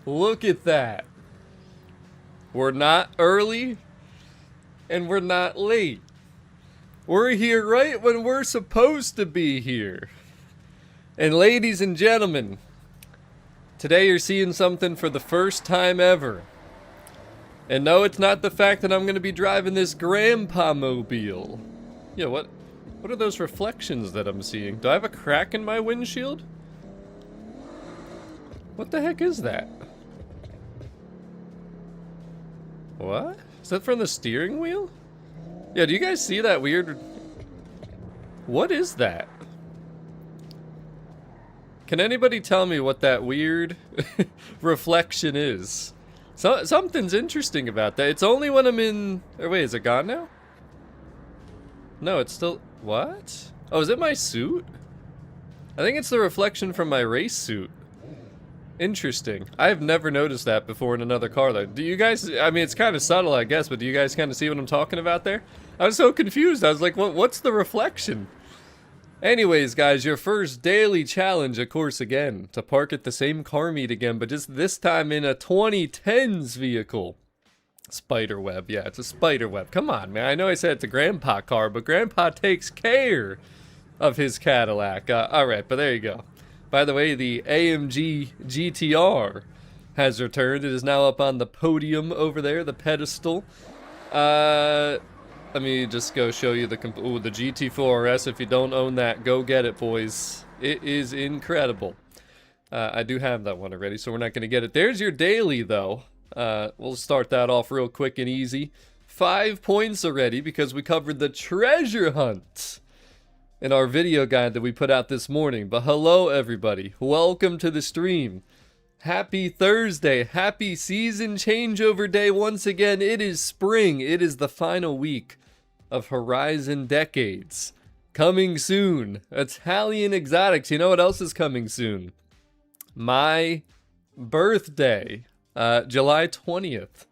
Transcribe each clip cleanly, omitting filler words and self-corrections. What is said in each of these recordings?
Look at that. We're not early and we're not late. We're here right when we're supposed to be here. And ladies and gentlemen, today you're seeing something for the first time ever. And no, it's not the fact that I'm going to be driving this grandpa mobile. Yeah, what are those reflections that I'm seeing? Do I have a crack in my windshield? What the heck is that? What? Is that from the steering wheel? Yeah, do you guys see that weird... What is that? Can anybody tell me what that weird reflection is? Something's interesting about that. It's only when I'm in... Or wait, is it gone now? No, it's still... What? Oh, is it my suit? I think it's the reflection from my race suit. Interesting. I've never noticed that before in another car though. Do you guys... I mean, it's kind of subtle, I guess, but do you guys kind of see what I'm talking about there? I was so confused. I was like, what's the reflection? Anyways, guys, your first daily challenge, of course, again, to park at the same car meet again, but just this time in a 2010s vehicle. Spiderweb, yeah, it's a spiderweb. Come on, man. I know I said it's a grandpa car, but grandpa takes care of his Cadillac. Alright, but there you go. By the way, the AMG GTR has returned. It is now up on the podium over there, the pedestal. Let me just go show you the GT4 RS. If you don't own that, go get it, boys. It is incredible. I do have that one already, so we're not going to get it. There's your daily, though. We'll start that off real quick and easy. 5 points already because we covered the treasure hunt in our video guide that we put out this morning. But hello, everybody. Welcome to the stream. Happy Thursday. Happy season changeover day once again. It is spring. It is the final week of Horizon Decades. Coming soon. Italian Exotics. You know what else is coming soon? My birthday. July 20th.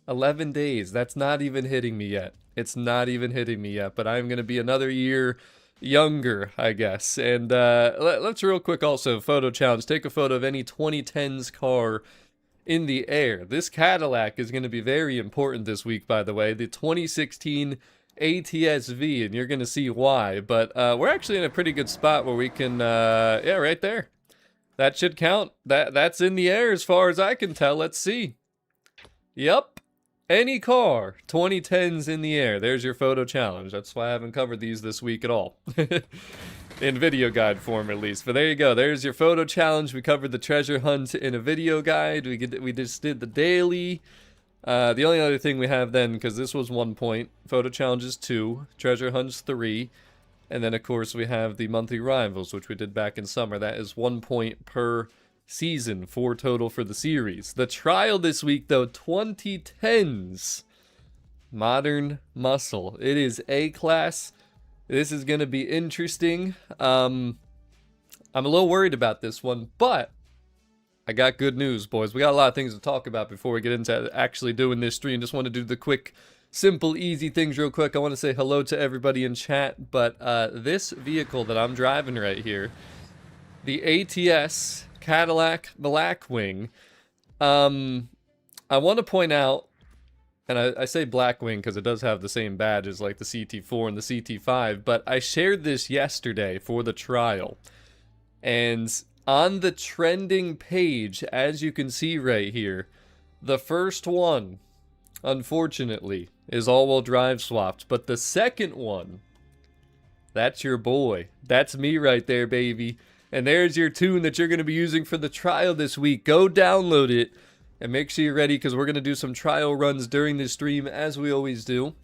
11 days. That's not even hitting me yet. It's not even hitting me yet. But I'm going to be another year younger, I guess. And let's real quick also, photo challenge. Take a photo of any 2010s car in the air. This Cadillac is going to be very important this week, by the way. The 2016 ATS-V, and you're going to see why. But we're actually in a pretty good spot where we can, yeah, right there. That should count. That's in the air as far as I can tell. Let's see. Yep. Any car, 2010s in the air. There's your photo challenge. That's why I haven't covered these this week at all. In video guide form, at least. But there you go. There's your photo challenge. We covered the treasure hunt in a video guide. We just did the daily. The only other thing we have then, because this was 1 point, photo challenge is 2, treasure hunt's 3. And then, of course, we have the monthly rivals, which we did back in summer. That is 1 point per season, 4 total for the series. The trial this week, though, 2010s. Modern Muscle. It is A-class. This is going to be interesting. I'm a little worried about this one, but I got good news, boys. We got a lot of things to talk about before we get into actually doing this stream. Just want to do the quick... simple, easy things real quick. I want to say hello to everybody in chat, but this vehicle that I'm driving right here, the ATS Cadillac Blackwing, I want to point out, and I say Blackwing because it does have the same badge as like the CT4 and the CT5, but I shared this yesterday for the trial, and on the trending page, as you can see right here, the first one, unfortunately, is all-wheel drive swapped. But the second one, that's your boy. That's me right there, baby. And there's your tune that you're going to be using for the trial this week. Go download it and make sure you're ready because we're going to do some trial runs during this stream as we always do.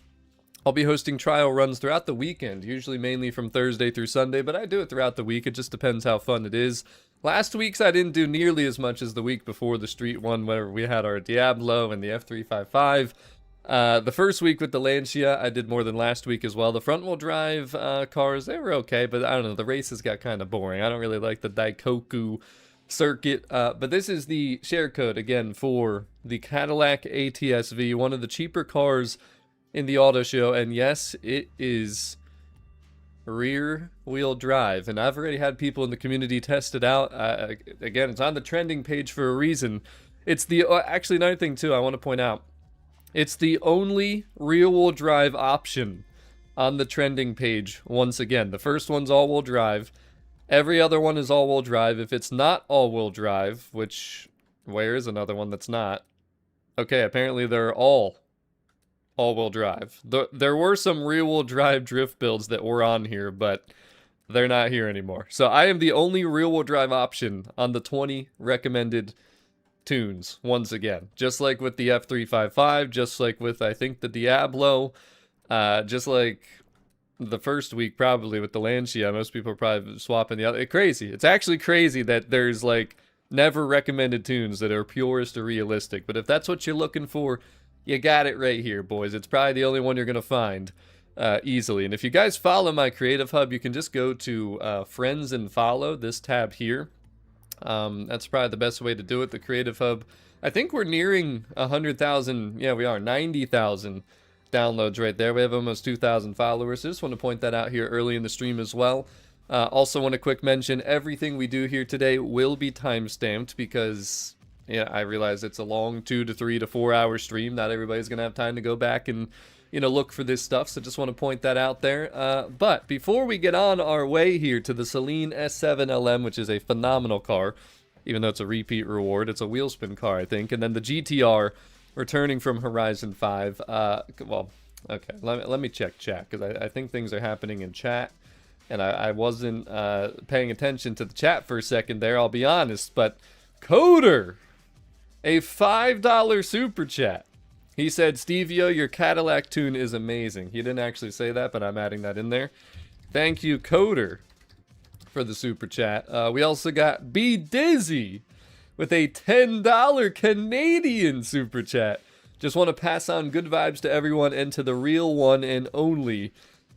I'll be hosting trial runs throughout the weekend, usually mainly from Thursday through Sunday, but I do it throughout the week. It just depends how fun it is. Last week's I didn't do nearly as much as the week before the street one, where we had our Diablo and the F355. The first week with the Lancia, I did more than last week as well. The front-wheel drive cars, they were okay, but I don't know, the races got kind of boring. I don't really like the Daikoku circuit, but this is the share code, again, for the Cadillac ATS-V, one of the cheaper cars in the auto show, and yes, it is rear-wheel drive, and I've already had people in the community test it out. Again, it's on the trending page for a reason. It's the actually another thing too I want to point out. It's the only rear-wheel drive option on the trending page. Once again, the first one's all-wheel drive. Every other one is all-wheel drive. If it's not all-wheel drive, which where is another one that's not? Okay, apparently they're all-wheel drive. There were some rear-wheel drive drift builds that were on here, but they're not here anymore. So I am the only rear-wheel drive option on the 20 recommended tunes, once again. Just like with the F355, just like with, I think, the Diablo, just like the first week probably with the Lancia. Most people are probably swapping the other. It's crazy. It's actually crazy that there's like never recommended tunes that are purest or realistic. But if that's what you're looking for, you got it right here, boys. It's probably the only one you're going to find easily. And if you guys follow my Creative Hub, you can just go to Friends and Follow, this tab here. That's probably the best way to do it. The Creative Hub, I think we're nearing 100,000. Yeah, we are 90,000 downloads right there. We have almost 2,000 followers. I just want to point that out here early in the stream as well. Also want to quick mention, everything we do here today will be timestamped because, yeah, I realize it's a long 2 to 3 to 4 hour stream. Not everybody's going to have time to go back and, you know, look for this stuff. So just want to point that out there. But before we get on our way here to the Celine S7 LM, which is a phenomenal car, even though it's a repeat reward, it's a wheel spin car, I think. And then the GTR returning from Horizon 5. Well, okay, let me check chat, because I think things are happening in chat. And I wasn't paying attention to the chat for a second there, I'll be honest. But Coder, a $5 super chat. He said, STVO, your Cadillac tune is amazing. He didn't actually say that, but I'm adding that in there. Thank you, Coder, for the super chat. We also got Be Dizzy with a $10 Canadian super chat. Just want to pass on good vibes to everyone and to the real one and only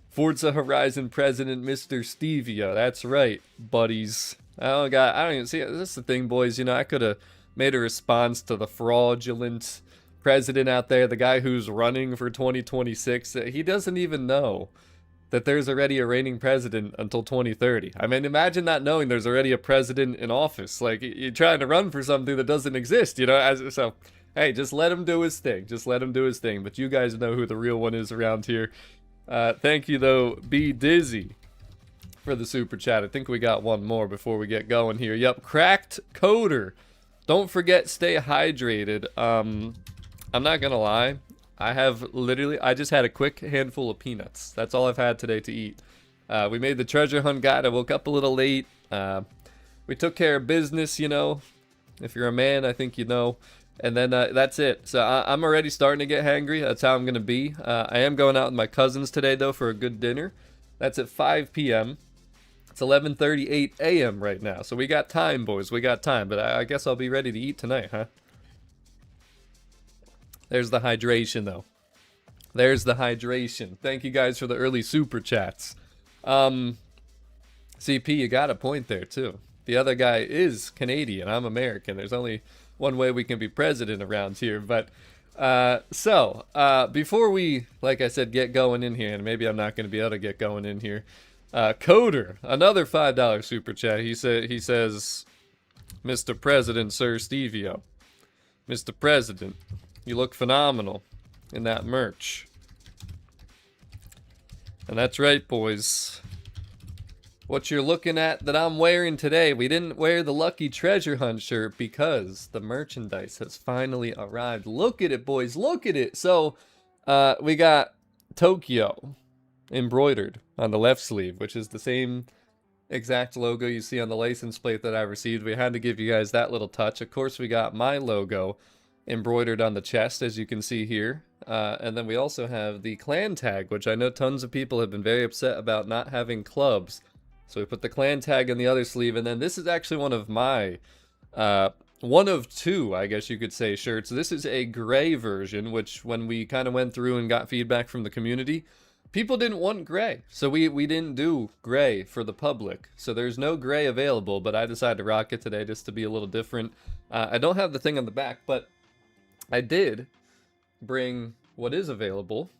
Forza Horizon President, Mr. STVO. That's right, buddies. Oh, God, I don't even see it. This is the thing, boys. You know, I could have made a response to the fraudulent president out there, the guy who's running for 2026. He doesn't even know that there's already a reigning president until 2030. I mean, imagine not knowing there's already a president in office. Like, you're trying to run for something that doesn't exist, you know? So, hey, just let him do his thing. Just let him do his thing. But you guys know who the real one is around here. Thank you, though, Be Dizzy, for the super chat. I think we got one more before we get going here. Yep, Cracked Coder. Don't forget, stay hydrated. I'm not gonna lie. I just had a quick handful of peanuts. That's all I've had today to eat. We made the treasure hunt guide. I woke up a little late. We took care of business, you know. If you're a man, I think you know. And then that's it. So I'm already starting to get hangry. That's how I'm gonna be. I am going out with my cousins today, though, for a good dinner. That's at 5 p.m. It's 11:38 a.m. right now. So we got time, boys. We got time. But I guess I'll be ready to eat tonight, huh? There's the hydration, though. There's the hydration. Thank you guys for the early super chats. CP, you got a point there, too. The other guy is Canadian. I'm American. There's only one way we can be president around here. But, before we, like I said, get going in here, and maybe I'm not going to be able to get going in here, Coder, another $5 super chat. He says, Mr. President, Sir STVO. Mr. President, you look phenomenal in that merch. And that's right, boys. What you're looking at that I'm wearing today, we didn't wear the Lucky Treasure Hunt shirt because the merchandise has finally arrived. Look at it, boys. Look at it. So, we got Tokyo embroidered on the left sleeve, which is the same exact logo you see on the license plate that I received. We had to give you guys that little touch. Of course, we got my logo embroidered on the chest, as you can see here. And then we also have the clan tag, which I know tons of people have been very upset about not having clubs. So we put the clan tag in the other sleeve, and then this is actually one of my, one of two, I guess you could say, shirts. This is a gray version, which when we kind of went through and got feedback from the community, people didn't want gray. So we didn't do gray for the public. So there's no gray available, but I decided to rock it today just to be a little different. I don't have the thing on the back, but I did bring what is available.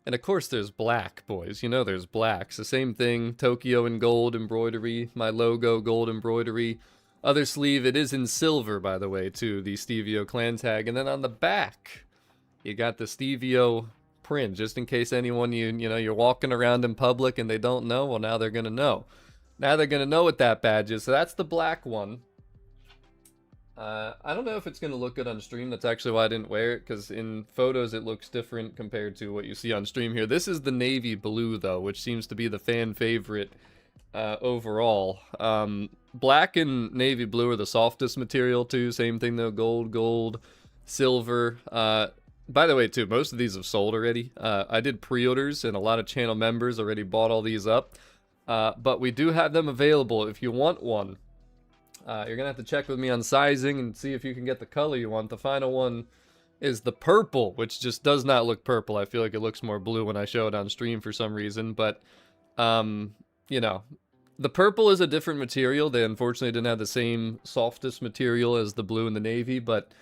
And of course there's black, boys. You know there's black. It's the same thing. Tokyo in gold embroidery. My logo, gold embroidery. Other sleeve, it is in silver, by the way, too, the STVO clan tag. And then on the back, you got the STVO print, just in case anyone you're walking around in public and they don't know. Well, now they're gonna know. Now they're gonna know what that badge is. So that's the black one. I don't know if it's gonna look good on stream. That's actually why I didn't wear it, because in photos it looks different compared to what you see on stream here. This is the navy blue though, which seems to be the fan favorite overall. Black and navy blue are the softest material too. Same thing though, gold, silver. By the way too, most of these have sold already. I did pre-orders and a lot of channel members already bought all these up. But we do have them available if you want one. You're gonna have to check with me on sizing and see if you can get the color you want. The final one is the purple, which just does not look purple. I feel like it looks more blue when I show it on stream for some reason, but you know, the purple is a different material. They unfortunately didn't have the same softest material as the blue and the navy, but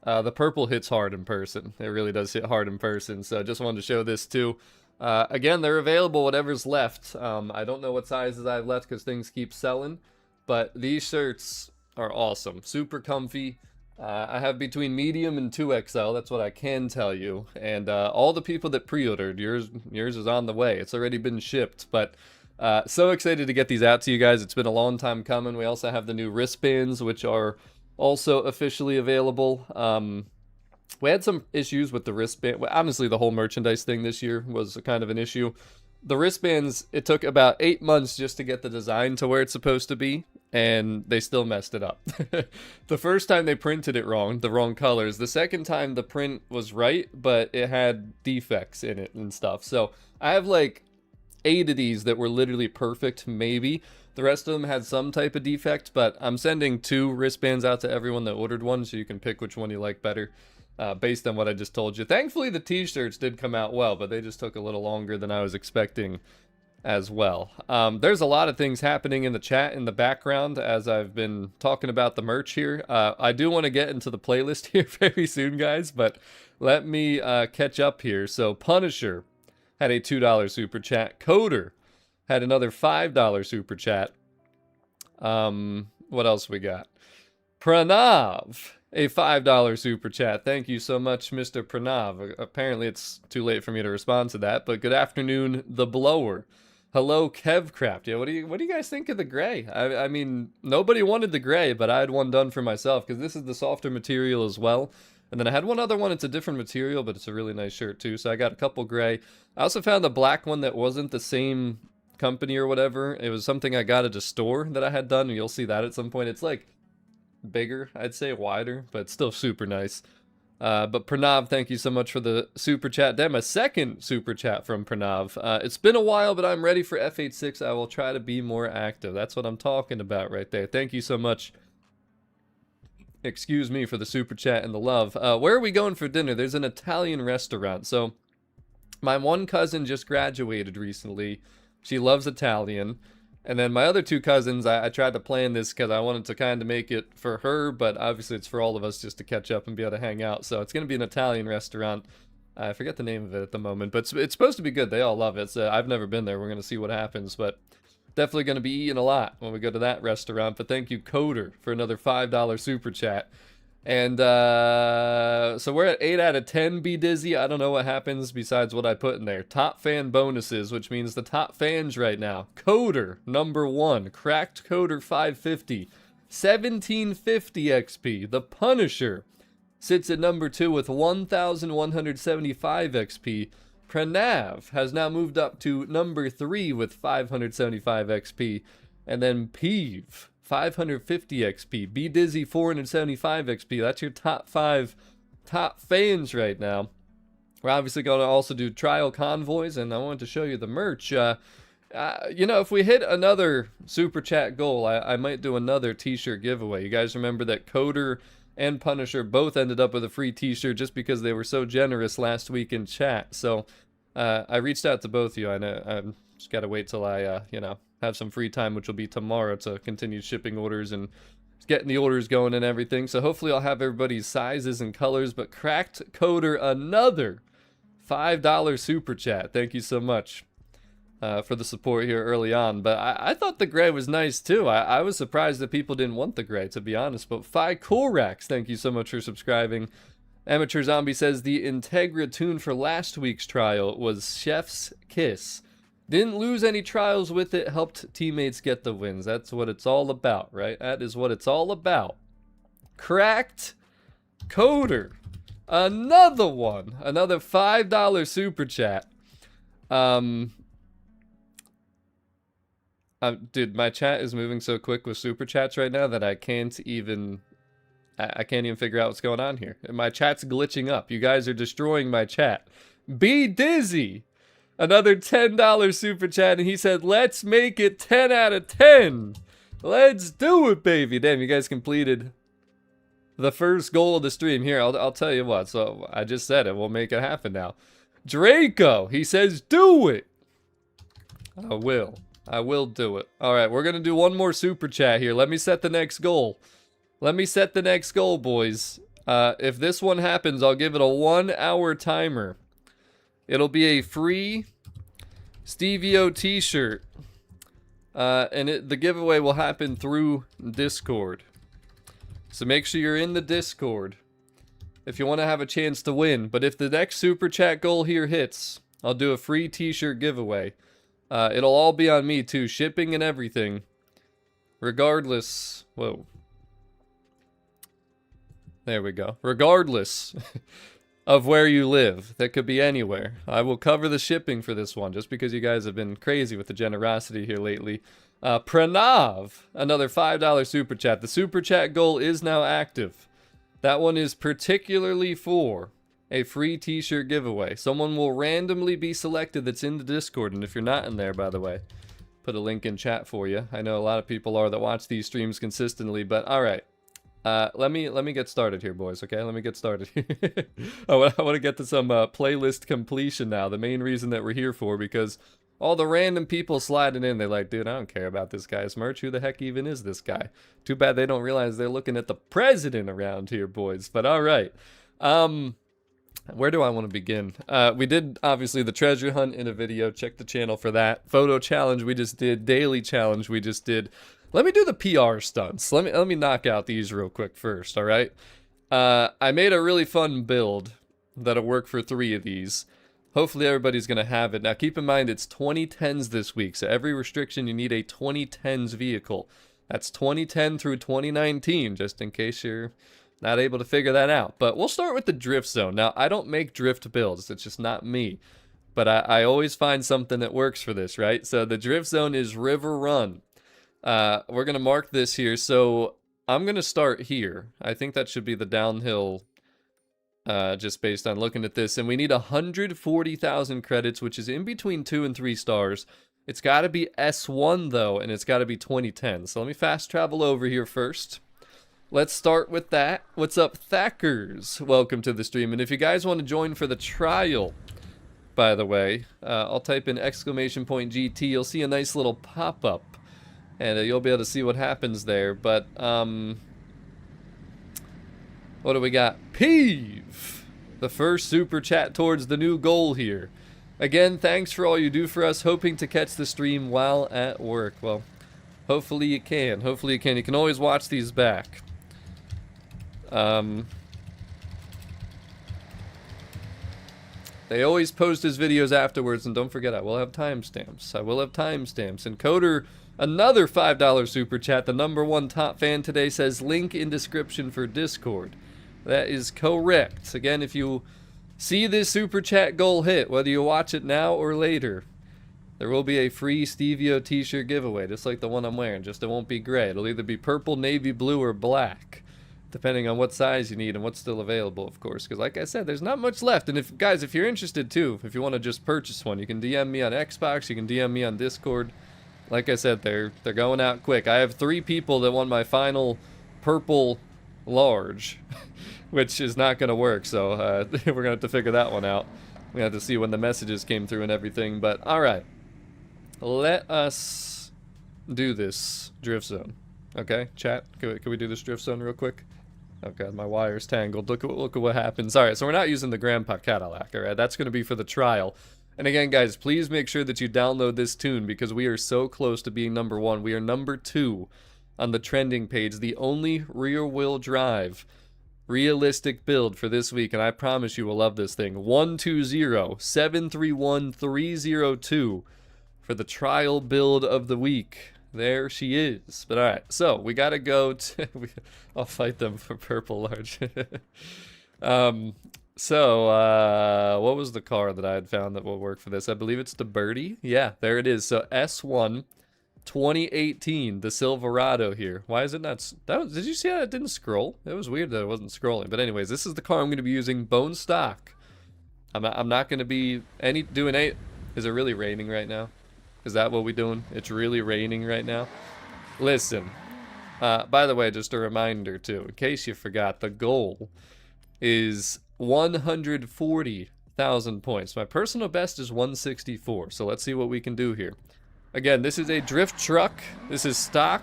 the purple hits hard in person. It really does hit hard in person, so I just wanted to show this too. Again, they're available, whatever's left. I don't know what sizes I have left because things keep selling, but these shirts are awesome. Super comfy. I have between medium and 2XL, that's what I can tell you. And all the people that pre-ordered, yours is on the way. It's already been shipped, but so excited to get these out to you guys. It's been a long time coming. We also have the new wristbands, which are also officially available. We had some issues with the wristband. Well, honestly, the whole merchandise thing this year was kind of an issue. The wristbands, it took about 8 months just to get the design to where it's supposed to be, and they still messed it up. The first time they printed it wrong, the wrong colors. The second time the print was right, but it had defects in it and stuff. So I have like 8 of these that were literally perfect, maybe. The rest of them had some type of defect, but I'm sending 2 wristbands out to everyone that ordered one, so you can pick which one you like better. Based on what I just told you. Thankfully, the t-shirts did come out well, but they just took a little longer than I was expecting as well. There's a lot of things happening in the chat in the background as I've been talking about the merch here. I do want to get into the playlist here very soon, guys, but let me catch up here. So Punisher had a $2 super chat. Coder had another $5 super chat. What else we got? Pranav, a $5 super chat. Thank you so much, Mr. Pranav. Apparently it's too late for me to respond to that, but good afternoon, The Blower. Hello, Kevcraft. Yeah, what do you guys think of the gray? I mean, nobody wanted the gray, but I had one done for myself because this is the softer material as well. And then I had one other one. It's a different material, but it's a really nice shirt too. So I got a couple gray. I also found the black one that wasn't the same company or whatever. It was something I got at a store that I had done, and you'll see that at some point. It's like bigger, I'd say wider, but still super nice. But Pranav, thank you so much for the super chat. Damn, a second super chat from Pranav. It's been a while, but I'm ready for F86. I will try to be more active. That's what I'm talking about right there. Thank you so much. Excuse me for the super chat and the love. Where are we going for dinner? There's an Italian restaurant. So my one cousin just graduated recently. She loves Italian. And then my other 2 cousins, I tried to plan this because I wanted to kind of make it for her, but obviously it's for all of us just to catch up and be able to hang out. So it's going to be an Italian restaurant. I forget the name of it at the moment, but it's supposed to be good. They all love it. So I've never been there. We're going to see what happens, but definitely going to be eating a lot when we go to that restaurant. But thank you, Coder, for another $5 super chat. And so we're at 8 out of 10, Be Dizzy. I don't know what happens besides what I put in there. Top fan bonuses, which means the top fans right now. Coder, number 1. Cracked Coder 550. 1750 XP. The Punisher sits at number 2 with 1175 XP. Pranav has now moved up to number 3 with 575 XP. And then Peeve, 550 XP. Be Dizzy, 475 XP. That's your top 5 top fans right now. We're obviously going to also do trial convoys, and I wanted to show you the merch. You know, if we hit another super chat goal, I might do another t-shirt giveaway. You guys remember that Coder and Punisher both ended up with a free t-shirt just because they were so generous last week in chat. So I reached out to both of you. I know I'm just got to wait till I, you know, have some free time, which will be tomorrow, to continue shipping orders and getting the orders going and everything. So hopefully I'll have everybody's sizes and colors. But Cracked Coder, another $5 super chat. Thank you so much. for the support here early on. But I thought the gray was nice too. I was surprised that people didn't want the gray, to be honest. But Phi Corax, thank you so much for subscribing. Amateur Zombie says the Integra tune for last week's trial was Chef's Kiss. Didn't lose any trials with it, helped teammates get the wins. That's what it's all about, right? That is what it's all about. Cracked Coder. Another one. Another $5 super chat. Dude, my chat is moving so quick with super chats right now that I can't even figure out what's going on here. My chat's glitching up. You guys are destroying my chat. Be Dizzy. Another $10 super chat, and he said, let's make it 10 out of 10. Let's do it, baby. Damn, you guys completed the first goal of the stream. Here, I'll tell you what. So I just said it. We'll make it happen now. Draco, he says, do it. I will. I will do it. All right, we're going to do one more super chat here. Let me set the next goal. Let me set the next goal, boys. If this one happens, I'll give it a 1-hour timer. It'll be a free STVO t-shirt. And the giveaway will happen through Discord. So make sure you're in the Discord if you want to have a chance to win. But if the next super chat goal here hits, I'll do a free t-shirt giveaway. It'll all be on me too, shipping and everything. Regardless, whoa. There we go. Regardless of where you live, that could be anywhere. I will cover the shipping for this one, just because you guys have been crazy with the generosity here lately. Pranav, another $5 super chat. The super chat goal is now active. That one is particularly for a free t-shirt giveaway. Someone will randomly be selected that's in the Discord, and if you're not in there, by the way, put a link in chat for you. I know a lot of people are that watch these streams consistently, but all right. Let me get started here, boys, okay? Let me get started here. I want to get to some playlist completion now, the main reason that we're here for, because all the random people sliding in, they're like, dude, I don't care about this guy's merch. Who the heck even is this guy? Too bad they don't realize they're looking at the president around here, boys. But all right. Where do I want to begin? We did, obviously, the treasure hunt in a video. Check the channel for that. Photo challenge we just did. Daily challenge we just did. Let me do the PR stunts. Let me knock out these real quick first, all right? I made a really fun build that'll work for 3 of these. Hopefully everybody's going to have it. Now, keep in mind, it's 2010s this week, so every restriction, you need a 2010s vehicle. That's 2010 through 2019, just in case you're not able to figure that out. But we'll start with the drift zone. Now, I don't make drift builds. It's just not me. But I always find something that works for this, right? So the drift zone is River Run. We're going to mark this here. So I'm going to start here. I think that should be the downhill, just based on looking at this. And we need 140,000 credits, which is in between 2 and 3 stars. It's got to be S1, though, and it's got to be 2010. So let me fast travel over here first. Let's start with that. What's up, Thackers? Welcome to the stream. And if you guys want to join for the trial, by the way, I'll type in _GT. You'll see a nice little pop-up. And you'll be able to see what happens there. But, what do we got? Peeve! The first super chat towards the new goal here. Again, thanks for all you do for us. Hoping to catch the stream while at work. Well, hopefully you can. Hopefully you can. You can always watch these back. They always post his videos afterwards. And don't forget, I will have timestamps. I will have timestamps. And Coder... Another $5 super chat. The #1 top fan today says link in description for Discord. That is correct. Again, if you see this super chat goal hit, whether you watch it now or later, there will be a free STVO t-shirt giveaway, just like the one I'm wearing. Just it won't be gray. It'll either be purple, navy blue, or black, depending on what size you need and what's still available, of course. Because like I said, there's not much left. And if guys, if you're interested too, if you want to just purchase one, you can DM me on Xbox. You can DM me on Discord. Like I said, they're going out quick. I have 3 people that want my final purple large, which is not going to work. So we're going to have to figure that one out. We have to see when the messages came through and everything. But all right, let us do this drift zone. Okay, chat, can we do this drift zone real quick? Oh god, my wire's tangled. Look at what happens. All right, so we're not using the Grandpa Cadillac. All right, that's going to be for the trial. And again, guys, please make sure that you download this tune because we are so close to being number 1. We are number 2 on the trending page, the only rear-wheel drive realistic build for this week, and I promise you will love this thing. 120-731-302 for the trial build of the week. There she is. But alright, so we gotta go to... I'll fight them for purple large. What was the car that I had found that will work for this? I believe it's the Birdie. Yeah, there it is. So S1 2018, the Silverado here. Why is it not... did you see how it didn't scroll? It was weird that it wasn't scrolling. But anyways, this is the car I'm going to be using, bone stock. I'm not going to be doing any... Is it really raining right now? Is that what we're doing? It's really raining right now? Listen. By the way, just a reminder too, in case you forgot, the goal is 140,000 points. My personal best is 164, so let's see what we can do here. Again, this is a drift truck. This is stock.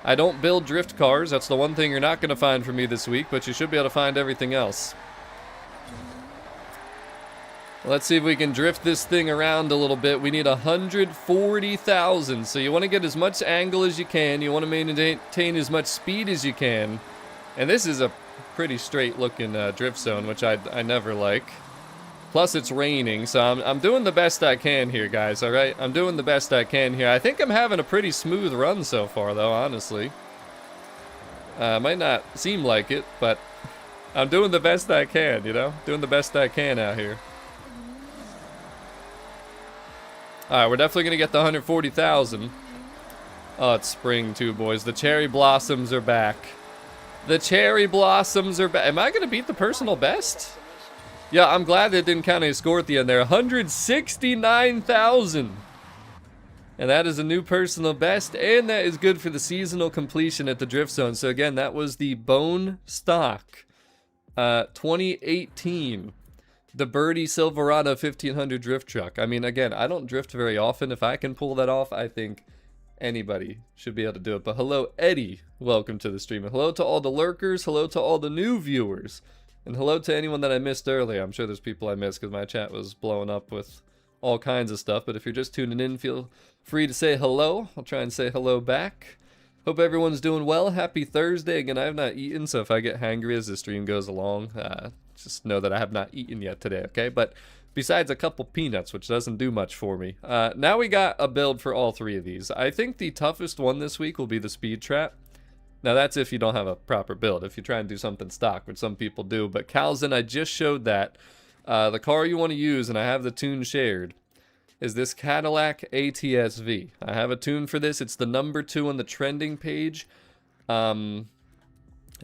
I don't build drift cars. That's the one thing you're not going to find from me this week, but you should be able to find everything else. Let's see if we can drift this thing around a little bit. We need 140,000, so you want to get as much angle as you can. You want to maintain as much speed as you can. And this is a pretty straight-looking drift zone, which I never like. Plus, it's raining, so I'm doing the best I can here, guys, all right? I'm doing the best I can here. I think I'm having a pretty smooth run so far, though, honestly. Might not seem like it, but I'm doing the best I can, you know? Doing the best I can out here. Alright, we're definitely going to get the 140,000. Oh, it's spring, too, boys. The cherry blossoms are back. The cherry blossoms are back. Am I going to beat the personal best? Yeah, I'm glad that didn't count a score at the end there. 169,000. And that is a new personal best, and that is good for the seasonal completion at the drift zone. So again, that was the bone stock 2018. The Birdie Silverado 1500 drift truck. I mean, again, I don't drift very often. If I can pull that off, I think anybody should be able to do it. But hello, Eddie. Welcome to the stream. And hello to all the lurkers. Hello to all the new viewers. And hello to anyone that I missed earlier. I'm sure there's people I missed because my chat was blowing up with all kinds of stuff. But if you're just tuning in, feel free to say hello. I'll try and say hello back. Hope everyone's doing well. Happy Thursday. Again, I have not eaten, so if I get hangry as the stream goes along, just know that I have not eaten yet today, okay? But besides a couple peanuts, which doesn't do much for me. Now we got a build for all three of these. I think the toughest one this week will be the speed trap. Now that's if you don't have a proper build, if you try and do something stock, which some people do. But Calzin, I just showed that. The car you want to use, and I have the tune shared, is this Cadillac ATS-V. I have a tune for this. It's the number 2 on the trending page. And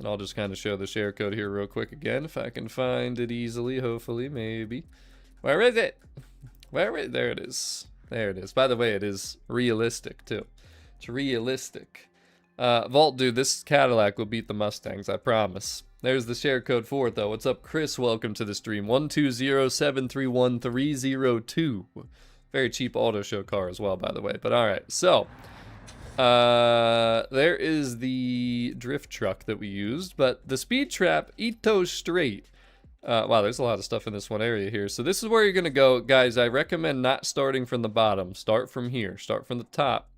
I'll just kind of show the share code here real quick again, if I can find it easily, hopefully, maybe. Where is it? Where is it? There it is. There it is. By the way, it is realistic, too. It's realistic. Vault Dude, this Cadillac will beat the Mustangs, I promise. There's the share code for it, though. What's up, Chris? Welcome to the stream. 120-731-302. Very cheap auto show car as well, by the way. But alright, so there is the drift truck that we used, but the speed trap, Ito straight. Wow, there's a lot of stuff in this one area here. So this is where you're gonna go, guys. I recommend not starting from the bottom. Start from here. Start from the top.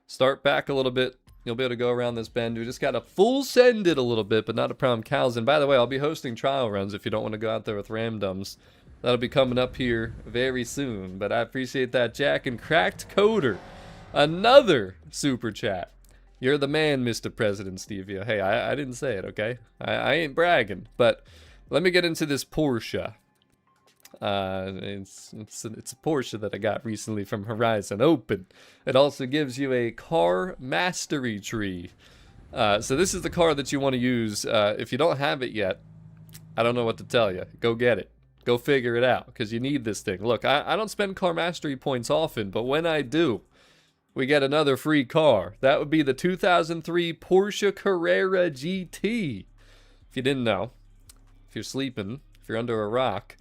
Start back a little bit. You'll be able to go around this bend. We just gotta full send it a little bit, but not a problem. Calzin, by the way, I'll be hosting trial runs if you don't want to go out there with ramdums. That'll be coming up here very soon. But I appreciate that, Jack. And Cracked Coder, another super chat. You're the man, Mr. President STVO. Hey, I didn't say it, okay? I ain't bragging. But let me get into this Porsche. It's a Porsche that I got recently from Horizon Open. It also gives you a car mastery tree. So this is the car that you want to use. If you don't have it yet, I don't know what to tell you. Go get it. Go figure it out, because you need this thing. Look, I don't spend car mastery points often, but when I do, we get another free car. That would be the 2003 Porsche Carrera GT. If you didn't know, if you're sleeping, if you're under a rock,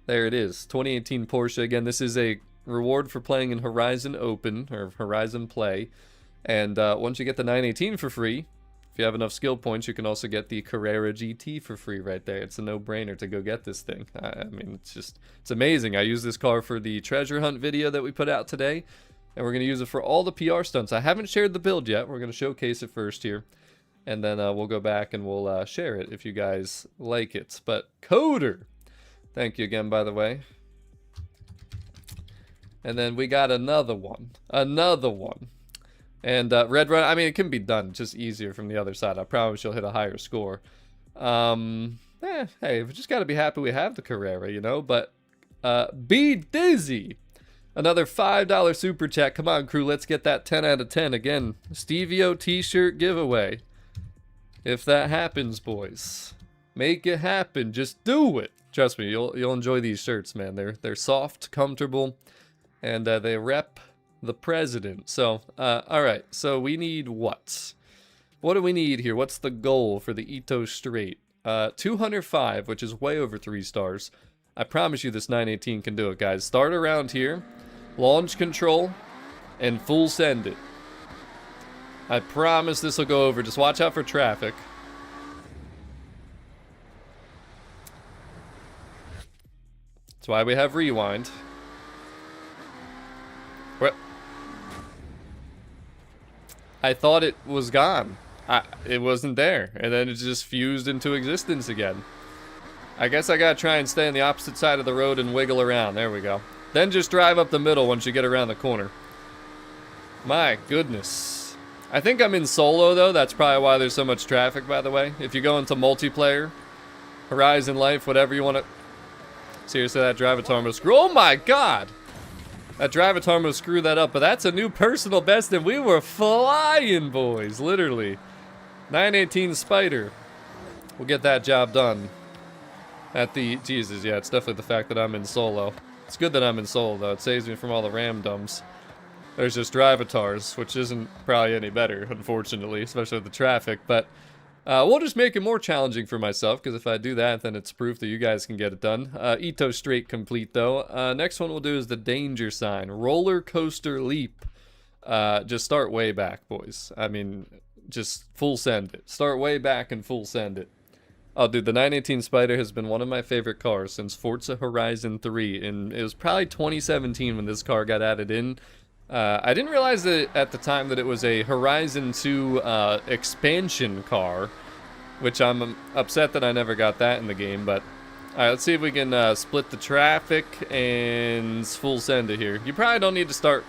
there it is. 2018 Porsche. Again, this is a reward for playing in Horizon Open, or Horizon Play. And once you get the 918 for free, If you have enough skill points, you can also get the Carrera GT for free right there. It's a no-brainer to go get this thing. I mean, it's amazing. I use this car for the treasure hunt video that we put out today, and we're going to use it for all the PR stunts. I haven't shared the build yet. We're going to showcase it first here, and then we'll go back and we'll share it if you guys like it. But Coder, thank you again, by the way. And then we got another one. And Red Run, I mean, it can be done just easier from the other side. I promise you'll hit a higher score. Hey, we just got to be happy we have the Carrera, you know? But Be Dizzy, another $5 super chat. Come on, crew, let's get that 10 out of 10. Again, STVO t-shirt giveaway. If that happens, boys, make it happen. Just do it. Trust me, you'll enjoy these shirts, man. They're soft, comfortable, and they rep the president. So, all right. So we need what? What do we need here? What's the goal for the Ito Straight? 205, which is way over 3 stars. I promise you this 918 can do it, guys. Start around here, launch control, and full send it. I promise this will go over. Just watch out for traffic. That's why we have rewind. I thought it was gone. It wasn't there. And then it just fused into existence again. I guess I gotta try and stay on the opposite side of the road and wiggle around. There we go. Then just drive up the middle once you get around the corner. My goodness. I think I'm in solo, though. That's probably why there's so much traffic, by the way. If you go into multiplayer, Horizon Life, whatever you want to... Seriously, that Drivatar must screw... Oh my god! That Drivatar must screw that up, but that's a new personal best, and we were flying, boys, literally. 918 Spider. We'll get that job done. At the... Jesus, yeah, it's definitely the fact that I'm in solo. It's good that I'm in solo, though. It saves me from all the ramdums. There's just Drivatars, which isn't probably any better, unfortunately, especially with the traffic, but... we'll just make it more challenging for myself, because if I do that, then it's proof that you guys can get it done. Ito Straight complete, though. Next one we'll do is the danger sign. Rollercoaster leap. Just start way back, boys. I mean, just full send it. Start way back and full send it. Oh, dude, the 918 Spider has been one of my favorite cars since Forza Horizon 3, and it was probably 2017 when this car got added in. I didn't realize that at the time that it was a Horizon 2 expansion car, which I'm upset that I never got that in the game, but alright, let's see if we can split the traffic and full send it here. You probably don't need to start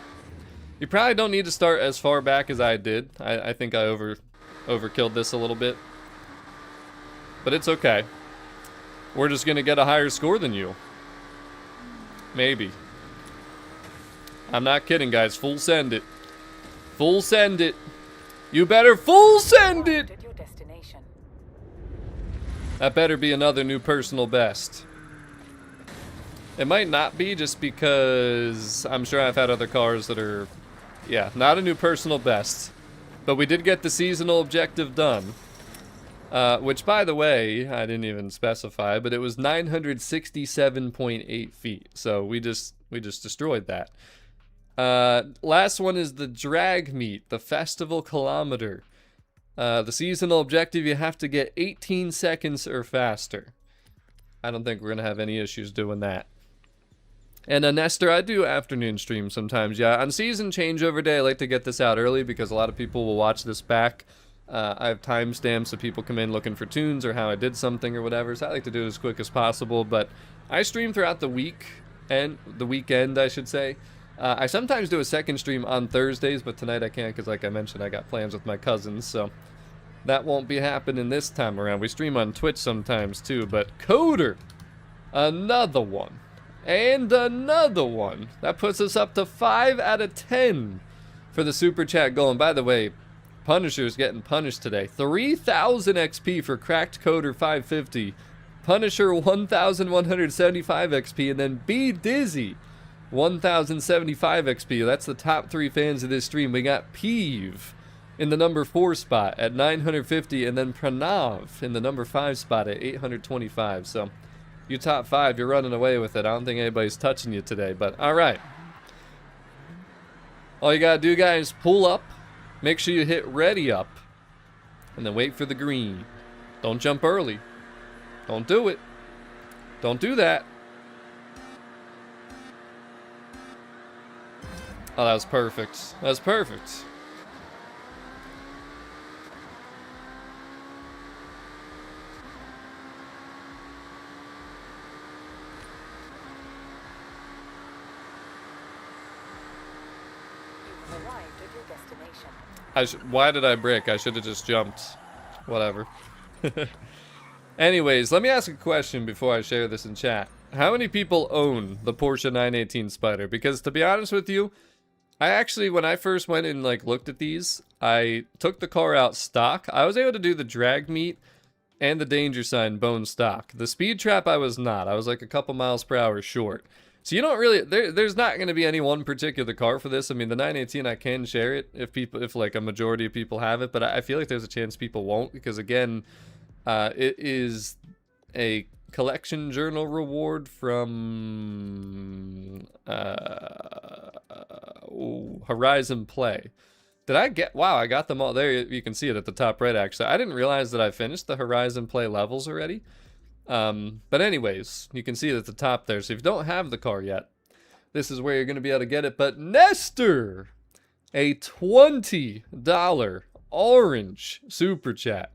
as far back as I did. I think I overkilled this a little bit, but it's okay. We're just gonna get a higher score than you. Maybe. I'm not kidding, guys. Full send it. Full send it. You better full send it! That better be another new personal best. It might not be, just because I'm sure I've had other cars that are... Yeah, not a new personal best. But we did get the seasonal objective done. Which, by the way, I didn't even specify, but it was 967.8 feet. So we just destroyed that. Last one is the drag meet, the festival kilometer. The seasonal objective, you have to get 18 seconds or faster. I don't think we're gonna have any issues doing that. And Nestor, I do afternoon streams sometimes, yeah. On season changeover day, I like to get this out early because a lot of people will watch this back. I have timestamps so people come in looking for tunes or how I did something or whatever, so I like to do it as quick as possible. But I stream throughout the week, and the weekend, I should say. I sometimes do a second stream on Thursdays, but tonight I can't because, like I mentioned, I got plans with my cousins, so that won't be happening this time around. We stream on Twitch sometimes, too, but Coder, another one, and another one. That puts us up to 5 out of 10 for the Super Chat goal. And by the way, Punisher's getting punished today. 3,000 XP for Cracked Coder 550, Punisher 1,175 XP, and then Be Dizzy 1,075 XP. That's the top 3 fans of this stream. We got Peeve in the number 4 spot at 950, and then Pranav in the number 5 spot at 825. So you top 5, you're running away with it. I don't think anybody's touching you today, but all right. All you gotta do, guys, pull up. Make sure you hit ready up. And then wait for the green. Don't jump early. Don't do it. Don't do that. Oh, that was perfect. That was perfect. You've arrived at your destination. Why did I brick? I should have just jumped. Whatever. Anyways, let me ask a question before I share this in chat. How many people own the Porsche 918 Spider? Because to be honest with you, I actually, when I first went and like looked at these, I took the car out stock. I was able to do the drag meet and the danger sign bone stock. The speed trap I was not. I was like a couple miles per hour short. So you don't really, there's not going to be any one particular car for this. I mean, the 918, I can share it if like a majority of people have it, but I feel like there's a chance people won't because again, it is a collection journal reward from Horizon Play. Did I get, wow, I got them all there. You can see it at the top right, actually. I didn't realize that I finished the Horizon Play levels already. But anyways, you can see it at the top there. So if you don't have the car yet, this is where you're going to be able to get it. But Nestor, a $20 orange super chat.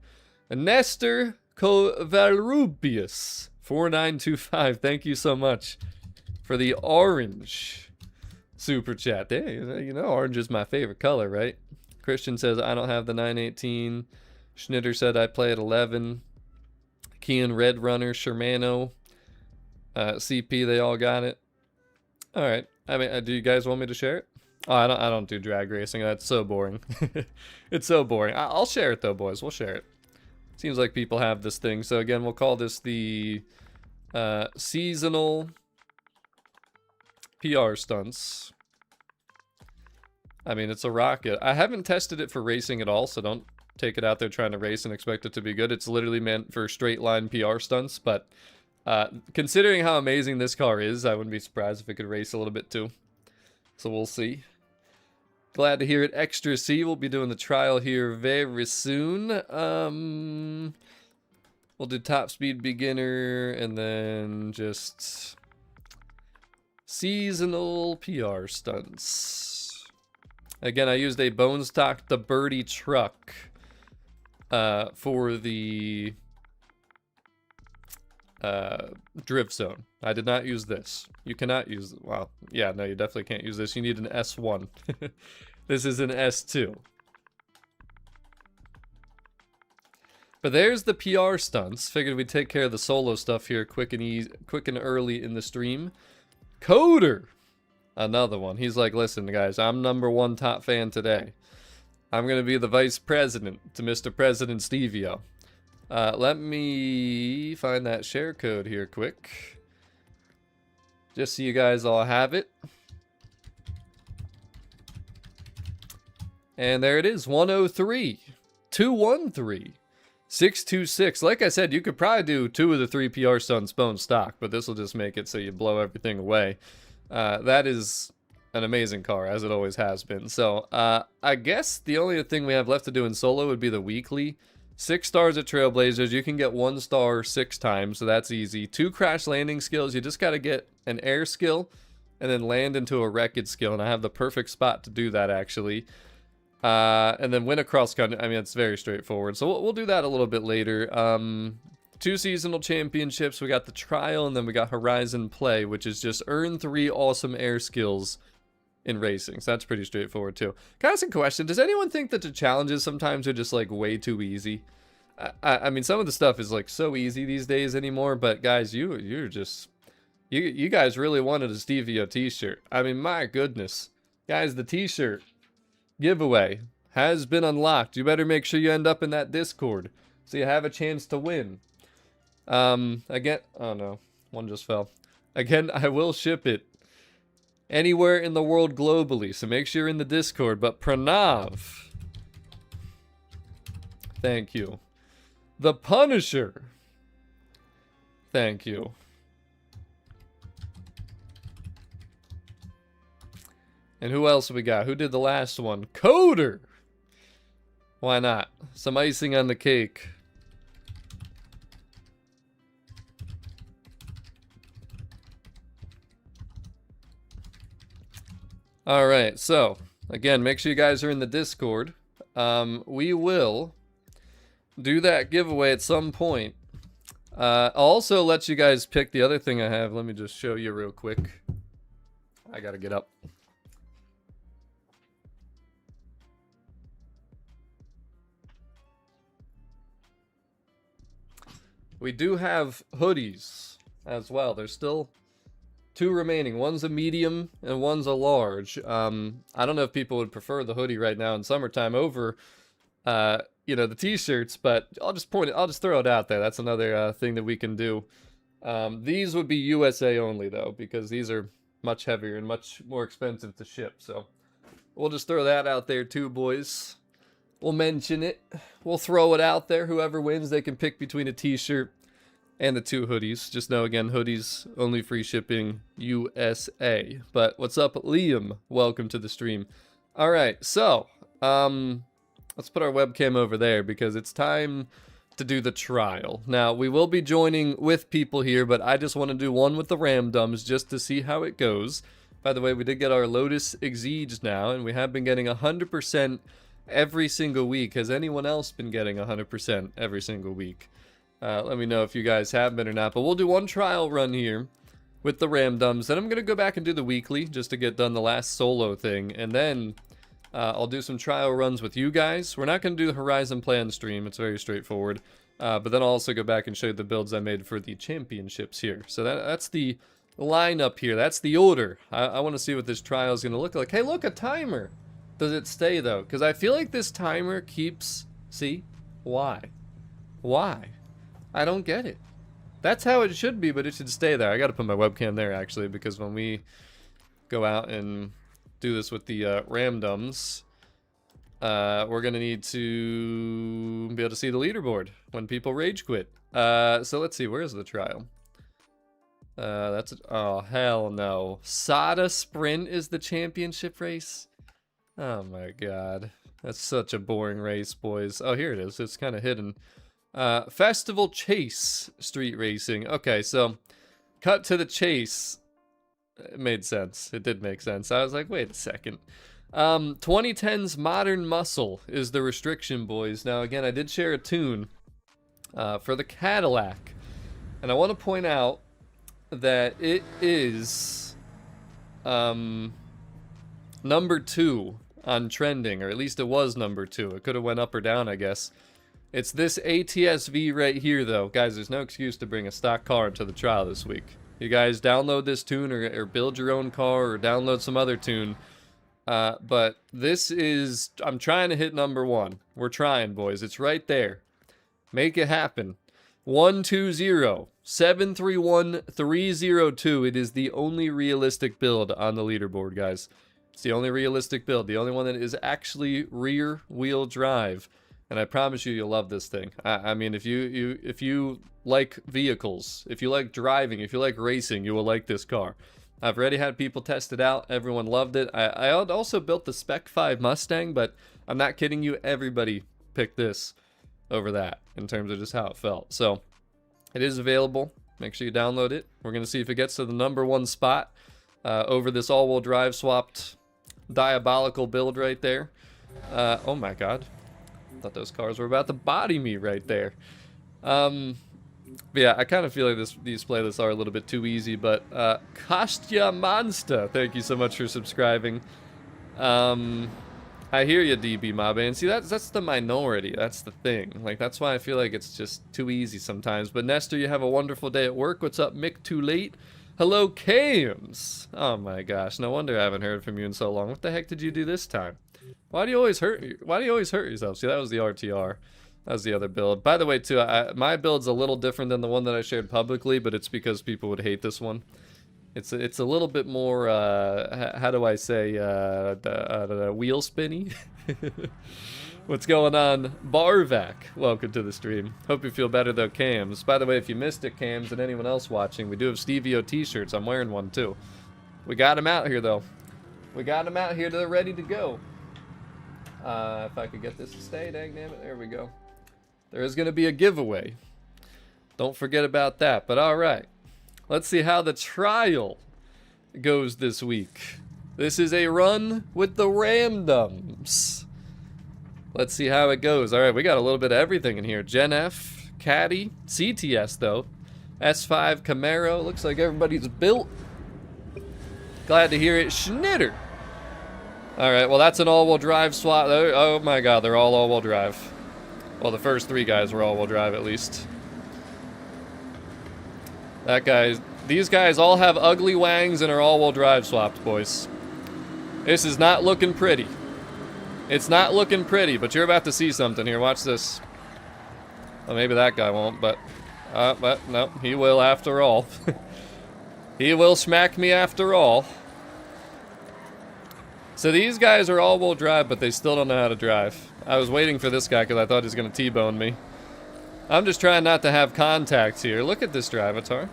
Nestor Covarrubias 4925. Thank you so much for the orange super chat. Hey, you know, orange is my favorite color, right? Christian says, I don't have the 918. Schnitter said, I play at 11. Kian Red Runner, Shermano, CP, they all got it. All right. I mean, do you guys want me to share it? Oh, I don't do drag racing. That's so boring. It's so boring. I'll share it though, boys. We'll share it. Seems like people have this thing. So again, we'll call this the seasonal PR stunts. I mean, it's a rocket. I haven't tested it for racing at all, so don't take it out there trying to race and expect it to be good. It's literally meant for straight line PR stunts, but considering how amazing this car is, I wouldn't be surprised if it could race a little bit too. So we'll see. Glad to hear it. Extra C, we'll be doing the trial here very soon. We'll do top speed beginner and then just seasonal PR stunts. Again, I used a bone stock the Birdie truck for the drift zone. I did not use this. You cannot use, well, yeah, no, you definitely can't use this. You need an S1. This is an S2. But there's the PR stunts. Figured we'd take care of the solo stuff here quick and easy, quick and early in the stream. Coder, another one. He's like, listen, guys, I'm #1 top fan today. I'm gonna be the vice president to Mr. President STVO. Let me find that share code here quick. Just so you guys all have it. And there it is, 103, 213, 626. Like I said, you could probably do 2 of the 3 PR stunts bone stock, but this will just make it so you blow everything away. That is an amazing car, as it always has been. So, I guess the only thing we have left to do in solo would be the weekly. 6 stars at Trailblazers. You can get 1 star 6 times, so that's easy. 2 crash landing skills. You just got to get an air skill and then land into a wreckage skill, and I have the perfect spot to do that, actually. And then win a cross country. I mean, it's very straightforward. So we'll do that a little bit later. 2 seasonal championships. We got the trial, and then we got Horizon Play, which is just earn 3 awesome air skills in racing. So that's pretty straightforward too. Can I ask a question? Does anyone think that the challenges sometimes are just like way too easy? I mean, some of the stuff is like so easy these days anymore, but guys, you're just, you guys really wanted a STVO t-shirt. I mean, my goodness. Guys, the t-shirt giveaway has been unlocked. You better make sure you end up in that Discord so you have a chance to win. Again, oh no, one just fell. Again, I will ship it anywhere in the world globally, so make sure you're in the Discord. But Pranav, thank you. The Punisher, thank you. And who else we got? Who did the last one? Coder, Why not? Some icing on the cake. Alright, so, again, make sure you guys are in the Discord. We will do that giveaway at some point. I'll also let you guys pick the other thing I have. Let me just show you real quick. I gotta get up. We do have hoodies as well. There's still 2 remaining. One's a medium and one's a large. I don't know if people would prefer the hoodie right now in summertime over, you know, the t-shirts, but I'll just throw it out there. That's another thing that we can do. These would be USA only though, because these are much heavier and much more expensive to ship. So we'll just throw that out there too, boys. We'll mention it. We'll throw it out there. Whoever wins, they can pick between a t-shirt and the 2 hoodies. Just know, again, hoodies, only free shipping, USA. But what's up, Liam? Welcome to the stream. All right, so let's put our webcam over there because it's time to do the trial. Now, we will be joining with people here, but I just want to do one with the Ramdums just to see how it goes. By the way, we did get our Lotus Exige now, and we have been getting 100% every single week. Has anyone else been getting 100% every single week? Let me know if you guys have been or not. But we'll do one trial run here with the Ramdums. Then I'm going to go back and do the weekly just to get done the last solo thing. And then I'll do some trial runs with you guys. We're not going to do the Horizon Plan stream. It's very straightforward. But then I'll also go back and show you the builds I made for the championships here. So that's the lineup here. That's the order. I want to see what this trial is going to look like. Hey, look, a timer. Does it stay, though? Because I feel like this timer keeps... See? Why? Why? I don't get it. That's how it should be, but it should stay there. I got to put my webcam there, actually, because when we go out and do this with the Ramdums, we're going to need to be able to see the leaderboard when people rage quit. So let's see. Where's the trial? Oh, hell no. Sada Sprint is the championship race? Oh my god. That's such a boring race, boys. Oh, here it is. It's kind of hidden. Festival Chase Street Racing. Okay, so cut to the chase. It made sense. It did make sense. I was like, wait a second. 2010's Modern Muscle is the restriction, boys. Now, again, I did share a tune for the Cadillac. And I want to point out that it is number 2 on trending, or at least it was number 2. It could have went up or down, I guess. It's this ATS-V right here, though. Guys, there's no excuse to bring a stock car into the trial this week. You guys download this tune or build your own car or download some other tune. But this is... I'm trying to hit number 1. We're trying, boys. It's right there. Make it happen. 120-731-302. It is the only realistic build on the leaderboard, guys. It's the only realistic build. The only one that is actually rear-wheel drive. And I promise you, you'll love this thing. I mean, if you like vehicles, if you like driving, if you like racing, you will like this car. I've already had people test it out. Everyone loved it. I also built the Spec 5 Mustang, but I'm not kidding you. Everybody picked this over that in terms of just how it felt. So it is available. Make sure you download it. We're going to see if it gets to the number 1 spot over this all-wheel drive swapped diabolical build right there. Oh my god. Thought those cars were about to body me right there. But yeah, I kind of feel like these playlists are a little bit too easy, but Kostya Monster, thank you so much for subscribing. I hear you, DB Mob, and see, that's the minority. That's the thing. Like, that's why I feel like it's just too easy sometimes. But Nestor, you have a wonderful day at work. What's up, Mick? Too late. Hello, Kams. Oh my gosh, no wonder I haven't heard from you in so long. What the heck did you do this time? Why do you always hurt yourself? See, that was the RTR. That was the other build. By the way, too, my build's a little different than the one that I shared publicly, but it's because people would hate this one. It's a little bit more, how do I say, wheel spinny? What's going on? Barvac, welcome to the stream. Hope you feel better, though, Cams. By the way, if you missed it, Cams, and anyone else watching, we do have STVO t-shirts. I'm wearing one, too. We got them out here, though. We got them out here. They're ready to go. If I could get this to stay, dang damn it, there we go. There is going to be a giveaway. Don't forget about that. But all right, let's see how the trial goes this week. This is a run with the randoms. Let's see how it goes. All right, we got a little bit of everything in here. Gen F, Caddy, CTS though, S5 Camaro. Looks like everybody's built. Glad to hear it, Schnitter. All right, well that's an all-wheel drive swap. Oh my God, they're all all-wheel drive. Well, the first three guys were all-wheel drive at least. These guys all have ugly wangs and are all-wheel drive swapped, boys. This is not looking pretty. It's not looking pretty, but you're about to see something here. Watch this. Well, maybe that guy won't, but no, he will after all. He will smack me after all. So these guys are all-wheel drive, but they still don't know how to drive. I was waiting for this guy because I thought he was going to T-bone me. I'm just trying not to have contact here. Look at this Drivatar.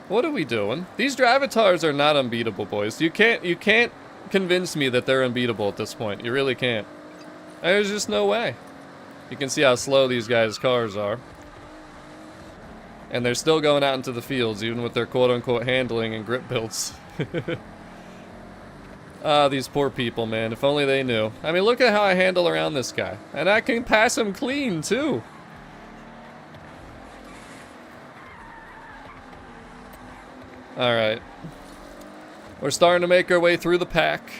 What are we doing? These Drivatars are not unbeatable, boys. You can't convince me that they're unbeatable at this point. You really can't. There's just no way. You can see how slow these guys' cars are. And they're still going out into the fields, even with their quote-unquote handling and grip builds. Ah, these poor people, man. If only they knew. I mean, look at how I handle around this guy. And I can pass him clean, too. Alright. We're starting to make our way through the pack.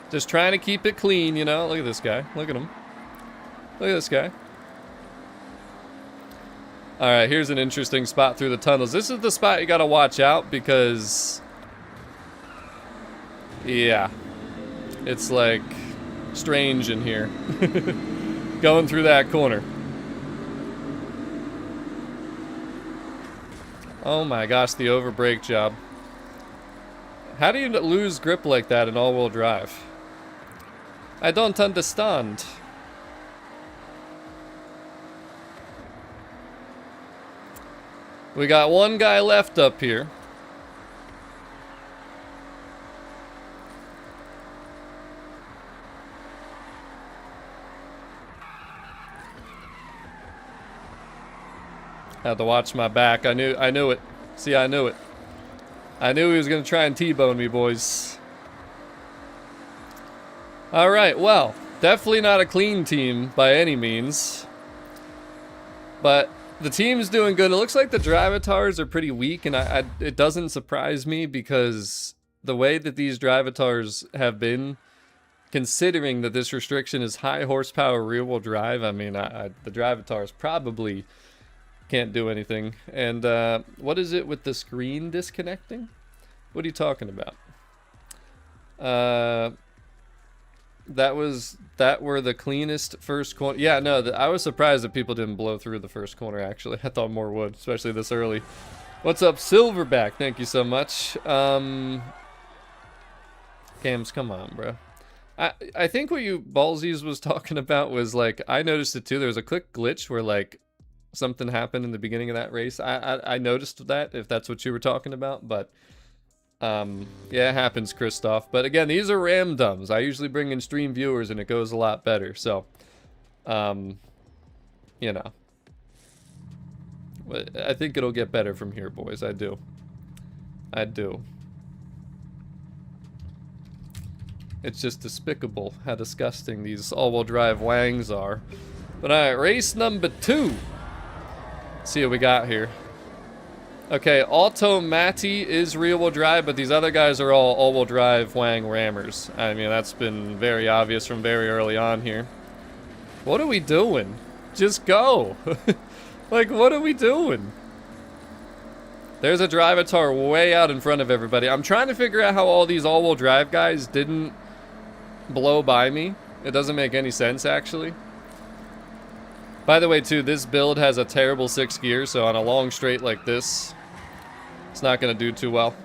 Just trying to keep it clean, you know? Look at this guy. Look at him. Look at this guy. Alright, here's an interesting spot through the tunnels. This is the spot you gotta watch out because... yeah. It's like... strange in here. Going through that corner. Oh my gosh, the overbrake job. How do you lose grip like that in all-wheel drive? I don't understand. We got one guy left up here. Had to watch my back. I knew it. See, I knew it. I knew he was going to try and T-bone me, boys. Alright, well, definitely not a clean team by any means. But the team's doing good. It looks like the Drivatars are pretty weak, and it doesn't surprise me because the way that these Drivatars have been, considering that this restriction is high horsepower rear-wheel drive, I mean, the Drivatars probably can't do anything. And what is it with the screen disconnecting? What are you talking about? That were the cleanest first corner. Yeah, no, I was surprised that people didn't blow through the first corner, actually. I thought more would, especially this early. What's up, Silverback? Thank you so much. Cams, come on, bro. I think what you Ballsies was talking about was, like, I noticed it too. There was a quick glitch where, like, something happened in the beginning of that race. I noticed that, if that's what you were talking about, but yeah, it happens, Christoph. But again, these are randoms. I usually bring in stream viewers and it goes a lot better, so you know, I think it'll get better from here, boys. I do. It's just despicable how disgusting these all-wheel drive wangs are. But alright, race number 2. Let's see what we got here. Okay, Automati is rear-wheel drive, but these other guys are all all-wheel drive wang rammers. I mean, that's been very obvious from very early on here. What are we doing? Just go! Like, what are we doing? There's a Drivatar way out in front of everybody. I'm trying to figure out how all these all-wheel drive guys didn't blow by me. It doesn't make any sense, actually. By the way, too, this build has a terrible 6th gear, so on a long straight like this, it's not going to do too well.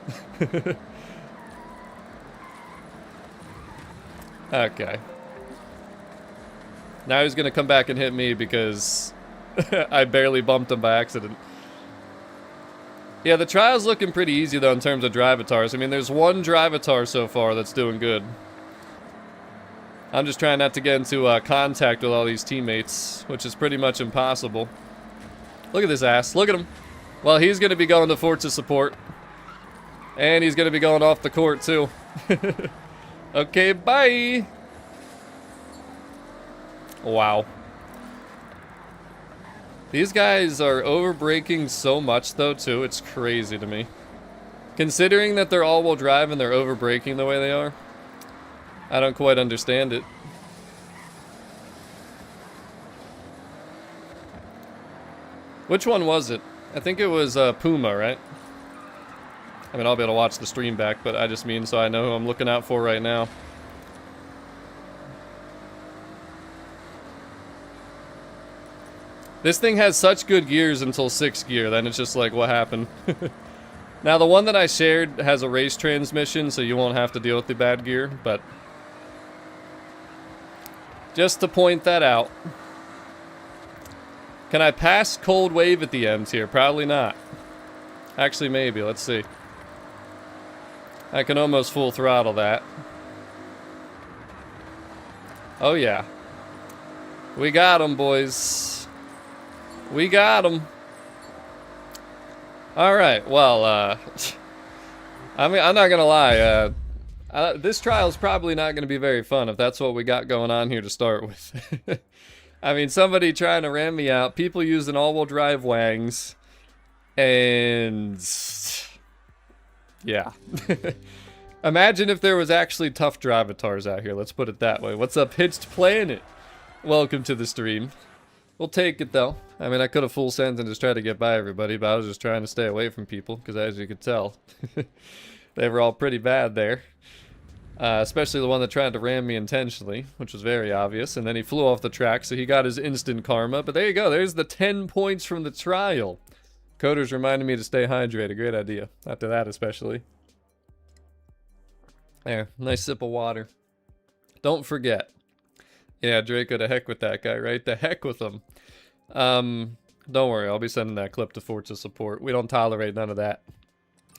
Okay. Now he's going to come back and hit me because I barely bumped him by accident. Yeah, the trial's looking pretty easy, though, in terms of Drivatars. I mean, there's one Drivatar so far that's doing good. I'm just trying not to get into contact with all these teammates, which is pretty much impossible. Look at this ass. Look at him. Well, he's going to be going to Forza support. And he's going to be going off the court, too. Okay, bye. Wow. These guys are overbraking so much, though, too. It's crazy to me. Considering that they're all-wheel drive and they're overbraking the way they are, I don't quite understand it. Which one was it? I think it was Puma, right? I mean, I'll be able to watch the stream back, but I just mean so I know who I'm looking out for right now. This thing has such good gears until 6th gear, then it's just like, what happened? Now, the one that I shared has a race transmission, so you won't have to deal with the bad gear, but just to point that out. Can I pass Cold Wave at the ends here? Probably not. Actually, maybe. Let's see. I can almost full throttle that. Oh, yeah. We got him, boys. We got him. Alright, well, I mean, I'm not gonna lie, this trial's probably not gonna be very fun if that's what we got going on here to start with. I mean, somebody trying to ram me out, people using all-wheel drive wangs, and yeah. Imagine if there was actually tough drivatars out here, let's put it that way. What's up, Hitched Planet? Welcome to the stream. We'll take it, though. I mean, I could have full sent and just tried to get by everybody, but I was just trying to stay away from people, because as you could tell, they were all pretty bad there. Especially the one that tried to ram me intentionally, which was very obvious, and then he flew off the track, so he got his instant karma. But there you go, there's the 10 points from the trial. Coders reminded me to stay hydrated, great idea. After that, especially. There, nice sip of water. Don't forget. Yeah, Draco, to heck with that guy, right? To heck with him. Don't worry, I'll be sending that clip to Forza support. We don't tolerate none of that.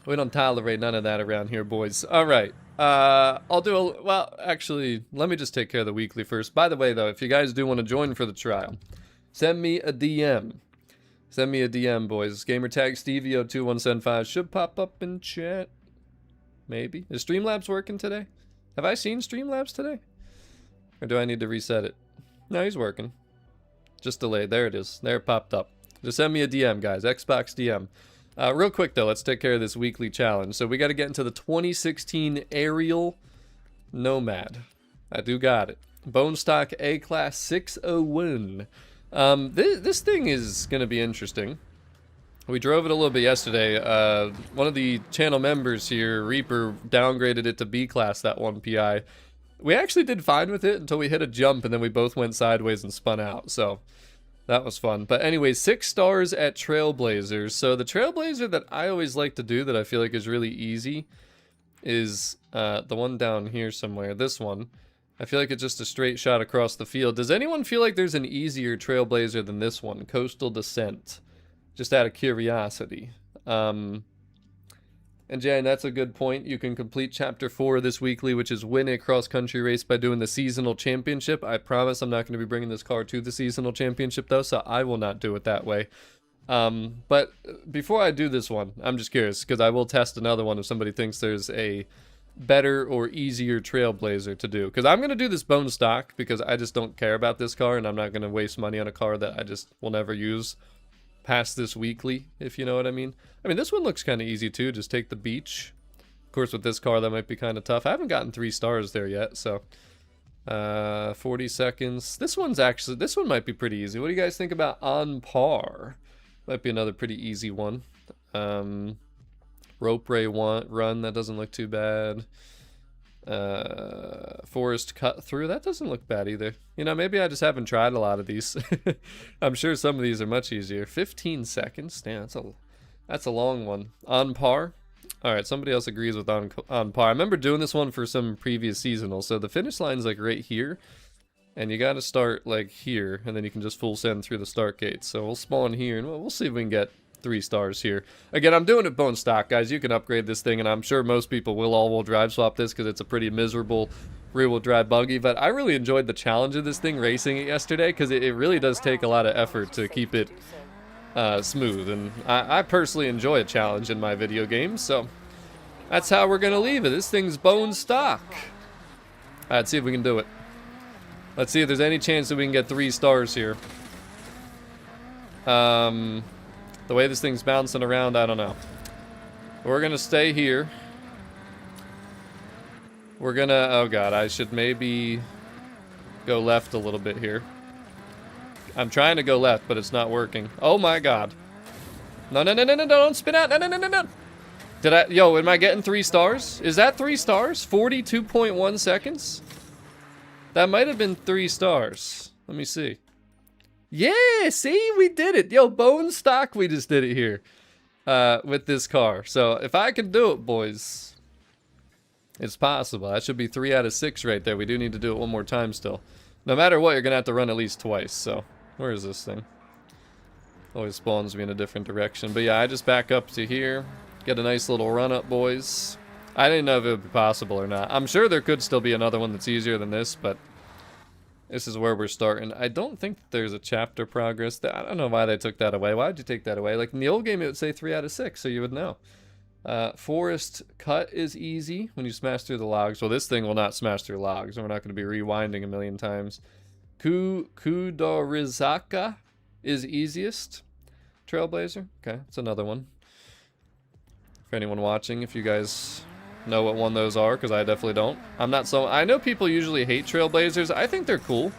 We don't tolerate none of that around here, boys. Alright, I'll do a... Well, actually, let me just take care of the weekly first. By the way, though, if you guys do want to join for the trial, send me a DM. Send me a DM, boys. Gamertag STVO2175 should pop up in chat. Maybe. Is Streamlabs working today? Have I seen Streamlabs today? Or do I need to reset it? No, he's working. Just delayed. There it is. There it popped up. Just send me a DM, guys. Xbox DM. Real quick, though, let's take care of this weekly challenge. So we got to get into the 2016 Ariel Nomad. I do got it. Bone stock A-Class 601. This thing is going to be interesting. We drove it a little bit yesterday. One of the channel members here, Reaper, downgraded it to B-Class, that one PI. We actually did fine with it until we hit a jump, and then we both went sideways and spun out, so that was fun. But anyway, 6 stars at Trailblazers. So the Trailblazer that I always like to do that I feel like is really easy is the one down here somewhere, this one. I feel like it's just a straight shot across the field. Does anyone feel like there's an easier Trailblazer than this one? Coastal Descent. Just out of curiosity. And Jan, that's a good point. You can complete Chapter 4 this weekly, which is win a cross-country race by doing the seasonal championship. I promise I'm not going to be bringing this car to the seasonal championship, though, so I will not do it that way. But before I do this one, I'm just curious, because I will test another one if somebody thinks there's a better or easier Trailblazer to do. Because I'm going to do this bone stock, because I just don't care about this car, and I'm not going to waste money on a car that I just will never use past this weekly, if you know what I mean. I mean, this one looks kind of easy too. Just take the beach. Of course, with this car, that might be kind of tough. I haven't gotten 3 stars there yet, so 40 seconds. This one might be pretty easy. What do you guys think about On Par? Might be another pretty easy one. Rope Ray Run, that doesn't look too bad. Forest Cut Through, that doesn't look bad either. You know, maybe I just haven't tried a lot of these. I'm sure some of these are much easier. 15 seconds, damn, that's a long one. On Par, all right, somebody else agrees with on Par. I remember doing this one for some previous seasonal. So the finish line's like right here, and you got to start like here, and then you can just full send through the start gate. So we'll spawn here, and we'll see if we can get 3 stars here. Again, I'm doing it bone stock, guys. You can upgrade this thing, and I'm sure most people will all-wheel drive swap this because it's a pretty miserable rear-wheel drive buggy. But I really enjoyed the challenge of this thing, racing it yesterday, because it really does take a lot of effort to keep it smooth. And I personally enjoy a challenge in my video games, so that's how we're going to leave it. This thing's bone stock. All right, let's see if we can do it. Let's see if there's any chance that we can get 3 stars here. The way this thing's bouncing around, I don't know. We're gonna stay here. We're gonna, oh god, I should maybe go left a little bit here. I'm trying to go left, but it's not working. Oh my god. No, no, no, no, no, don't spin out. No, no, no, no, no. Did I, yo, am I getting 3 stars? Is that 3 stars? 42.1 seconds? That might have been 3 stars. Let me see. Yeah, see, we did it. Yo, bone stock, we just did it here with this car. So if I can do it, boys, it's possible. That should be 3 out of 6 right there. We do need to do it one more time still. No matter what, you're going to have to run at least twice. So where is this thing? Always spawns me in a different direction. But yeah, I just back up to here. Get a nice little run up, boys. I didn't know if it would be possible or not. I'm sure there could still be another one that's easier than this, but this is where we're starting. I don't think there's a chapter progress. I don't know why they took that away. Why did you take that away? Like in the old game, it would say 3 out of 6, so you would know. Forest cut is easy when you smash through the logs. Well, this thing will not smash through logs, and we're not going to be rewinding a million times. Kudorizaka is easiest. Trailblazer. Okay, that's another one. For anyone watching, if you guys know what one those are, because I definitely don't. I'm not so. I know people usually hate Trailblazers. I think they're cool,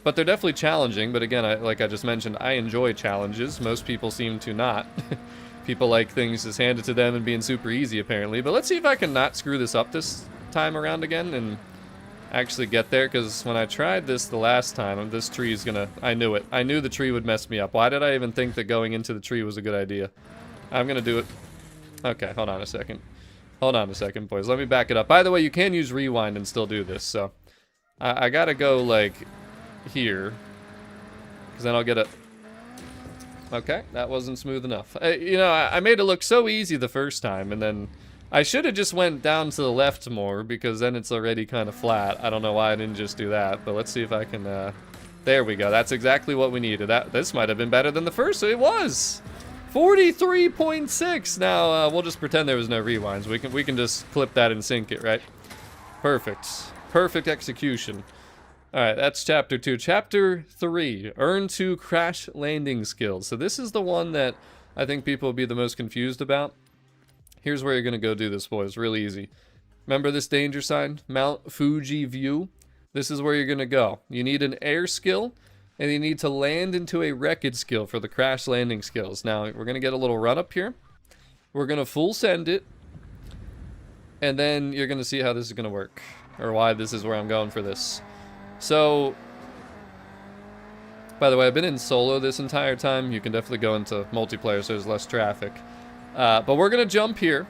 but they're definitely challenging. But again, like I just mentioned, I enjoy challenges. Most people seem to not. People like things just handed to them and being super easy, apparently. But let's see if I can not screw this up this time around again and actually get there. Because when I tried this the last time, this tree is gonna. I knew it. I knew the tree would mess me up. Why did I even think that going into the tree was a good idea? I'm gonna do it. Okay, hold on a second. Hold on a second, boys. Let me back it up. By the way, you can use rewind and still do this, so I gotta go, like, here. Because then I'll get a... Okay, that wasn't smooth enough. You know, I made it look so easy the first time, and then I should have just went down to the left more, because then it's already kind of flat. I don't know why I didn't just do that, but let's see if I can... There we go. That's exactly what we needed. This might have been better than the first, so it was! 43.6. Now we'll just pretend there was no rewinds. We can just clip that and sync it, right? Perfect. Perfect execution. All right, that's chapter 2. Chapter 3, earn 2 crash landing skills. So this is the one that I think people will be the most confused about. Here's where you're gonna go do this, boys. Really easy. Remember this danger sign, Mount Fuji View? This is where you're gonna go. You need an air skill, and you need to land into a wreckage skill for the crash landing skills. Now, we're going to get a little run up here. We're going to full send it. And then you're going to see how this is going to work. Or why this is where I'm going for this. So, by the way, I've been in solo this entire time. You can definitely go into multiplayer so there's less traffic. But we're going to jump here.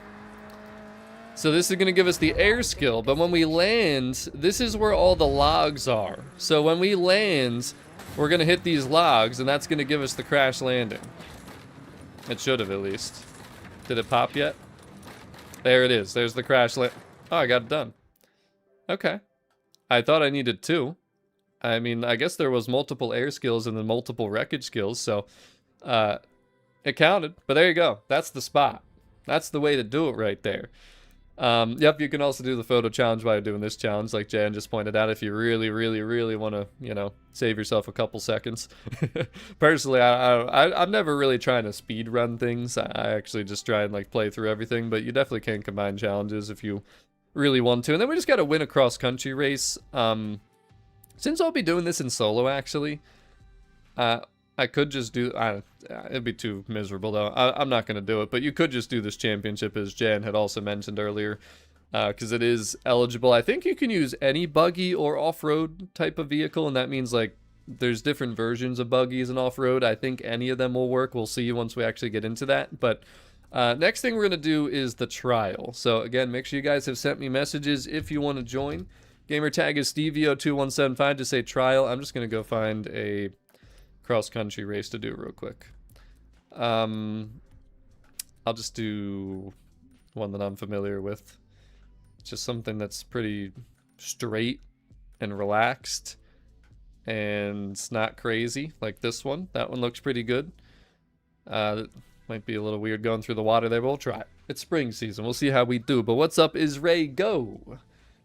So this is going to give us the air skill. But when we land, this is where all the logs are. So when we land... We're going to hit these logs, and that's going to give us the crash landing. It should have, at least. Did it pop yet? There it is. There's the crash land. Oh, I got it done. Okay. I thought I needed 2. I mean, I guess there was multiple air skills and then multiple wreckage skills, so it counted. But there you go. That's the spot. That's the way to do it right there. Yep, you can also do the photo challenge while you're doing this challenge, like Jan just pointed out, if you really, really, really want to, you know, save yourself a couple seconds. Personally, I'm never really trying to speed run things. I actually just try and, like, play through everything, but you definitely can combine challenges if you really want to. And then we just got to win a cross-country race. Since I'll be doing this in solo, actually, I could just do... it'd be too miserable, though. I'm not going to do it, but you could just do this championship, as Jan had also mentioned earlier, because it is eligible. I think you can use any buggy or off-road type of vehicle, and that means, like, there's different versions of buggies and off-road. I think any of them will work. We'll see once we actually get into that, but... next thing we're going to do is the trial. So, again, make sure you guys have sent me messages if you want to join. Gamer tag is STVO2175 to say trial. I'm just going to go find a... cross-country race to do real quick. I'll just do one that I'm familiar with. Just something that's pretty straight and relaxed and it's not crazy like this one. That one looks pretty good. Might be a little weird going through the water there, but we'll try it. It's spring season. We'll see how we do. But what's up, is Ray Go?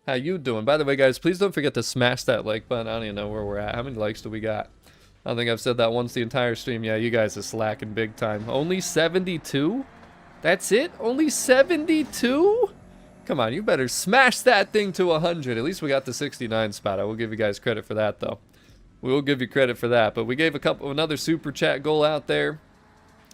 How you doing? By the way, guys, please don't forget to smash that like button. I don't even know where we're at. How many likes do we got? I don't think I've said that once the entire stream. Yeah, you guys are slacking big time. Only 72? That's it? Only 72? Come on, you better smash that thing to 100. At least we got the 69 spot. I will give you guys credit for that, though. We will give you credit for that. But we gave another super chat goal out there.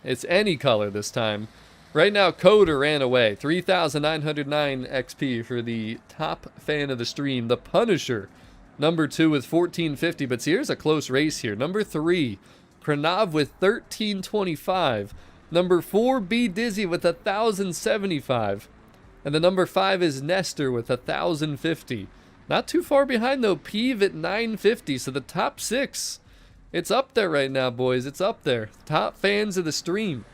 It's any color this time. Right now, Coder ran away. 3,909 XP for the top fan of the stream, the Punisher. Number 2 with 1450, but here's a close race here. Number 3, Pranav with 1325. Number 4, B Dizzy with 1,075. And the number 5 is Nestor with 1,050. Not too far behind though, Peeve at 950. So the top 6, it's up there right now, boys. It's up there. Top fans of the stream.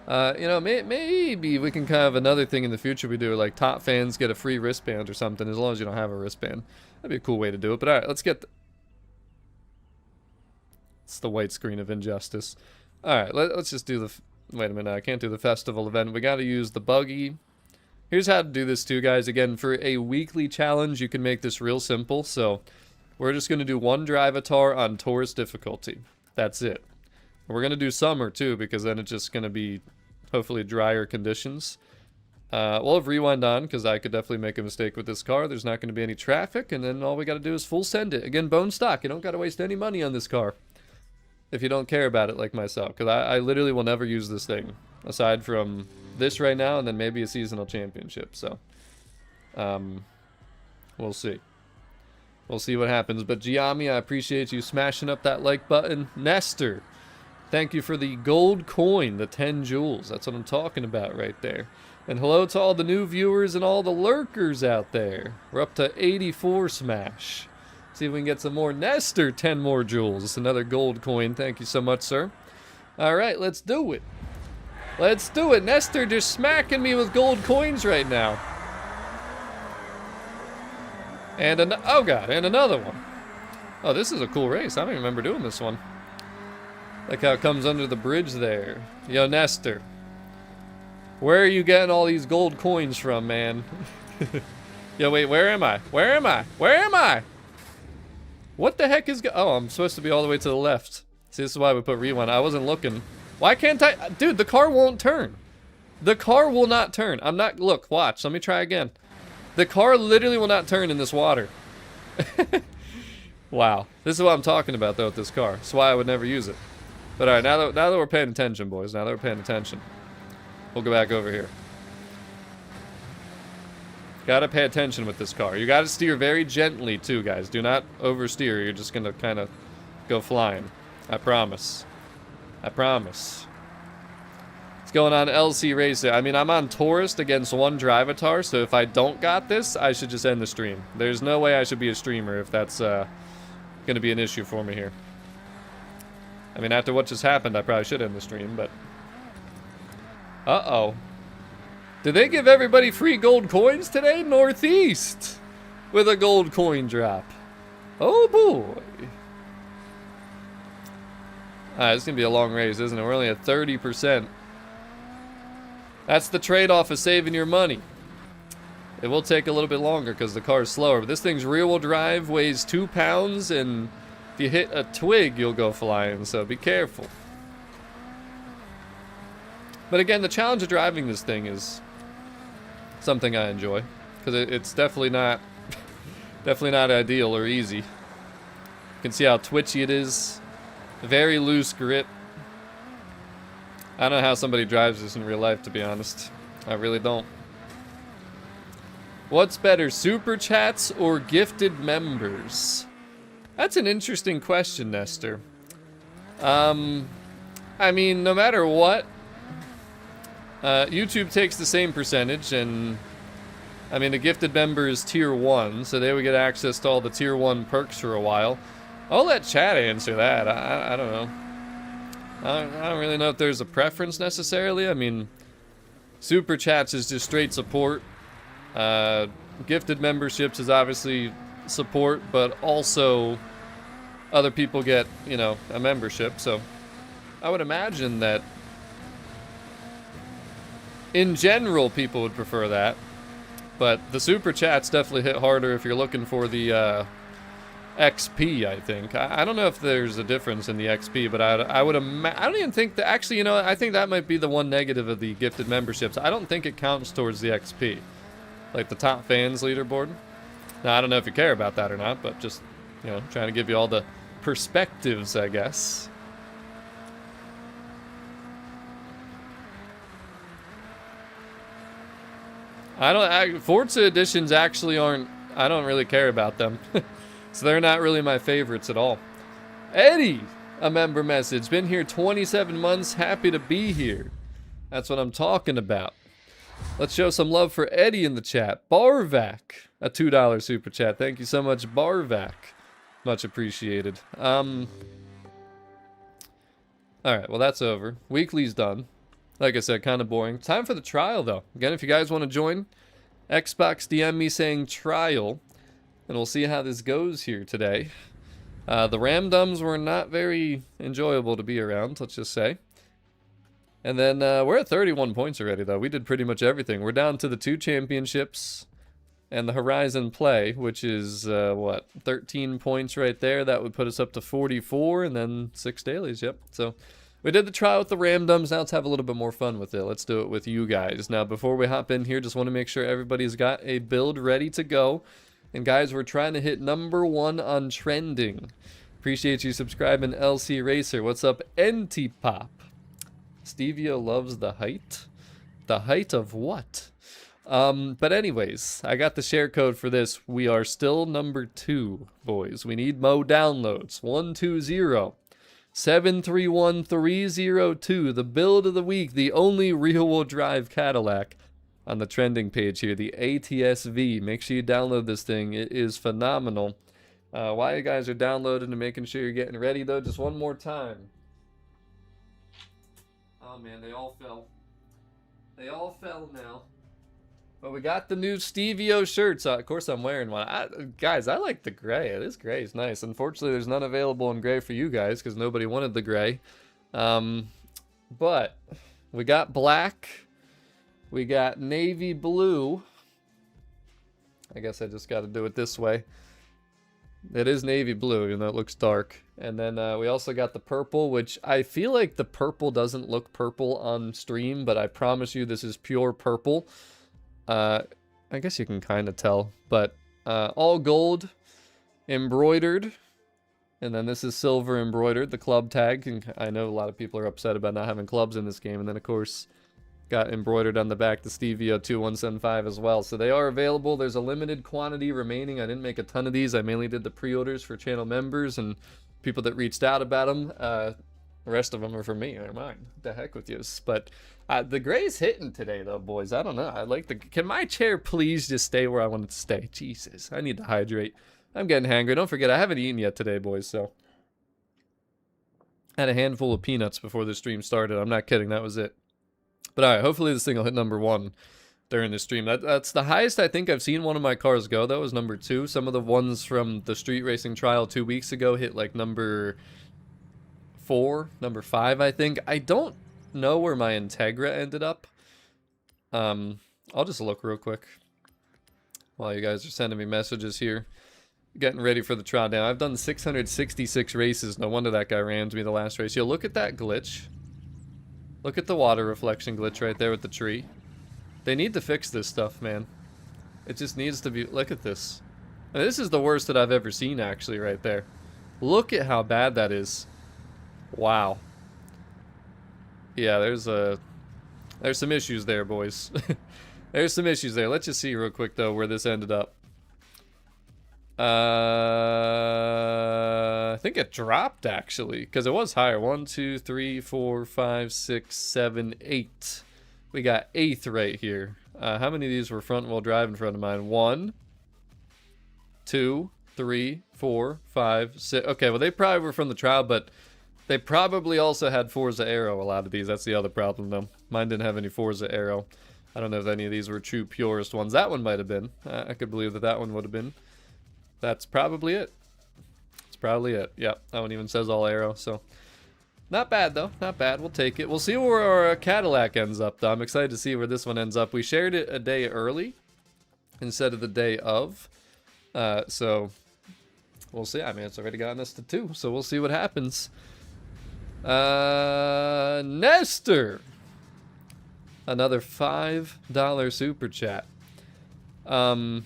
You know, maybe we can kind of another thing in the future we do, like top fans get a free wristband or something, as long as you don't have a wristband. That'd be a cool way to do it. But all right, let's get it's the white screen of injustice. All right, let's just do the wait a minute, I can't do the festival event. We got to use the buggy. Here's how to do this too, guys. Again, for a weekly challenge, you can make this real simple. So we're just going to do one drivatar on tourist difficulty. That's it. And we're going to do summer too, because then it's just going to be hopefully drier conditions. We'll have rewind on, because I could definitely make a mistake with this car. There's not going to be any traffic, and then all we got to do is full send it. Again, bone stock. You don't got to waste any money on this car if you don't care about it like myself, because I literally will never use this thing, aside from this right now, and then maybe a seasonal championship. So, we'll see. We'll see what happens. But Giami, I appreciate you smashing up that like button. Nestor, thank you for the gold coin, the 10 jewels. That's what I'm talking about right there. And hello to all the new viewers and all the lurkers out there. We're up to 84 smash. See if we can get some more. Nestor, 10 more jewels. Another gold coin. Thank you so much, sir. All right, let's do it. Let's do it. Nestor just smacking me with gold coins right now. And oh god, and another one. Oh, this is a cool race. I don't even remember doing this one. Like how it comes under the bridge there. Yo, Nestor. Where are you getting all these gold coins from, man? Yo, wait, where am I? Where am I? Where am I? What the heck is oh, I'm supposed to be all the way to the left. See, this is why we put rewind. I wasn't looking. Why can't I? Dude, the car won't turn. The car will not turn. I'm not, look, watch. Let me try again. The car literally will not turn in this water. Wow. This is what I'm talking about, though, with this car. That's why I would never use it. But all right, now that we're paying attention, boys. Now that we're paying attention. We'll go back over here. Gotta pay attention with this car. You gotta steer very gently, too, guys. Do not oversteer. You're just gonna kind of go flying. I promise. I promise. It's going on LC Racer. I mean, I'm on Tourist against one drivatar, so if I don't got this, I should just end the stream. There's no way I should be a streamer if that's gonna be an issue for me here. I mean, after what just happened, I probably should end the stream, but... Uh-oh. Did they give everybody free gold coins today? Northeast! With a gold coin drop. Oh, boy. Alright, this is going to be a long race, isn't it? We're only at 30%. That's the trade-off of saving your money. It will take a little bit longer because the car is slower. But this thing's rear-wheel drive, weighs 2 pounds, and if you hit a twig, you'll go flying, so be careful. But again, the challenge of driving this thing is something I enjoy, because it's definitely not ideal or easy. You can see how twitchy it is. Very loose grip. I don't know how somebody drives this in real life, to be honest. I really don't. What's better, super chats or gifted members? That's an interesting question, Nestor. I mean, no matter what, YouTube takes the same percentage, and I mean, the gifted member is tier 1, so they would get access to all the tier 1 perks for a while. I'll let chat answer that. I don't know. I don't really know if there's a preference necessarily. I mean, Super Chats is just straight support. Gifted memberships is obviously support, but also other people get, you know, a membership. So I would imagine that in general people would prefer that. But the Super Chats definitely hit harder if you're looking for the XP, I think. I don't know if there's a difference in the XP, but I don't even think that, actually, you know, I think that might be the one negative of the gifted memberships. I don't think it counts towards the XP. Like the top fans leaderboard. Now, I don't know if you care about that or not, but just, you know, trying to give you all the perspectives, I guess. Forza editions actually aren't, I don't really care about them. So they're not really my favorites at all. Eddie, a member message. Been here 27 months, happy to be here. That's what I'm talking about. Let's show some love for Eddie in the chat. Barvac, a $2 super chat. Thank you so much, Barvac. Much appreciated. Alright, well that's over. Weekly's done. Like I said, kind of boring. Time for the trial, though. Again, if you guys want to join, Xbox DM me saying trial, and we'll see how this goes here today. The Ramdums were not very enjoyable to be around, let's just say. And then we're at 31 points already, though. We did pretty much everything. We're down to the 2 championships and the Horizon Play, which is, what, 13 points right there. That would put us up to 44, and then 6 dailies, yep. So we did the trial with the Ramdums. Now let's have a little bit more fun with it. Let's do it with you guys. Now, before we hop in here, just want to make sure everybody's got a build ready to go. And guys, we're trying to hit #1 on trending. Appreciate you subscribing, LC Racer. What's up, NT-Pop? STVO loves the height. The height of what? But anyways, I got the share code for this. We are still #2, boys. We need Mo downloads. 120-731-302. The build of the week. The only rear-wheel drive Cadillac on the trending page here. The ATS-V. Make sure you download this thing. It is phenomenal. While you guys are downloading and making sure you're getting ready, though, just one more time. Oh man, they all fell. They all fell now. But we got the new STVO shirts. Of course, I'm wearing one. Guys, I like the gray. This gray is nice. Unfortunately, there's none available in gray for you guys because nobody wanted the gray. But we got black. We got navy blue. I guess I just got to do it this way. It is navy blue, even though it looks dark. And then we also got the purple, which I feel like the purple doesn't look purple on stream, but I promise you this is pure purple. I guess you can kind of tell, but all gold, embroidered. And then this is silver embroidered, the club tag. And I know a lot of people are upset about not having clubs in this game. And then, of course, got embroidered on the back the STVO 2175 as well. So they are available. There's a limited quantity remaining. I didn't make a ton of these. I mainly did the pre-orders for channel members and people that reached out about them. The rest of them are for me. They're mine. The heck with you. But the gray's hitting today, though, boys. I don't know. I like the... Can my chair please just stay where I want it to stay? Jesus. I need to hydrate. I'm getting hangry. Don't forget, I haven't eaten yet today, boys, so... I had a handful of peanuts before the stream started. I'm not kidding. That was it. But alright, hopefully this thing will hit #1 during the stream. That's the highest I think I've seen one of my cars go. That was #2. Some of the ones from the street racing trial 2 weeks ago hit like #4, #5, I think. I don't know where my Integra ended up. I'll just look real quick while you guys are sending me messages here. Getting ready for the trial now. I've done 666 races. No wonder that guy rammed me the last race. Yo, look at that glitch. Look at the water reflection glitch right there with the tree. They need to fix this stuff, man. It just needs to be... Look at this. And this is the worst that I've ever seen, actually, right there. Look at how bad that is. Wow. Yeah, there's some issues there, boys. There's some issues there. Let's just see real quick, though, where this ended up. I think it dropped, actually, because it was higher. 1, 2, 3, 4, 5, 6, 7, 8. We got 8th right here. How many of these were front-wheel drive in front of mine? 1, 2, 3, 4, 5, 6. Okay, well, they probably were from the trial, but They probably also had Forza Aero, a lot of these. That's the other problem, though. Mine didn't have any Forza Aero. I don't know if any of these were true purest ones. That one might have been. I could believe that that one would have been. That's probably it. It's probably it. Yep, that one even says all Aero, so... Not bad, though. Not bad. We'll take it. We'll see where our Cadillac ends up, though. I'm excited to see where this one ends up. We shared it a day early instead of the day of. So, we'll see. I mean, it's already gotten us to 2, so we'll see what happens. Nestor! Another $5 super chat. Height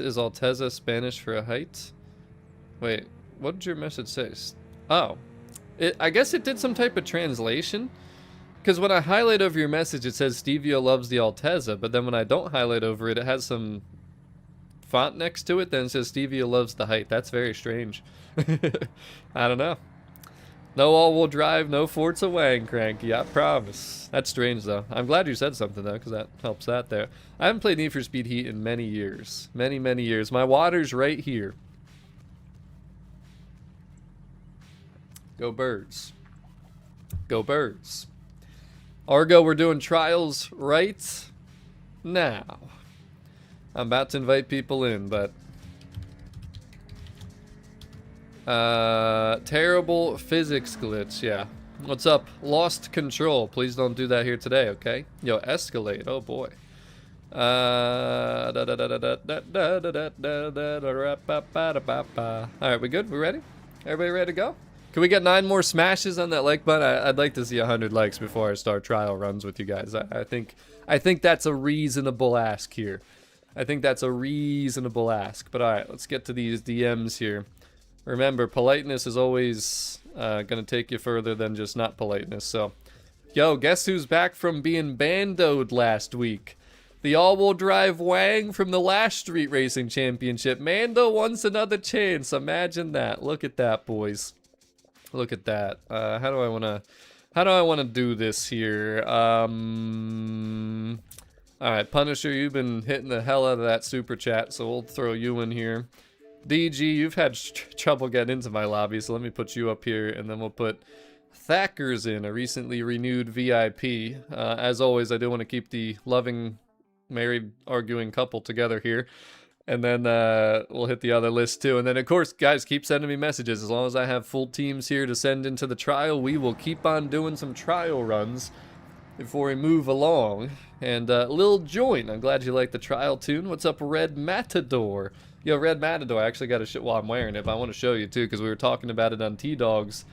is Alteza Spanish for a height? Wait, what did your message say? Oh, I guess it did some type of translation. Because when I highlight over your message, it says STVO loves the Alteza. But then when I don't highlight over it, it has some font next to it. Then it says STVO loves the height. That's very strange. I don't know. No all-wheel drive, no Forza Wang cranky, I promise. That's strange, though. I'm glad you said something, though, because that helps that there. I haven't played Need for Speed Heat in many years. Many, many years. My water's right here. Go Birds. Go Birds. Argo, we're doing trials right now. I'm about to invite people in, but... terrible physics glitch, yeah. What's up? Lost control. Please don't do that here today, okay? Yo, escalate. Oh, boy. Alright, we good? We ready? Everybody ready to go? Can we get 9 more smashes on that like button? I'd like to see 100 likes before I start trial runs with you guys. I think that's a reasonable ask here. I think that's a reasonable ask. But alright, let's get to these DMs here. Remember, politeness is always gonna take you further than just not politeness. So, yo, guess who's back from being bandoed last week? The all-wheel drive Wang from the last Street Racing Championship. Mando wants another chance. Imagine that. Look at that, boys. Look at that. How do I wanna do this here? Alright, Punisher, you've been hitting the hell out of that super chat, so we'll throw you in here. DG, you've had trouble getting into my lobby, so let me put you up here, and then we'll put Thacker's in, a recently renewed VIP. As always, I do want to keep the loving, married, arguing couple together here. And then we'll hit the other list too. And then, of course, guys, keep sending me messages. As long as I have full teams here to send into the trial, we will keep on doing some trial runs before we move along. And Lil Join, I'm glad you like the trial tune. What's up, Red Matador? Yo, Red Matador, I actually got to show, well, I'm wearing it, but I want to show you too, because we were talking about it on T-Dog's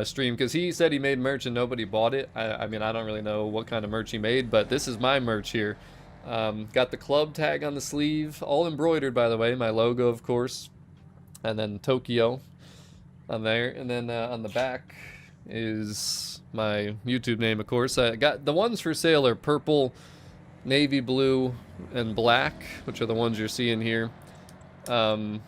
stream, because he said he made merch and nobody bought it. I mean, I don't really know what kind of merch he made, but this is my merch here. Got the club tag on the sleeve, all embroidered, by the way, my logo, of course, and then Tokyo on there, and then on the back is my YouTube name, of course. I got the ones for sale are purple, navy blue, and black, which are the ones you're seeing here. But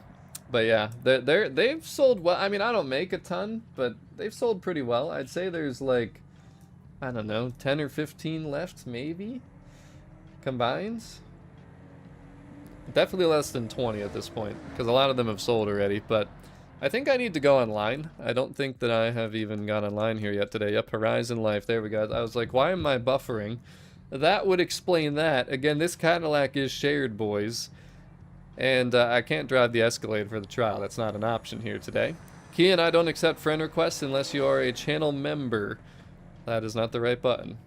yeah, they've sold well. I mean, I don't make a ton, but they've sold pretty well. I'd say there's like, I don't know, 10 or 15 left, maybe, combined. Definitely less than 20 at this point, because a lot of them have sold already, but I think I need to go online. I don't think that I have even gone online here yet today. Yep, Horizon Life, there we go. I was like, why am I buffering? That would explain that. Again, this Cadillac is shared, boys. And I can't drive the Escalade for the trial. That's not an option here today. Key and I don't accept friend requests unless you are a channel member. That is not the right button.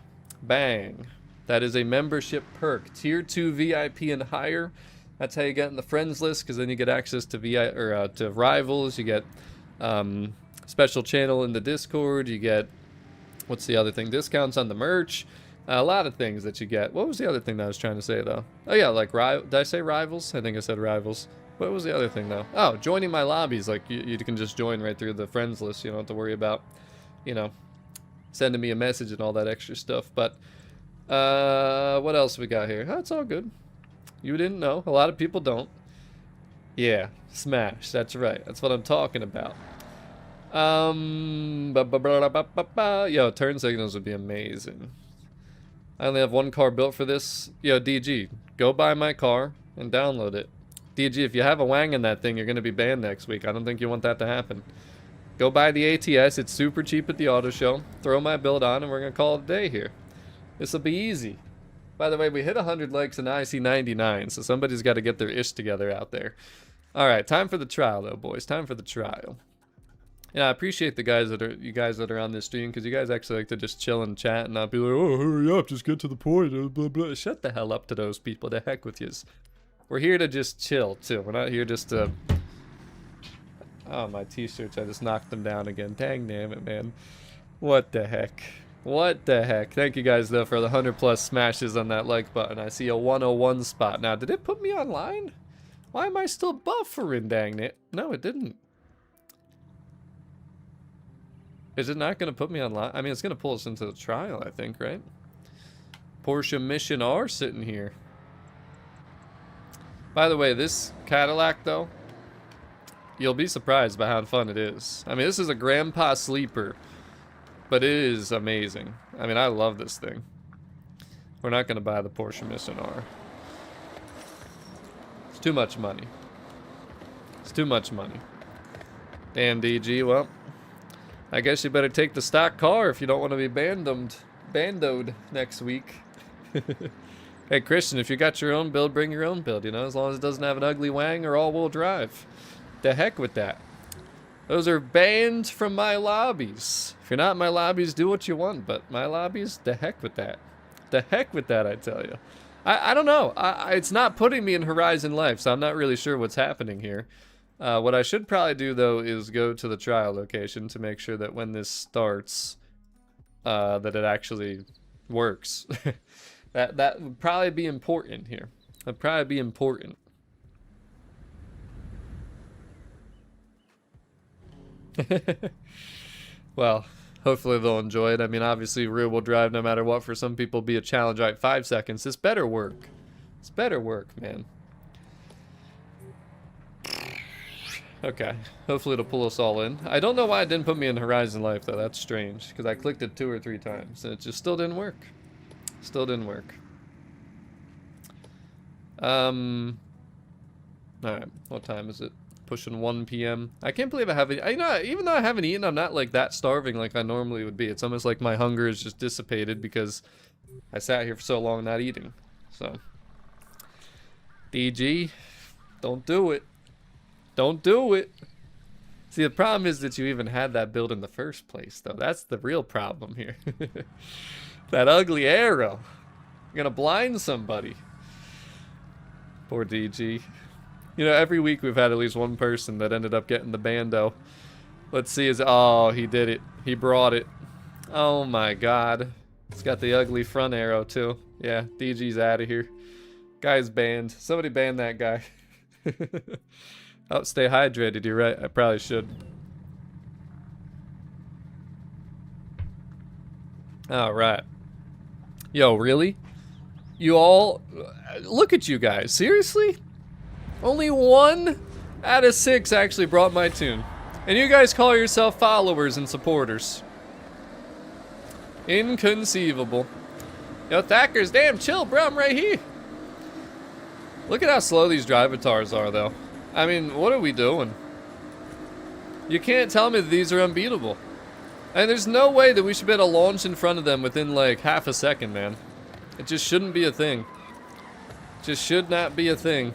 Bang. That is a membership perk. Tier 2 VIP and higher. That's how you get in the friends list, because then you get access to to rivals. You get special channel in the Discord. You get, what's the other thing? Discounts on the merch. A lot of things that you get. What was the other thing that I was trying to say, though? Oh, yeah, like, did I say rivals? I think I said rivals. What was the other thing, though? Oh, joining my lobbies. Like, you can just join right through the friends list. You don't have to worry about, you know, sending me a message and all that extra stuff. But, what else we got here? Oh, it's all good. You didn't know. A lot of people don't. Yeah, smash. That's right. That's what I'm talking about. Yo, turn signals would be amazing. I only have one car built for this. Yo, DG, go buy my car and download it. DG, if you have a Wang in that thing, you're going to be banned next week. I don't think you want that to happen. Go buy the ATS. It's super cheap at the auto show. Throw my build on, and we're going to call it a day here. This will be easy. By the way, we hit 100 likes and I see 99, so somebody's got to get their ish together out there. All right, time for the trial, though, boys. Time for the trial. Yeah, I appreciate the guys that are on this stream, because you guys actually like to just chill and chat and not be like, oh, hurry up, just get to the point, blah, blah. Shut the hell up to those people. The heck with yous. We're here to just chill, too. We're not here just to... Oh, my t-shirts, I just knocked them down again. Dang damn it, man. What the heck? What the heck? Thank you guys, though, for the 100+ smashes on that like button. I see a 101 spot. Now, did it put me online? Why am I still buffering, dang it? No, it didn't. Is it not going to put me online? I mean, it's going to pull us into the trial, I think, right? Porsche Mission R sitting here. By the way, this Cadillac, though, you'll be surprised by how fun it is. I mean, this is a grandpa sleeper, but it is amazing. I mean, I love this thing. We're not going to buy the Porsche Mission R. It's too much money. It's too much money. Damn, DG, well... I guess you better take the stock car if you don't want to be bandoed next week. Hey, Christian, if you got your own build, bring your own build, you know, as long as it doesn't have an ugly wang or all-wheel drive. The heck with that. Those are banned from my lobbies. If you're not in my lobbies, do what you want, but my lobbies, the heck with that. The heck with that, I tell you. I don't know. It's not putting me in Horizon Life, so I'm not really sure what's happening here. What I should probably do, though, is go to the trial location to make sure that when this starts, that it actually works. that would probably be important here. That'd probably be important. Well, hopefully they'll enjoy it. I mean, obviously, rear-wheel drive, no matter what, for some people, be a challenge. Right, 5 seconds. This better work. It's better work, man. Okay, hopefully it'll pull us all in. I don't know why it didn't put me in Horizon Life, though. That's strange, because I clicked it 2 or 3 times, and it just still didn't work. Still didn't work. Alright, what time is it? Pushing 1 p.m. I can't believe I haven't... You know, even though I haven't eaten, I'm not, like, that starving like I normally would be. It's almost like my hunger is just dissipated because I sat here for so long not eating. So, DG, don't do it. Don't do it. See, the problem is that you even had that build in the first place, though. That's the real problem here. That ugly arrow. You're gonna blind somebody. Poor DG. You know, every week we've had at least one person that ended up getting the bando. Let's see. Oh, he did it. He brought it. Oh my god. It's got the ugly front arrow, too. Yeah, DG's out of here. Guy's banned. Somebody banned that guy. Oh, stay hydrated, you're right. I probably should. Alright. Yo, really? You all... Look at you guys. Seriously? Only 1 out of 6 actually brought my tune. And you guys call yourself followers and supporters. Inconceivable. Yo, Thacker's, damn, chill, bro. I'm right here. Look at how slow these drivatars are, though. I mean, what are we doing? You can't tell me that these are unbeatable. And there's no way that we should be able to launch in front of them within like half a second, man. It just shouldn't be a thing. It just should not be a thing.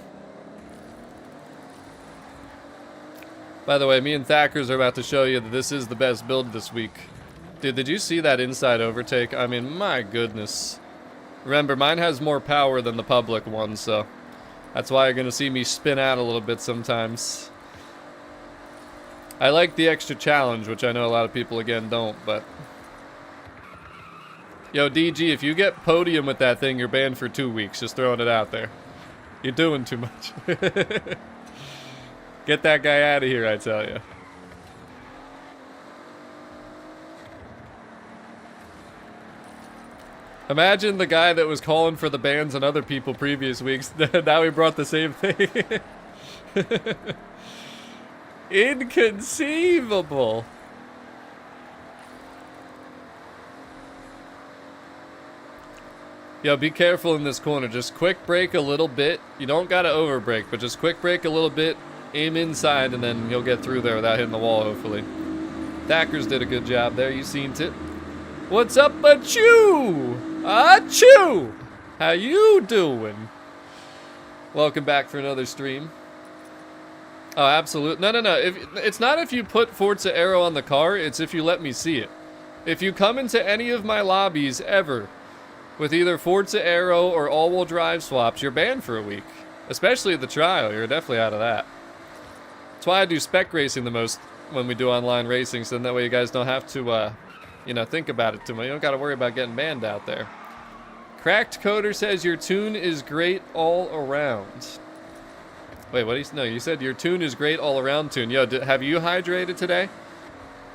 By the way, me and Thackers are about to show you that this is the best build this week. Dude, did you see that inside overtake? I mean, my goodness. Remember, mine has more power than the public one, so... That's why you're going to see me spin out a little bit sometimes. I like the extra challenge, which I know a lot of people, again, don't, but... Yo, DG, if you get podium with that thing, you're banned for 2 weeks. Just throwing it out there. You're doing too much. Get that guy out of here, I tell you. Imagine the guy that was calling for the bans on other people previous weeks. Now he brought the same thing. Inconceivable. Yo, be careful in this corner. Just quick brake a little bit. You don't gotta over brake, but just quick brake a little bit. Aim inside, and then you'll get through there without hitting the wall, hopefully. Thackers did a good job there. You seen it. What's up, Achoo? Achoo! How you doing? Welcome back for another stream. Oh, absolutely. No. It's not if you put Forza Aero on the car. It's if you let me see it. If you come into any of my lobbies ever with either Forza Aero or all-wheel drive swaps, you're banned for a week. Especially the trial. You're definitely out of that. That's why I do spec racing the most when we do online racing, so then that way you guys don't have to, you know, think about it too much. You don't got to worry about getting banned out there. Cracked Coder says your tune is great all around. Wait, what? No, you said your tune is great all around tune. Yo, have you hydrated today?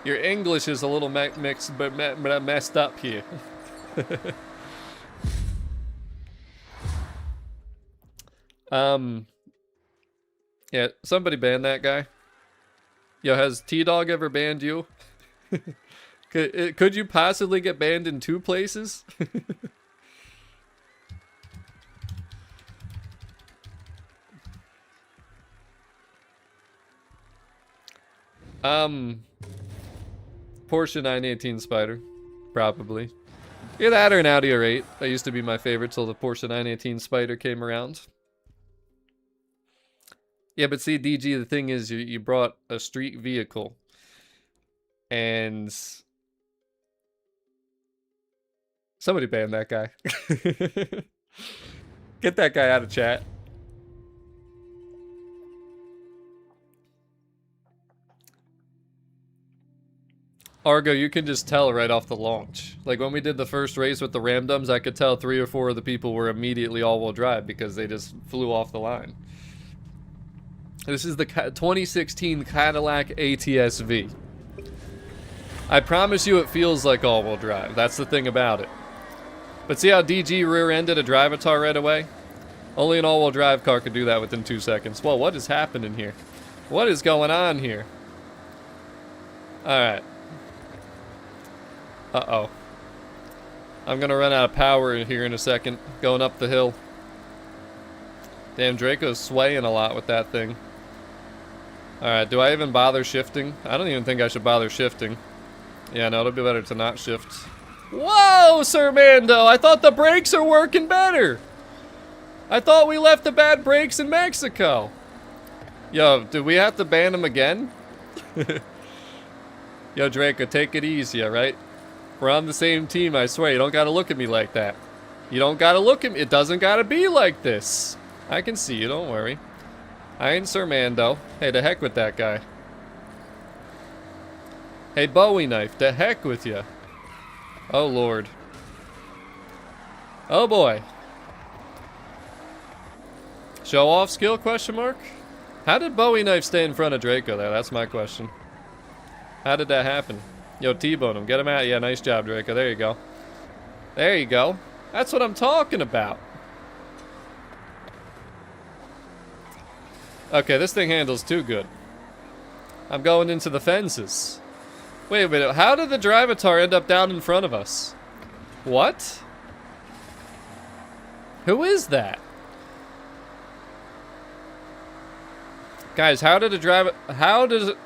Your English is a little mixed, but messed up here. Yeah, somebody banned that guy. Yo, has T-Dog ever banned you? Could you possibly get banned in 2 places? Porsche 918 Spider, probably. Either that or an Audi R8. That used to be my favorite till the Porsche 918 Spider came around. Yeah, but see, DG, the thing is, you brought a street vehicle. And somebody banned that guy. Get that guy out of chat. Argo, you can just tell right off the launch. Like when we did the first race with the Ramdums, I could tell 3 or 4 of the people were immediately all-wheel drive because they just flew off the line. This is the 2016 Cadillac ATS-V. I promise you it feels like all-wheel drive. That's the thing about it. But see how DG rear-ended a Drivatar right away? Only an all-wheel drive car could do that within 2 seconds. Well, what is happening here? What is going on here? Alright. Uh-oh. I'm gonna run out of power here in a second. Going up the hill. Damn, Draco's swaying a lot with that thing. Alright, do I even bother shifting? I don't even think I should bother shifting. Yeah, no, it'll be better to not shift. Whoa, Sir Mando! I thought the brakes are working better! I thought we left the bad brakes in Mexico! Yo, do we have to ban him again? Yo, Draco, take it easy, alright? We're on the same team, I swear. You don't gotta look at me like that. You don't gotta look at me. It doesn't gotta be like this. I can see you, don't worry. I ain't Sir Mando. Hey, to heck with that guy. Hey, Bowie Knife, to heck with you. Oh, Lord. Oh, boy. Show off skill, question mark? How did Bowie Knife stay in front of Draco there? That's my question. How did that happen? Yo, T-bone him. Get him out. Yeah, nice job, Draco. There you go. There you go. That's what I'm talking about. Okay, this thing handles too good. I'm going into the fences. Wait a minute. How did the Drivatar end up down in front of us? What? Who is that? Guys, how did a drive... How does it...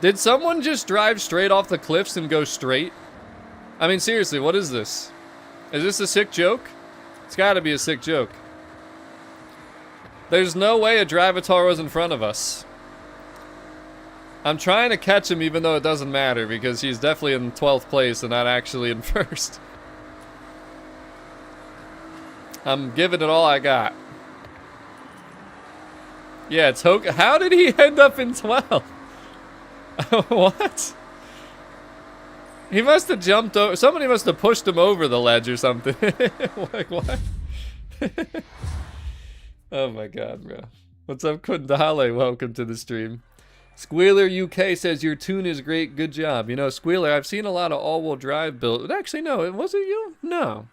Did someone just drive straight off the cliffs and go straight? I mean, seriously, what is this? Is this a sick joke? It's gotta be a sick joke. There's no way a Drivatar was in front of us. I'm trying to catch him even though it doesn't matter because he's definitely in 12th place and not actually in first. I'm giving it all I got. Yeah, it's how did he end up in 12th? What? He must have jumped over. Somebody must have pushed him over the ledge or something. Like, what? Oh my god, bro. What's up, Kundale? Welcome to the stream. Squealer UK says, your tune is great. Good job. You know, Squealer, I've seen a lot of all-wheel drive builds. Actually, no. Was it you? No.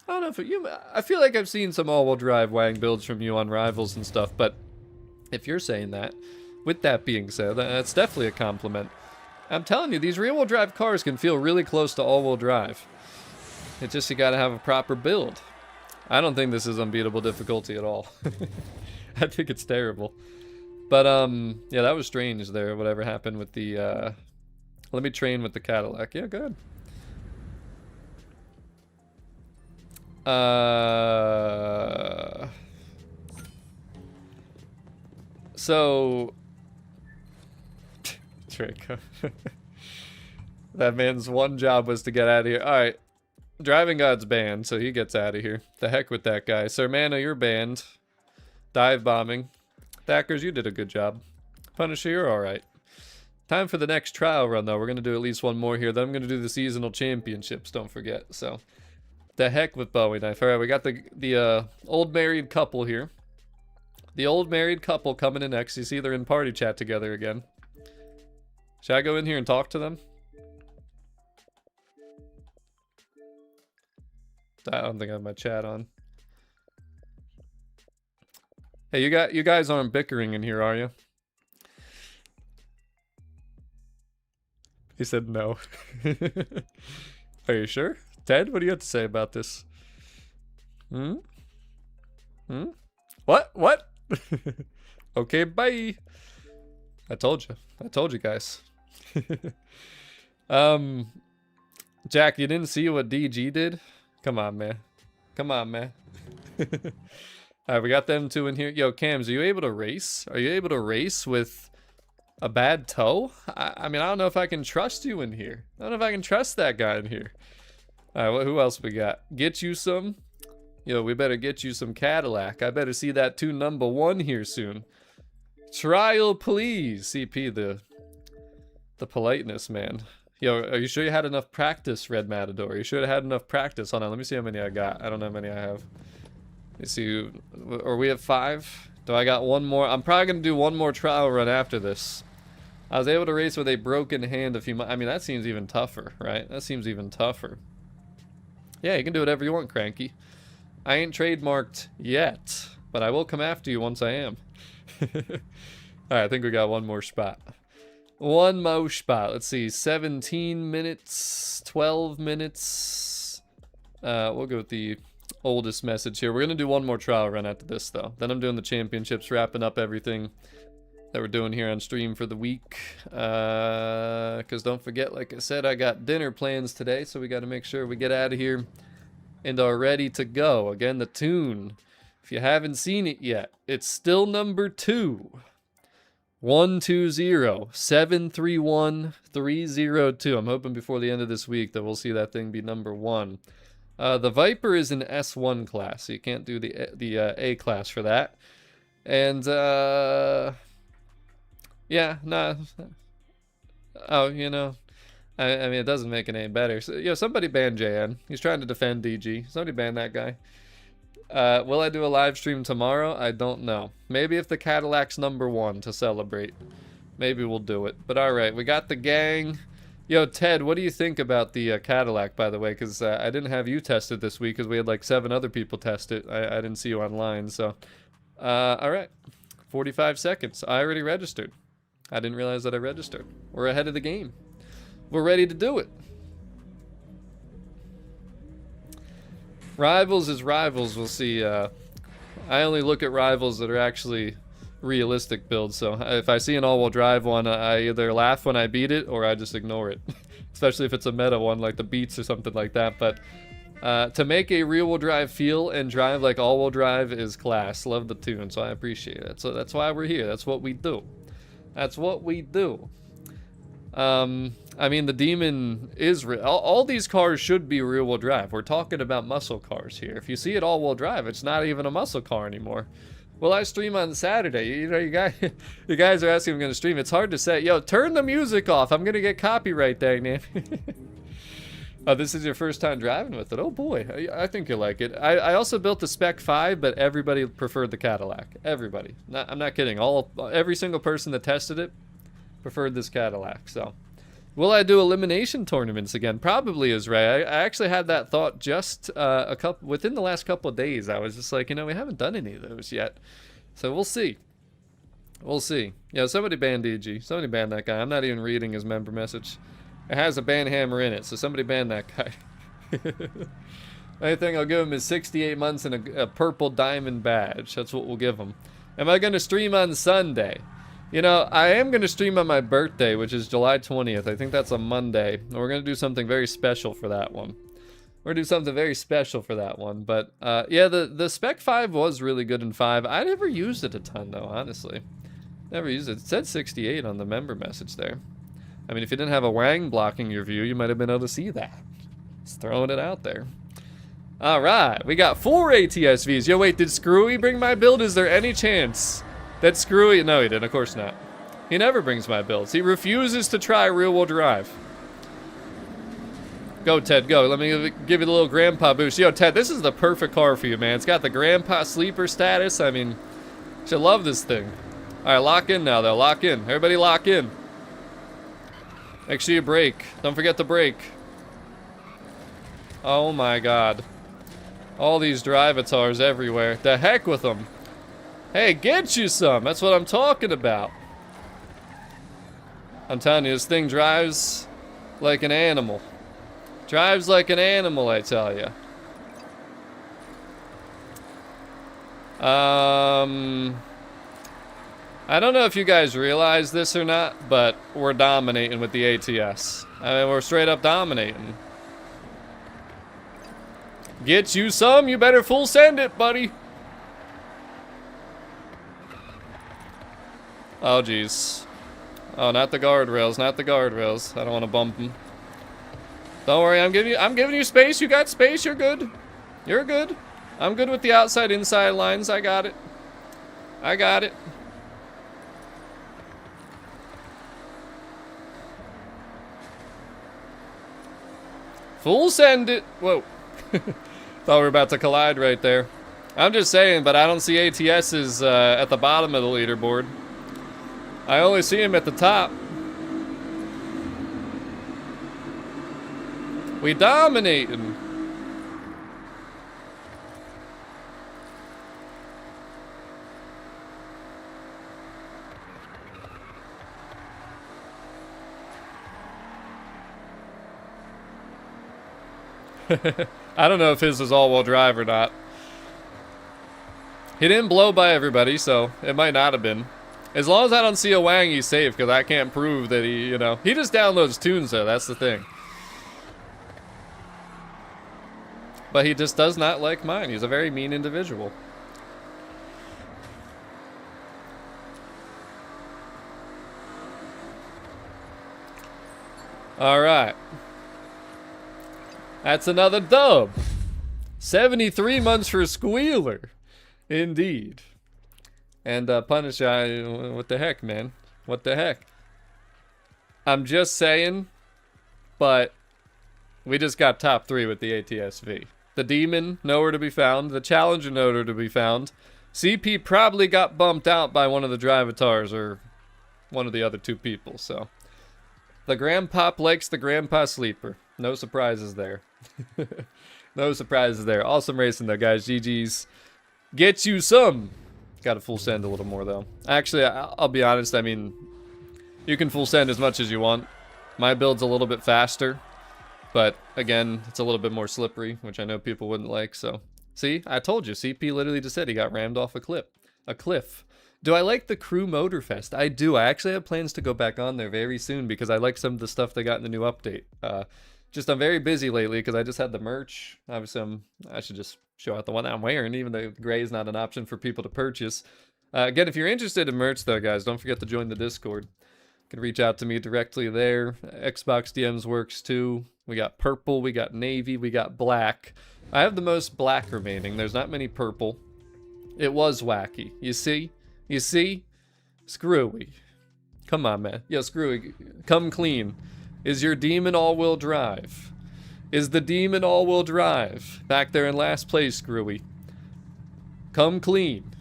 I don't know if it, you... I feel like I've seen some all-wheel drive Wang builds from you on Rivals and stuff, but if you're saying that, with that being said, that's definitely a compliment. I'm telling you, these rear-wheel drive cars can feel really close to all-wheel drive. It's just you gotta have a proper build. I don't think this is unbeatable difficulty at all. I think it's terrible. But, yeah, that was strange there, whatever happened with the Let me train with the Cadillac. Yeah, go ahead. So Draco. That man's one job was to get out of here. Alright. Driving God's banned, so he gets out of here. The heck with that guy. Sir Mana, you're banned. Dive bombing. Thackers, you did a good job. Punisher, you're alright. Time for the next trial run, though. We're going to do at least one more here. Then I'm going to do the seasonal championships, don't forget. So, the heck with Bowie Knife. Alright, we got the old married couple here. The old married couple coming in next. You see they're in party chat together again. Should I go in here and talk to them? I don't think I have my chat on. Hey, you guys aren't bickering in here, are you? He said no. Are you sure? Ted, what do you have to say about this? Hmm? What? What? Okay, bye. I told you. I told you guys. Jack, you didn't see what DG did? Come on, man. Come on, man. Alright, we got them two in here. Yo, Cams, are you able to race? Are you able to race with a bad toe? I mean, I don't know if I can trust you in here. I don't know if I can trust that guy in here. Alright, who else we got? Get you some? Yo, we better get you some Cadillac. I better see that tune number 1 here soon. Trial, please. CP, the politeness, man. Yo, are you sure you had enough practice, Red Matador? You should have had enough practice. Hold on, let me see how many I got. I don't know how many I have. Let me see. Or we have 5? Do I got one more? I'm probably going to do one more trial run after this. I was able to race with a broken hand a few months. I mean, that seems even tougher, right? That seems even tougher. Yeah, you can do whatever you want, Cranky. I ain't trademarked yet, but I will come after you once I am. Alright, I think we got one more spot. One more spot. Let's see. 17 minutes. 12 minutes. We'll go with the oldest message here. We're going to do one more trial run after this, though. Then I'm doing the championships, wrapping up everything that we're doing here on stream for the week. Because don't forget, like I said, I got dinner plans today, so we got to make sure we get out of here and are ready to go. Again, the tune, if you haven't seen it yet, it's still number 2. 120-731-302. I'm hoping before the end of this week that we'll see that thing be number 1. The Viper is an S1 class, so you can't do the A class for that. And yeah, nah. Oh, you know, I mean, it doesn't make it any better. So, yo, somebody ban JN. He's trying to defend DG. Somebody ban that guy. Will I do a live stream tomorrow? I don't know. Maybe if the Cadillac's number 1 to celebrate. Maybe we'll do it. But alright, we got the gang. Yo, Ted, what do you think about the Cadillac, by the way? Because I didn't have you test it this week because we had like 7 other people test it. I didn't see you online, so. Alright. 45 seconds. I already registered. I didn't realize that I registered. We're ahead of the game. We're ready to do it. Rivals is rivals. We'll see. I only look at rivals that are actually realistic builds. So if I see an all-wheel drive one, I either laugh when I beat it or I just ignore it. Especially if it's a meta one like the Beats or something like that. But to make a rear-wheel drive feel and drive like all-wheel drive is class. Love the tune, so I appreciate it. So that's why we're here. That's what we do. That's what we do. I mean, the Demon is all these cars should be rear-wheel drive. We're talking about muscle cars here. If you see it all-wheel drive, it's not even a muscle car anymore. Will I stream on Saturday? You know, you guys are asking if I'm going to stream. It's hard to say. Yo, turn the music off. I'm going to get copyright there, man. Oh, this is your first time driving with it. Oh, boy. I think you'll like it. I also built the Spec 5, but everybody preferred the Cadillac. Everybody. I'm not kidding. Every single person that tested it preferred this Cadillac, so. Will I do elimination tournaments again? Probably is right. I actually had that thought just within the last couple of days. I was just like, you know, we haven't done any of those yet. So we'll see. We'll see. Yeah, somebody banned DG. Somebody banned that guy. I'm not even reading his member message. It has a ban hammer in it, so somebody banned that guy. Only thing I'll give him is 68 months and a purple diamond badge. That's what we'll give him. Am I going to stream on Sunday? You know, I am going to stream on my birthday, which is July 20th. I think that's a Monday. And we're going to do something very special for that one. We're going to do something very special for that one. But, yeah, the Spec 5 was really good in 5. I never used it a ton, though, honestly. Never used it. It said 68 on the member message there. I mean, if you didn't have a Wang blocking your view, you might have been able to see that. Just throwing it out there. All right, we got 4 ATS-Vs. Yo, wait, did Screwy bring my build? Is there any chance that Screwy... No, he didn't. Of course not. He never brings my builds. He refuses to try rear-wheel drive. Go, Ted, go. Let me give you the little grandpa boost. Yo, Ted, this is the perfect car for you, man. It's got the grandpa sleeper status. I mean, you should love this thing. All right, lock in now, though. Lock in. Everybody lock in. Make sure you brake. Don't forget to brake. Oh, my God. All these drivatars everywhere. The heck with them. Hey, get you some. That's what I'm talking about. I'm telling you, this thing drives like an animal. Drives like an animal, I tell you. I don't know if you guys realize this or not, but we're dominating with the ATS. I mean, we're straight up dominating. Get you some, you better full send it, buddy. Oh, jeez. Oh, not the guardrails, not the guardrails. I don't want to bump them. Don't worry, I'm giving you space. You got space, you're good. You're good. I'm good with the outside, inside lines. I got it. I got it. Full send it. Whoa. Thought we were about to collide right there. I'm just saying, but I don't see ATS's at the bottom of the leaderboard. I only see him at the top. We dominating. I don't know if his is all-wheel drive or not. He didn't blow by everybody, so it might not have been. As long as I don't see a Wang, he's safe, because I can't prove that he, you know... He just downloads tunes, though, that's the thing. But he just does not like mine. He's a very mean individual. Alright. That's another dub. 73 months for Squealer. Indeed. And Punish, what the heck, man? What the heck? I'm just saying, but we just got top 3 with the ATS-V. The Demon, nowhere to be found. The Challenger, nowhere to be found. CP probably got bumped out by one of the Drivatars or one of the other 2 people, so. The Grandpop likes the Grandpa Sleeper. No surprises there. No surprises there. Awesome racing though, guys. GG's. Get you some. Got to full send a little more though. Actually, I'll be honest. I mean, you can full send as much as you want. My build's a little bit faster, but again, it's a little bit more slippery, which I know people wouldn't like. So, see, I told you. CP literally just said he got rammed off a cliff. Do I like the Crew Motorfest? I do. I actually have plans to go back on there very soon because I like some of the stuff they got in the new update. I'm very busy lately because I just had the merch. Obviously, I should just show out the one I'm wearing, even though gray is not an option for people to purchase. Again, if you're interested in merch, though, guys, don't forget to join the Discord. You can reach out to me directly there. Xbox DMs works, too. We got purple, we got navy, we got black. I have the most black remaining. There's not many purple. It was wacky. You see? You see? Screwy. Come on, man. Yo, Screwy, come clean. Is your Demon all-wheel drive? Is the Demon all-wheel drive? Back there in last place, Screwy. Come clean.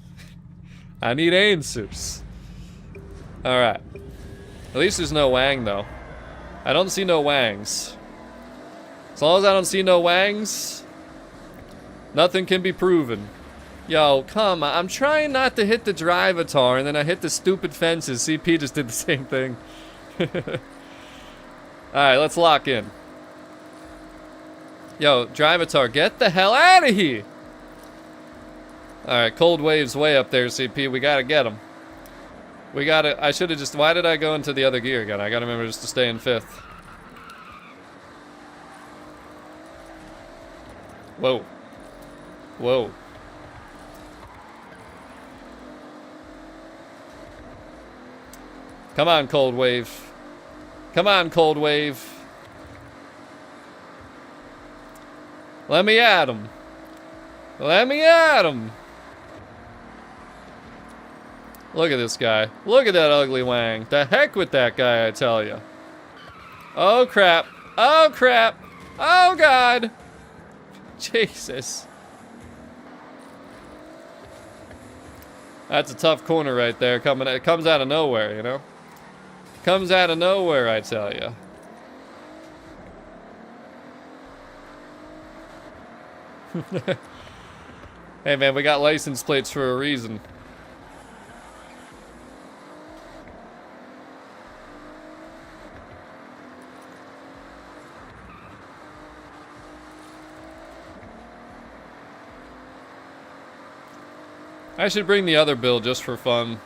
I need answers. Alright. At least there's no Wang, though. I don't see no Wangs. As long as I don't see no Wangs, nothing can be proven. Yo, come on. I'm trying not to hit the Drivatar, and then I hit the stupid fences. CP just did the same thing. Alright, let's lock in. Yo, Drivatar, get the hell out of here! Alright, Cold Wave's way up there, CP. We gotta get him. We gotta, I should have just, why did I go into the other gear again? I gotta remember just to stay in 5th. Whoa. Whoa. Come on, Cold Wave. Come on, Cold Wave. Let me at him. Let me at him. Look at this guy. Look at that ugly wang. The heck with that guy, I tell you. Oh, crap. Oh, crap. Oh, God. Jesus. That's a tough corner right there. It comes out of nowhere, you know? Comes out of nowhere, I tell you. Hey, man, we got license plates for a reason. I should bring the other build just for fun.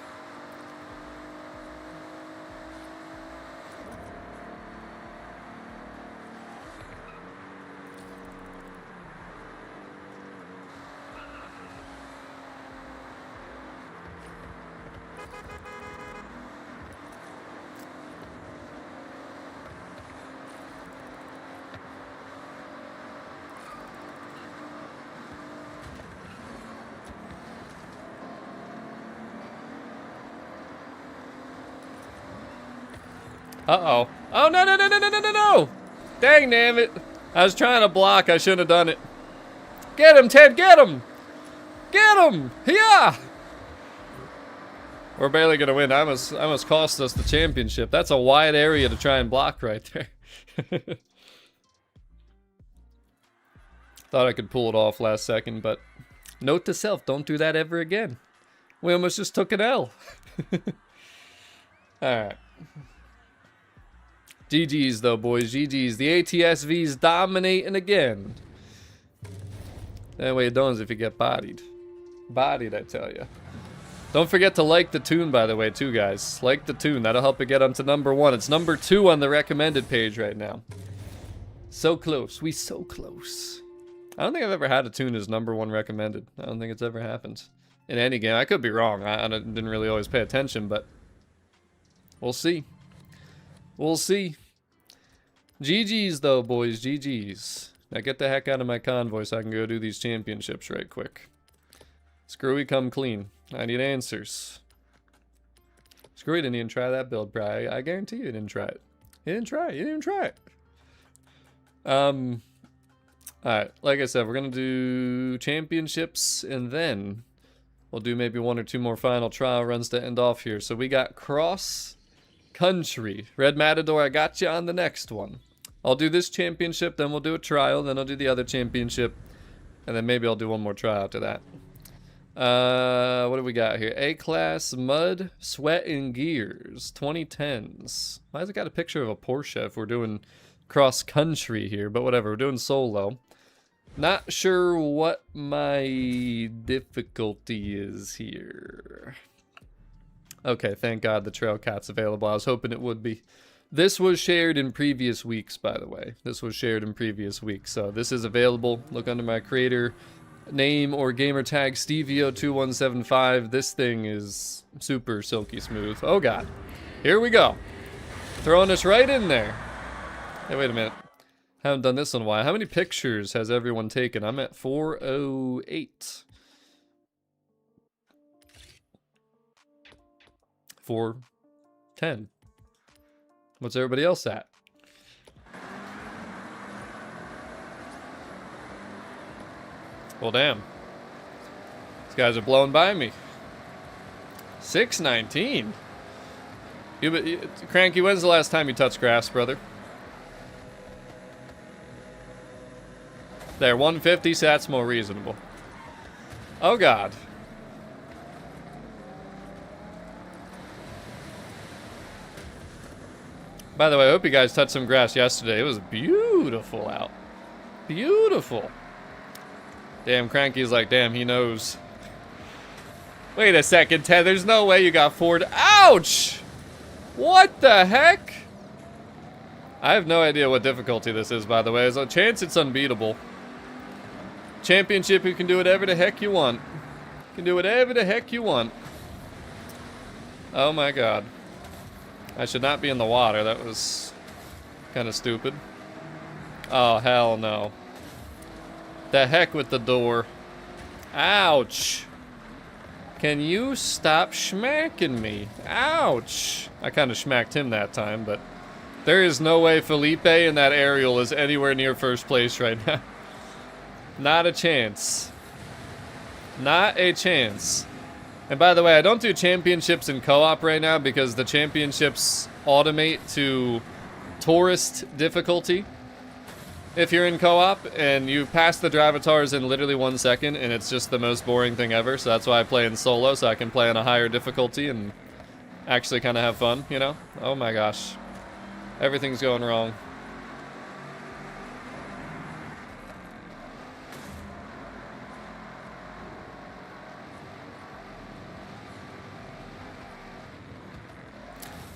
Uh-oh. Oh, no, no, no, no, no, no, no, no! Dang, damn it. I was trying to block. I shouldn't have done it. Get him, Ted, get him! Get him! Yeah! We're barely gonna win. I must cost us the championship. That's a wide area to try and block right there. Thought I could pull it off last second, but note to self, don't do that ever again. We almost just took an L. Alright. GG's though, boys. GG's. The ATS-V's dominating again. That way it don't if you get bodied. Bodied, I tell you. Don't forget to like the tune, by the way, too, guys. Like the tune. That'll help it get onto #1. It's #2 on the recommended page right now. So close. We so close. I don't think I've ever had a tune as #1 recommended. I don't think it's ever happened. In any game. I could be wrong. I didn't really always pay attention, but we'll see. We'll see. GG's though, boys. GG's. Now get the heck out of my convoy so I can go do these championships right quick. Screwy come clean. I need answers. Screwy didn't even try that build, bro. I guarantee you didn't try it. He didn't try it. He didn't even try it. Alright, like I said, we're gonna do championships and then we'll do maybe 1 or 2 more final trial runs to end off here. So we got cross country. Red Matador, I got you on the next one. I'll do this championship, then we'll do a trial, then I'll do the other championship, and then maybe I'll do 1 more trial after that. What do we got here? A-Class, Mud, Sweat, and Gears, 2010s. Why has it got a picture of a Porsche if we're doing cross country here? But whatever, we're doing solo. Not sure what my difficulty is here. Okay, thank God the Trail Cat's available. I was hoping it would be. This was shared in previous weeks, by the way. This was shared in previous weeks. So this is available. Look under my creator name or gamer tag STVO2175. This thing is super silky smooth. Oh, God. Here we go. Throwing us right in there. Hey, wait a minute. Haven't done this in a while. How many pictures has everyone taken? I'm at 408. 410. What's everybody else at? Well, damn. These guys are blowing by me. 619. Cranky, when's the last time you touched grass, brother? There, 150, so that's more reasonable. Oh, God. By the way, I hope you guys touched some grass yesterday. It was beautiful out. Beautiful. Damn, Cranky's like, damn, he knows. Wait a second, Ted. There's no way you got forward. Ouch! What the heck? I have no idea what difficulty this is, by the way. There's a chance it's unbeatable. Championship, you can do whatever the heck you want. You can do whatever the heck you want. Oh my god. I should not be in the water. That was kind of stupid. Oh, hell no. The heck with the door. Ouch. Can you stop schmacking me? Ouch. I kind of schmacked him that time, but there is no way Felipe in that Ariel is anywhere near first place right now. Not a chance. Not a chance. And by the way, I don't do championships in co-op right now because the championships automate to tourist difficulty. If you're in co-op and you pass the Drivatars in literally 1 second and it's just the most boring thing ever, so that's why I play in solo, so I can play on a higher difficulty and actually kind of have fun, you know? Oh my gosh. Everything's going wrong.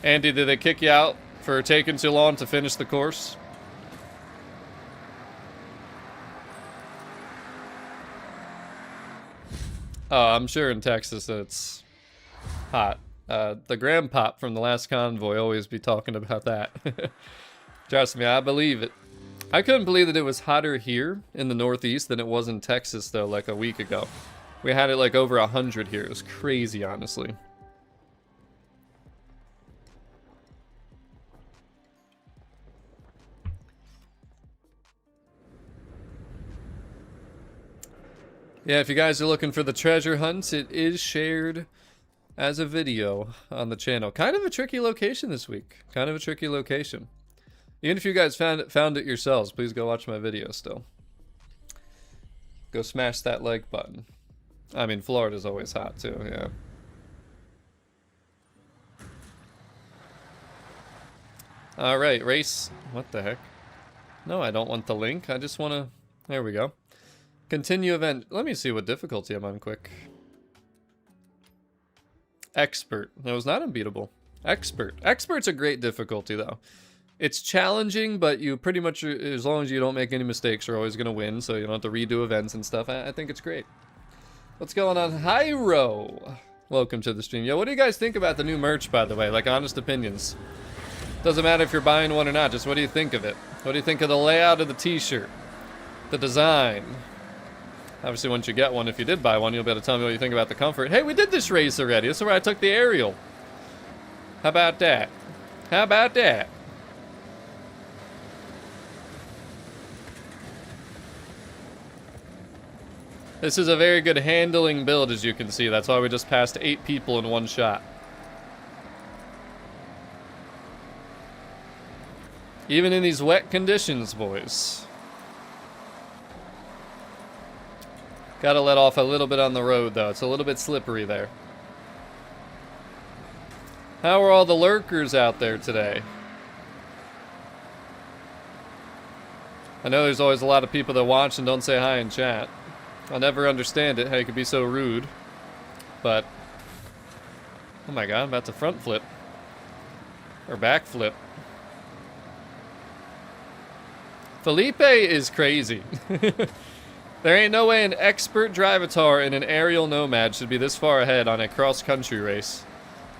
Andy, did they kick you out for taking too long to finish the course? Oh, I'm sure in Texas it's hot. The grandpop from the last convoy always be talking about that. Trust me, I believe it. I couldn't believe that it was hotter here in the Northeast than it was in Texas, though, like a week ago. We had it like over 100 here. It was crazy, honestly. Yeah, if you guys are looking for the treasure hunt, it is shared as a video on the channel. Kind of a tricky location this week. Kind of a tricky location. Even if you guys found it yourselves, please go watch my video still. Go smash that like button. I mean, Florida's always hot too, yeah. Alright, race. What the heck? No, I don't want the link. I just want to... There we go. Continue event. Let me see what difficulty I'm on quick. Expert. That was not unbeatable. Expert. Expert's a great difficulty, though. It's challenging, but you pretty much, as long as you don't make any mistakes, you're always going to win, so you don't have to redo events and stuff. I think it's great. What's going on? Hyro! Welcome to the stream. Yo, what do you guys think about the new merch, by the way? Like, honest opinions. Doesn't matter if you're buying one or not, just what do you think of it? What do you think of the layout of the t-shirt? The design? Obviously, once you get one, if you did buy one, you'll be able to tell me what you think about the comfort. Hey, we did this race already. This is where I took the Ariel. How about that? How about that? This is a very good handling build, as you can see. That's why we just passed 8 people in one shot. Even in these wet conditions, boys. Gotta let off a little bit on the road, though. It's a little bit slippery there. How are all the lurkers out there today? I know there's always a lot of people that watch and don't say hi in chat. I'll never understand it, how you could be so rude. But, oh my god, I'm about to front flip. Or back flip. Felipe is crazy. There ain't no way an expert Drivatar in an Ariel Nomad should be this far ahead on a cross-country race.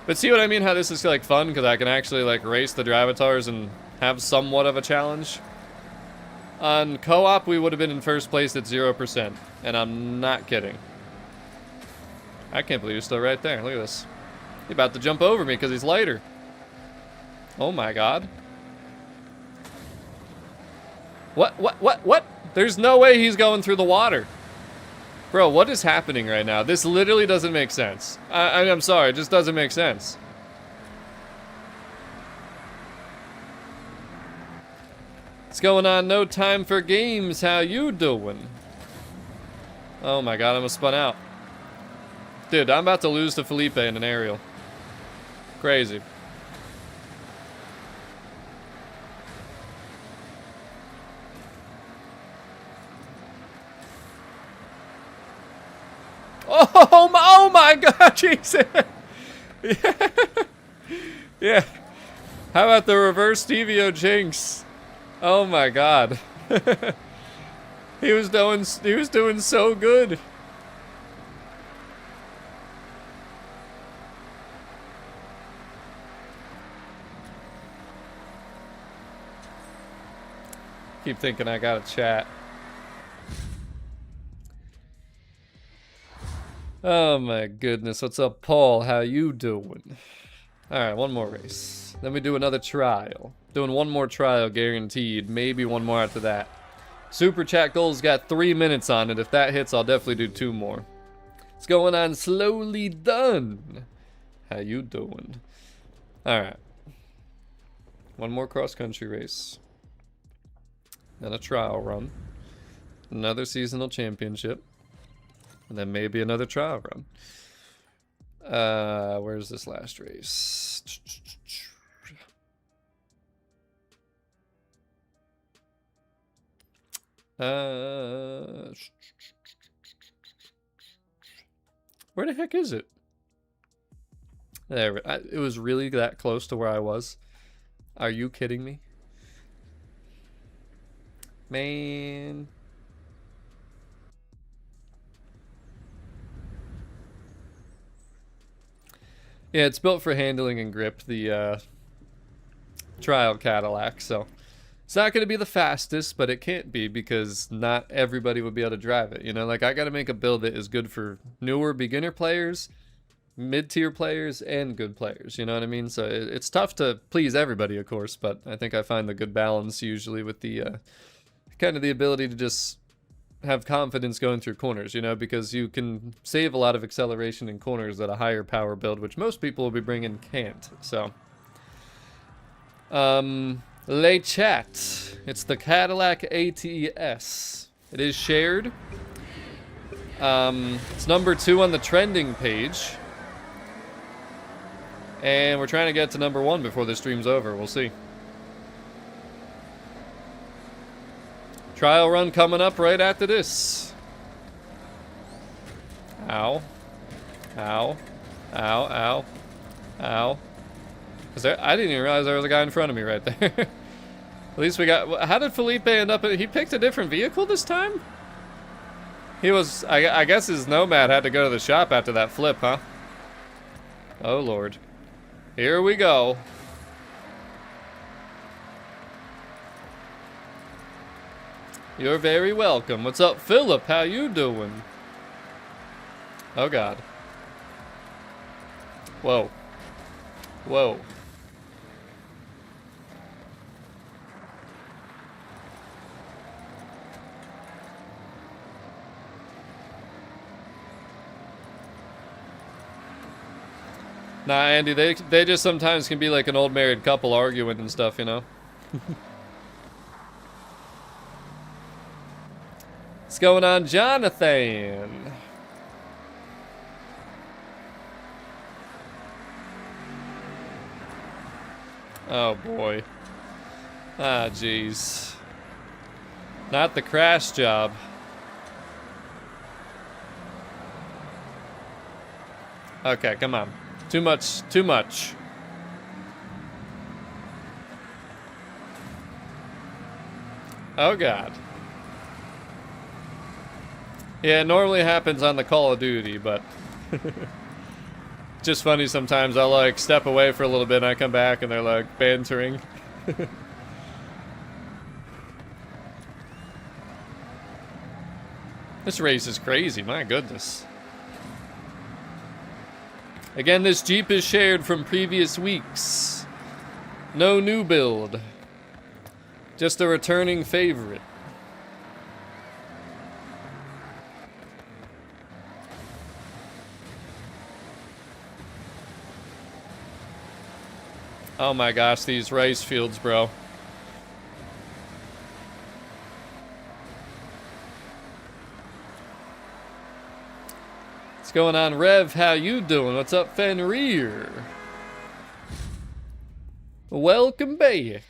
But see what I mean, how this is like fun, because I can actually like race the Drivatars and have somewhat of a challenge. On co-op, we would have been in first place at 0%, and I'm not kidding. I can't believe you're still right there. Look at this. He's about to jump over me because he's lighter. Oh my god. What? There's no way he's going through the water. Bro, what is happening right now? This literally doesn't make sense. I'm sorry, it just doesn't make sense. What's going on? No time for games. How you doing? Oh my god, I almost spun out. Dude, I'm about to lose to Felipe in an Ariel. Crazy. Oh my God, Jesus. Yeah. Yeah. How about the reverse STVO jinx? Oh my God. He was doing so good. Keep thinking I gotta chat. Oh my goodness, what's up, Paul? How you doing? Alright, one more race. Then we do another trial. Doing one more trial guaranteed, maybe one more after that. Super chat goal's got 3 minutes on it. If that hits, I'll definitely do 2 more. It's going on slowly done. How you doing? Alright. One more cross-country race. Then a trial run. Another seasonal championship. And then maybe another trial run. Where's this last race? Where the heck is it? There, it was really that close to where I was. Are you kidding me? Man. Yeah, it's built for handling and grip, the trial Cadillac, so it's not going to be the fastest, but it can't be because not everybody would be able to drive it. You know, like I got to make a build that is good for newer beginner players, mid-tier players, and good players. You know what I mean? So it's tough to please everybody, of course, but I think I find the good balance usually with the kind of the ability to just have confidence going through corners, you know, because you can save a lot of acceleration in corners at a higher power build, which most people will be bringing can't. So, Le chat. It's the Cadillac ATS. It is shared. It's number 2 on the trending page. And we're trying to get to number 1 before the stream's over. We'll see. Trial run coming up right after this. Ow. Ow. Ow, ow. Ow. Is there, I didn't even realize there was a guy in front of me right there. At least we got... How did Felipe end up... He picked a different vehicle this time? He was... I guess his Nomad had to go to the shop after that flip, huh? Oh, Lord. Here we go. You're very welcome. What's up, Philip? How you doing? Oh, God. Whoa. Whoa. Nah, Andy, they just sometimes can be like an old married couple arguing and stuff, you know? What's going on, Jonathan? Oh, boy. Ah, jeez. Not the crash job. Okay, come on. Too much, too much. Oh, God. Yeah, it normally happens on the Call of Duty, but... just funny sometimes. I'll, like, step away for a little bit and I come back and they're, like, bantering. This race is crazy, my goodness. Again, this Jeep is shared from previous weeks. No new build. Just a returning favorite. Oh my gosh, these rice fields, bro. What's going on, Rev? How you doing? What's up, Fenrir? Welcome back.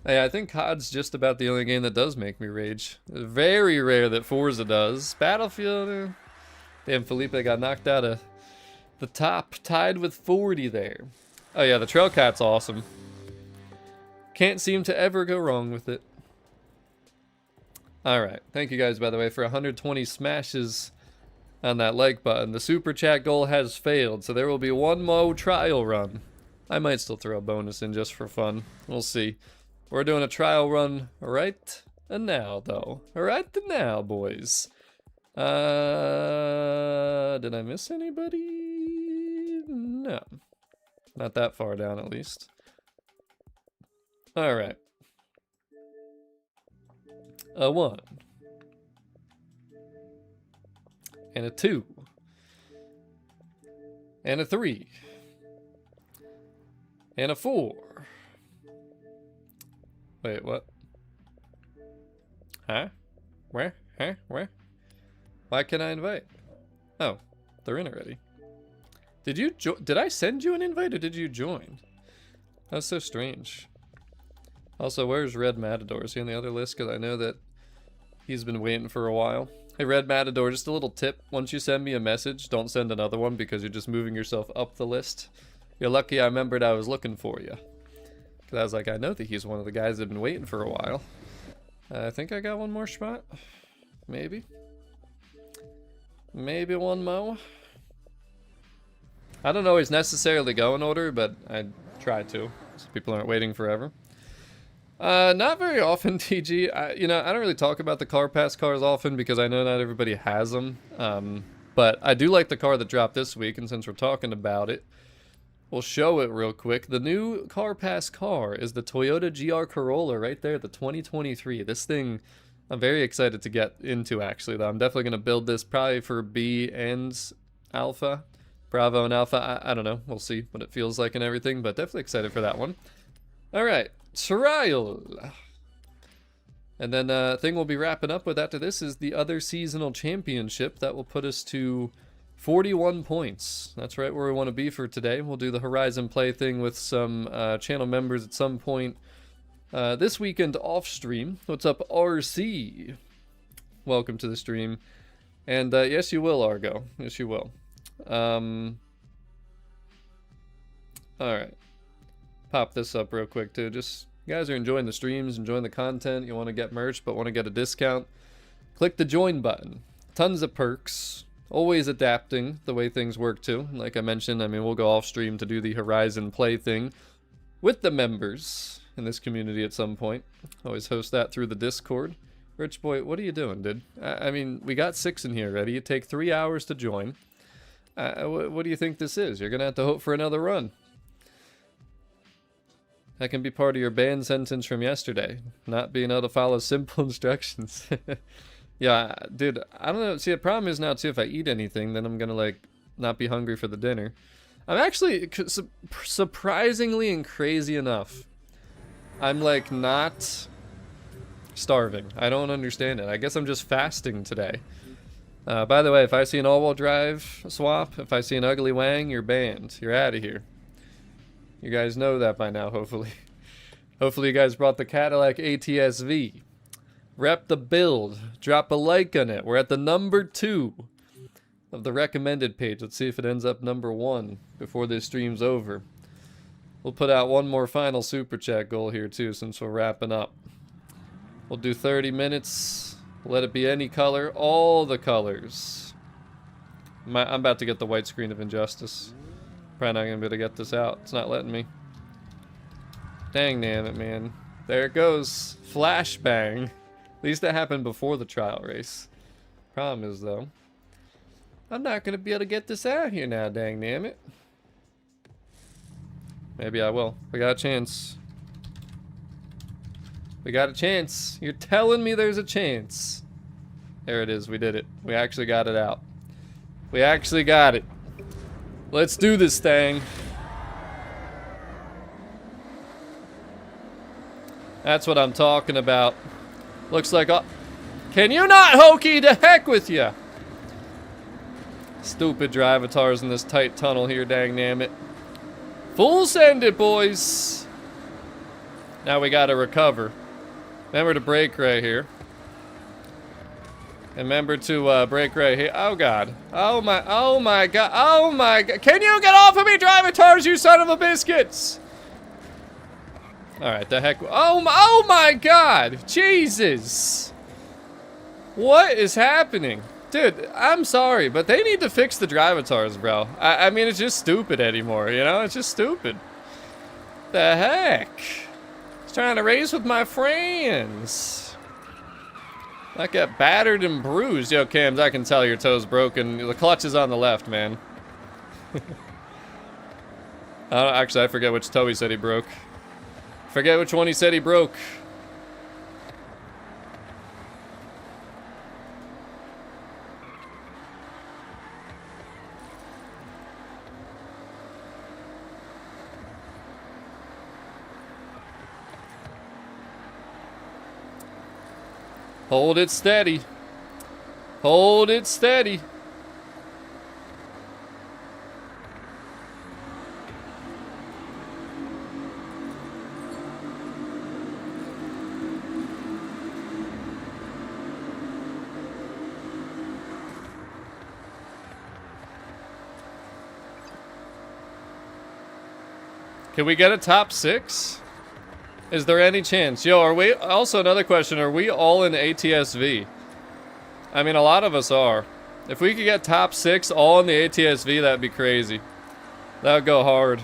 Hey, I think COD's just about the only game that does make me rage. It's very rare that Forza does. Battlefield, Damn, Felipe got knocked out of the top, tied with 40 there. Oh yeah, the Trailcat's awesome. Can't seem to ever go wrong with it. Alright, thank you guys, by the way, for 120 smashes on that like button. The super chat goal has failed, so there will be one more trial run. I might still throw a bonus in just for fun. We'll see. We're doing a trial run right now, though. Right now, boys. Did I miss anybody? No. Not that far down, at least. Alright. A 1. And a 2. And a 3. And a 4. Wait, what? Huh? Where? Huh? Where? Why can't I invite? Oh, they're in already. Did I send you an invite or did you join? That's so strange. Also, where's Red Matador? Is he on the other list? Because I know that he's been waiting for a while. Hey, Red Matador, just a little tip. Once you send me a message, don't send another one because you're just moving yourself up the list. You're lucky I remembered I was looking for you. Because I was like, I know that he's one of the guys that have been waiting for a while. I think I got one more spot. Maybe. Maybe one more. I don't always necessarily go in order, but I try to, so people aren't waiting forever. Not very often, TG. I don't really talk about the car pass cars often because I know not everybody has them. But I do like the car that dropped this week, and since we're talking about it, we'll show it real quick. The new car pass car is the Toyota GR Corolla right there, the 2023. This thing, I'm very excited to get into, actually, though. I'm definitely going to build this probably for B and Alpha. Bravo and Alpha, I don't know. We'll see what it feels like and everything, but definitely excited for that one. All right, Ariel. And then thing we'll be wrapping up with after this is the other seasonal championship. That will put us to 41 points. That's right where we want to be for today. We'll do the Horizon Play thing with some channel members at some point this weekend off stream. What's up, RC? Welcome to the stream. And yes, you will, Argo. Yes, you will. Alright. Pop this up real quick too. Just, you guys are enjoying the streams, enjoying the content, you want to get merch but want to get a discount, click the join button. Tons of perks. Always adapting the way things work too. Like I mentioned, I mean, we'll go off stream to do the Horizon Play thing with the members in this community at some point. Always host that through the Discord. Rich boy, what are you doing, dude? I mean, we got 6 in here already. It take 3 hours to join. What do you think this is? You're gonna have to hope for another run. That can be part of your ban sentence from yesterday. Not being able to follow simple instructions. Yeah, dude, I don't know. See, the problem is now, too, if I eat anything, then I'm gonna, like, not be hungry for the dinner. I'm actually, surprisingly and crazy enough, I'm, like, not starving. I don't understand it. I guess I'm just fasting today. By the way, if I see an all-wheel drive swap, if I see an ugly wang, you're banned. You're out of here. You guys know that by now, hopefully. Hopefully you guys brought the Cadillac ATS-V. Rep the build. Drop a like on it. We're at the number 2 of the recommended page. Let's see if it ends up number 1 before this stream's over. We'll put out one more final super chat goal here too, since we're wrapping up. We'll do 30 minutes. Let it be any color. All the colors. I'm about to get the white screen of Injustice. Probably not gonna be able to get this out. It's not letting me. Dang damn it, man. There it goes. Flashbang. At least that happened before the trial race. Problem is, though, I'm not gonna be able to get this out here now, dang damn it. Maybe I will. We got a chance. We got a chance. You're telling me there's a chance. There it is. We did it. We actually got it out. We actually got it. Let's do this thing. That's what I'm talking about. Looks like can you not, Hokey? To heck with you. Stupid drivatars in this tight tunnel here, dang damn it. Full send it, boys. Now we gotta recover. Remember to brake right here. Remember to brake right here. Oh god. Oh my god. Oh my god. Can you get off of me, driving cars, you son of a biscuits? Alright, the heck. Oh my god. Jesus. What is happening? Dude, I'm sorry, but they need to fix the drivatars, bro. I mean, it's just stupid anymore, you know? It's just stupid. The heck? I was trying to race with my friends. I got battered and bruised. Yo, Cams, I can tell your toe's broken. The clutch is on the left, man. Actually, I forget which toe he said he broke. Forget which one he said he broke. Hold it steady. Hold it steady. Can we get a top 6? Is there any chance? Yo, are we... Also, another question. Are we all in ATS-V? I mean, a lot of us are. If we could get top 6 all in the ATS-V, that'd be crazy. That would go hard.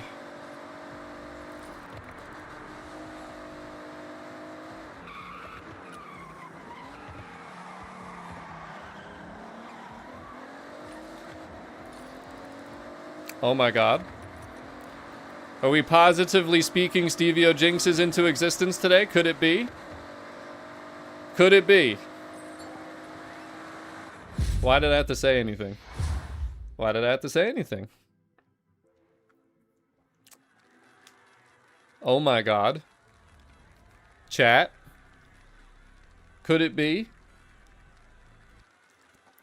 Oh my god. Are we positively speaking STVO jinxes into existence today? Could it be? Could it be? Why did I have to say anything? Why did I have to say anything? Oh my god. Chat. Could it be?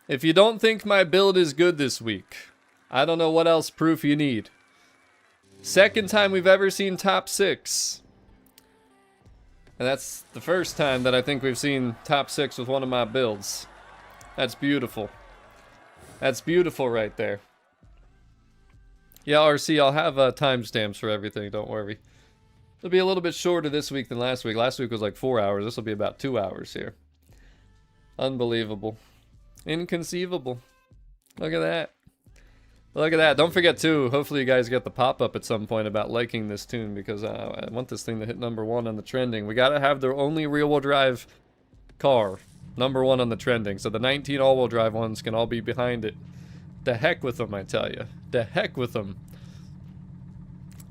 If you don't think my build is good this week, I don't know what else proof you need. Second time we've ever seen top 6. And that's the first time that I think we've seen top 6 with one of my builds. That's beautiful. That's beautiful right there. Yeah, RC, I'll have timestamps for everything, don't worry. It'll be a little bit shorter this week than last week. Last week was like 4 hours. This will be about 2 hours here. Unbelievable. Inconceivable. Look at that. Look at that. Don't forget, too, hopefully you guys get the pop-up at some point about liking this tune, because I want this thing to hit #1 on the trending. We gotta have the only rear-wheel drive car #1 on the trending, so the 19 all-wheel drive ones can all be behind it. The heck with them, I tell you. The heck with them.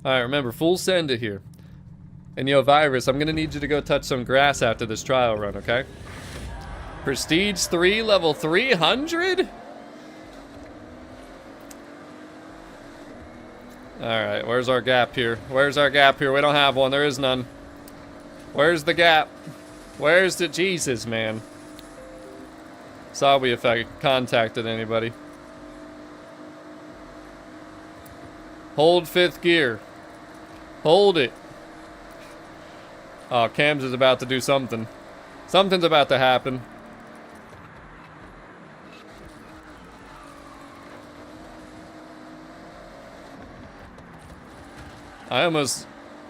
Alright, remember, full send it here. And yo, Virus, I'm gonna need you to go touch some grass after this trial run, okay? Prestige 3, level 300? Alright, where's our gap here? Where's our gap here? We don't have one. There is none. Where's the gap? Where's the... Jesus, man. Sorry if I contacted anybody. Hold 5th gear. Hold it. Oh, Cams is about to do something. Something's about to happen. I almost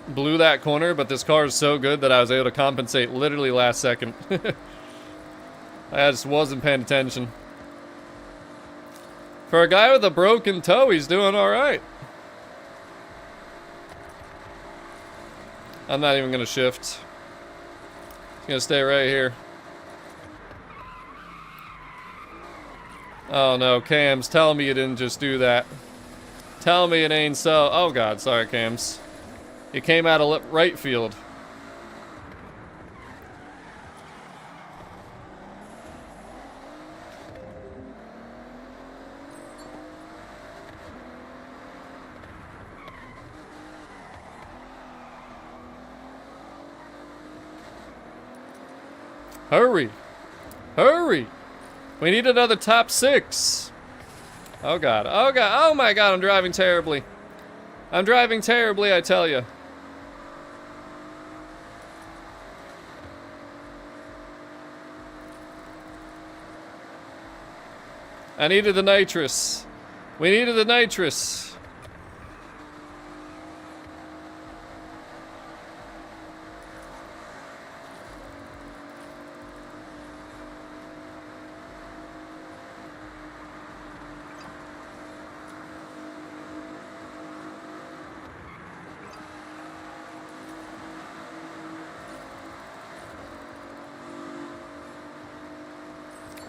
blew that corner, but this car is so good that I was able to compensate literally last second. I just wasn't paying attention. For a guy with a broken toe, he's doing alright. I'm not even gonna shift. Just gonna stay right here. Oh no, Cams, tell me you didn't just do that. Tell me it ain't so. Oh god, sorry, Cams. You came out of right field. Hurry! Hurry! We need another top 6. Oh god, oh god, oh my god, I'm driving terribly. I'm driving terribly, I tell you. I needed the nitrous. We needed the nitrous.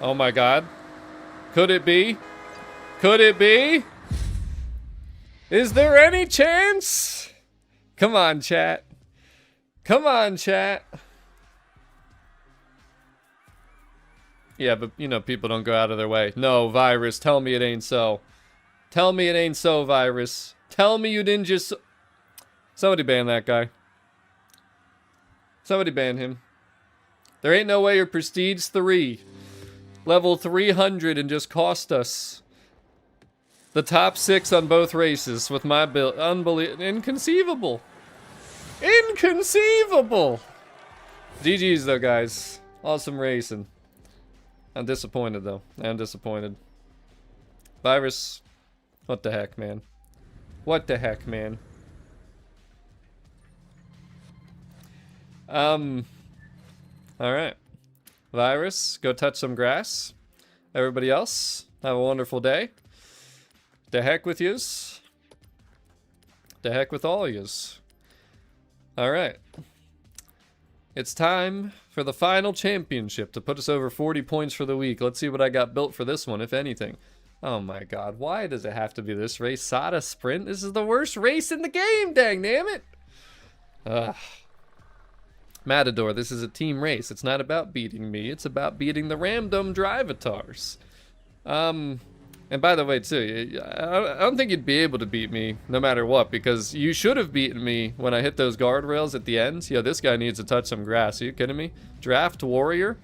Oh my god. Could it be? Could it be? Is there any chance? Come on, chat. Come on, chat. Yeah, but you know, people don't go out of their way. No, Virus, tell me it ain't so. Tell me it ain't so, Virus. Tell me you didn't just... Somebody ban that guy. Somebody ban him. There ain't no way your Prestige 3... Level 300 and just cost us the top 6 on both races with my build. Unbelievable. Inconceivable. Inconceivable. GG's though, guys. Awesome racing. I'm disappointed though. I'm disappointed. Virus. What the heck, man? What the heck, man? Alright. Virus, go touch some grass. Everybody else, have a wonderful day. The heck with yous. The heck with all yous. Alright. It's time for the final championship to put us over 40 points for the week. Let's see what I got built for this one, if anything. Oh my god, why does it have to be this race? Sada Sprint? This is the worst race in the game, dang damn it! Ugh. Matador, this is a team race. It's not about beating me. It's about beating the random drivatars. And by the way, too, I don't think you'd be able to beat me no matter what, because you should have beaten me when I hit those guardrails at the end. Yo, this guy needs to touch some grass. Are you kidding me? Draft Warrior?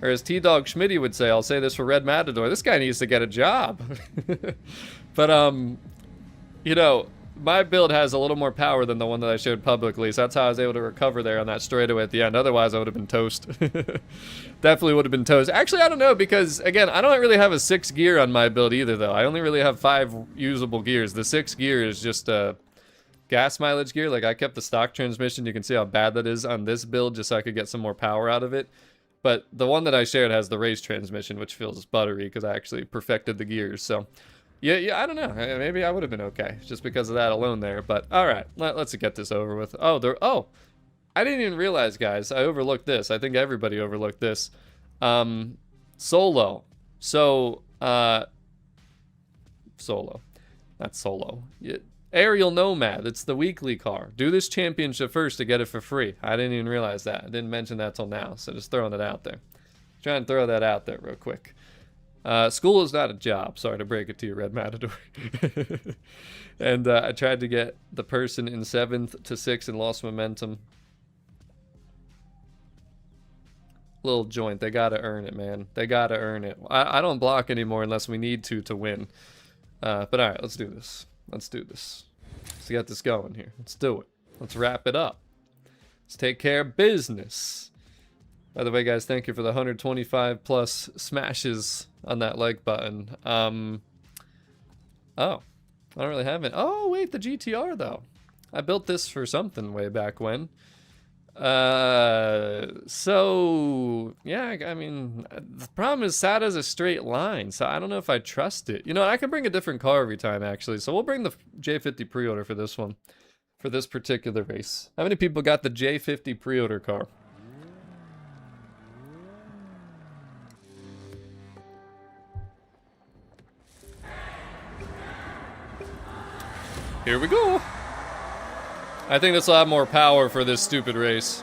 Or as T-Dog Schmitty would say, I'll say this for Red Matador, this guy needs to get a job. But, you know... My build has a little more power than the one that I showed publicly, so that's how I was able to recover there on that straightaway at the end. Otherwise, I would have been toast. Definitely would have been toast. Actually, I don't know, because, again, I don't really have a 6 gear on my build either, though. I only really have 5 usable gears. The 6 gear is just a gas mileage gear. Like, I kept the stock transmission. You can see how bad that is on this build, just so I could get some more power out of it. But the one that I shared has the race transmission, which feels buttery, because I actually perfected the gears, so... Yeah, I don't know. Maybe I would have been okay just because of that alone there. But all right, let's get this over with. Oh, I didn't even realize, guys. I overlooked this. I think everybody overlooked this. Solo. So, Solo. Not Solo. Ariel Nomad. It's the weekly car. Do this championship first to get it for free. I didn't even realize that. I didn't mention that till now. So just throwing it out there. Trying to throw that out there real quick. School is not a job. Sorry to break it to you, Red Matador. And I tried to get the person in 7th to 6th and lost momentum. Little joint. They gotta earn it, man. They gotta earn it. I don't block anymore unless we need to win. But alright, let's do this. Let's do this. Let's get this going here. Let's do it. Let's wrap it up. Let's take care of business. By the way, guys, thank you for the 125 plus smashes on that like button. Oh, I don't really have it. Oh, wait, the GTR, though. I built this for something way back when. So, yeah, I mean, the problem is Sada's a straight line, so I don't know if I trust it. You know, I can bring a different car every time, actually. So we'll bring the J50 pre-order for this one, for this particular race. How many people got the J50 pre-order car? Here we go. I think this will have more power for this stupid race.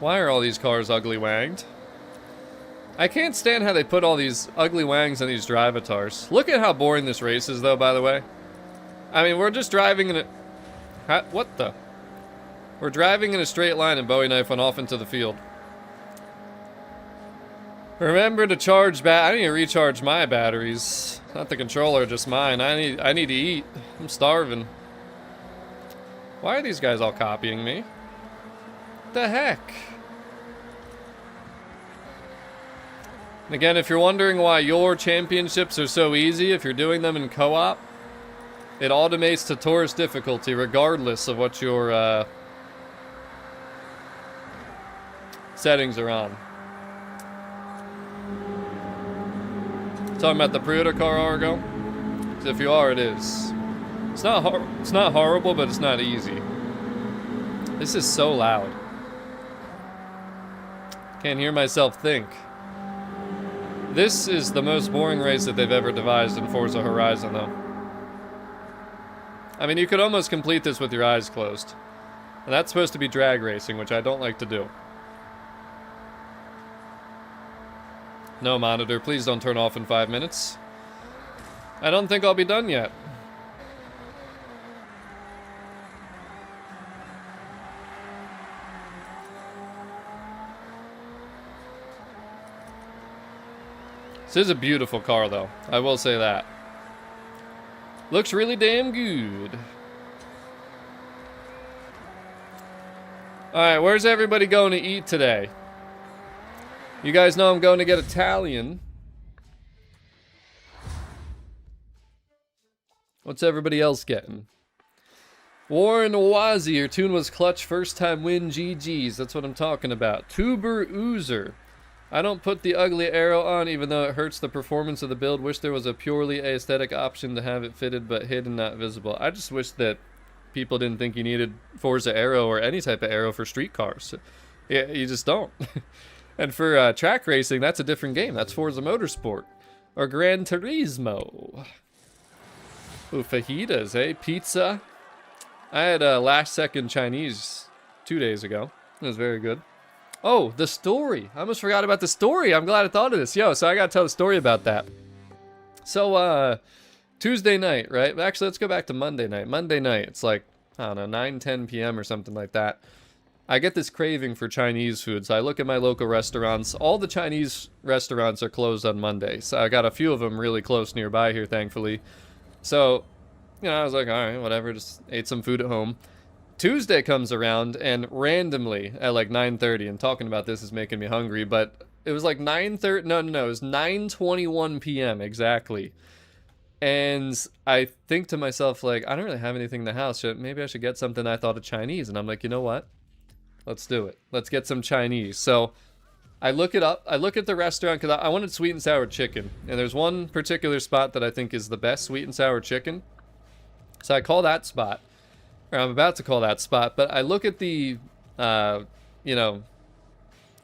Why are all these cars ugly wanged? I can't stand how they put all these ugly wangs on these drivatars. Look at how boring this race is, though, by the way. I mean, we're just driving in a... What the? We're driving in a straight line and Bowie knife went off into the field. Remember to charge I need to recharge my batteries. Not the controller, just mine. I need to eat. I'm starving. Why are these guys all copying me? What the heck? Again, if you're wondering why your championships are so easy, if you're doing them in co-op, it automates to tourist difficulty regardless of what your settings are on. Talking about the pre-order car, Argo? So if you are, it is. It's not horrible, but it's not easy. This is so loud. Can't hear myself think. This is the most boring race that they've ever devised in Forza Horizon, though. I mean, you could almost complete this with your eyes closed. And that's supposed to be drag racing, which I don't like to do. No, monitor, please don't turn off in 5 minutes. I don't think I'll be done yet. This is a beautiful car, though. I will say that. Looks really damn good. Alright, where's everybody going to eat today? You guys know I'm going to get Italian. What's everybody else getting? Warren Wazi, your tune was clutch, first time win, GG's. That's what I'm talking about. Tuber Oozer. I don't put the ugly arrow on even though it hurts the performance of the build. Wish there was a purely aesthetic option to have it fitted but hidden, not visible. I just wish that people didn't think you needed Forza Arrow or any type of arrow for street cars. Yeah, you just don't. And for track racing, that's a different game. That's Forza Motorsport or Gran Turismo. Ooh, fajitas, eh? Pizza. I had a last second Chinese 2 days ago. It was very good. Oh, the story. I almost forgot about the story. I'm glad I thought of this. Yo, so I gotta tell the story about that. So, Tuesday night, right? Actually, let's go back to Monday night. Monday night, it's like, I don't know, 9, 10 p.m. or something like that. I get this craving for Chinese food, so I look at my local restaurants. All the Chinese restaurants are closed on Monday, so I got a few of them really close nearby here, thankfully. So, you know, I was like, all right, whatever, just ate some food at home. Tuesday comes around, and randomly at like 9:30, and talking about this is making me hungry, but it was like 9:30, no, it was 9:21 p.m. exactly. And I think to myself, like, I don't really have anything in the house, so maybe I should get something. I thought of Chinese, and I'm like, you know what? Let's do it. Let's get some Chinese. So I look it up. I look at the restaurant because I wanted sweet and sour chicken. And there's one particular spot that I think is the best sweet and sour chicken. So I call that spot. Or I'm about to call that spot. But I look at the, you know,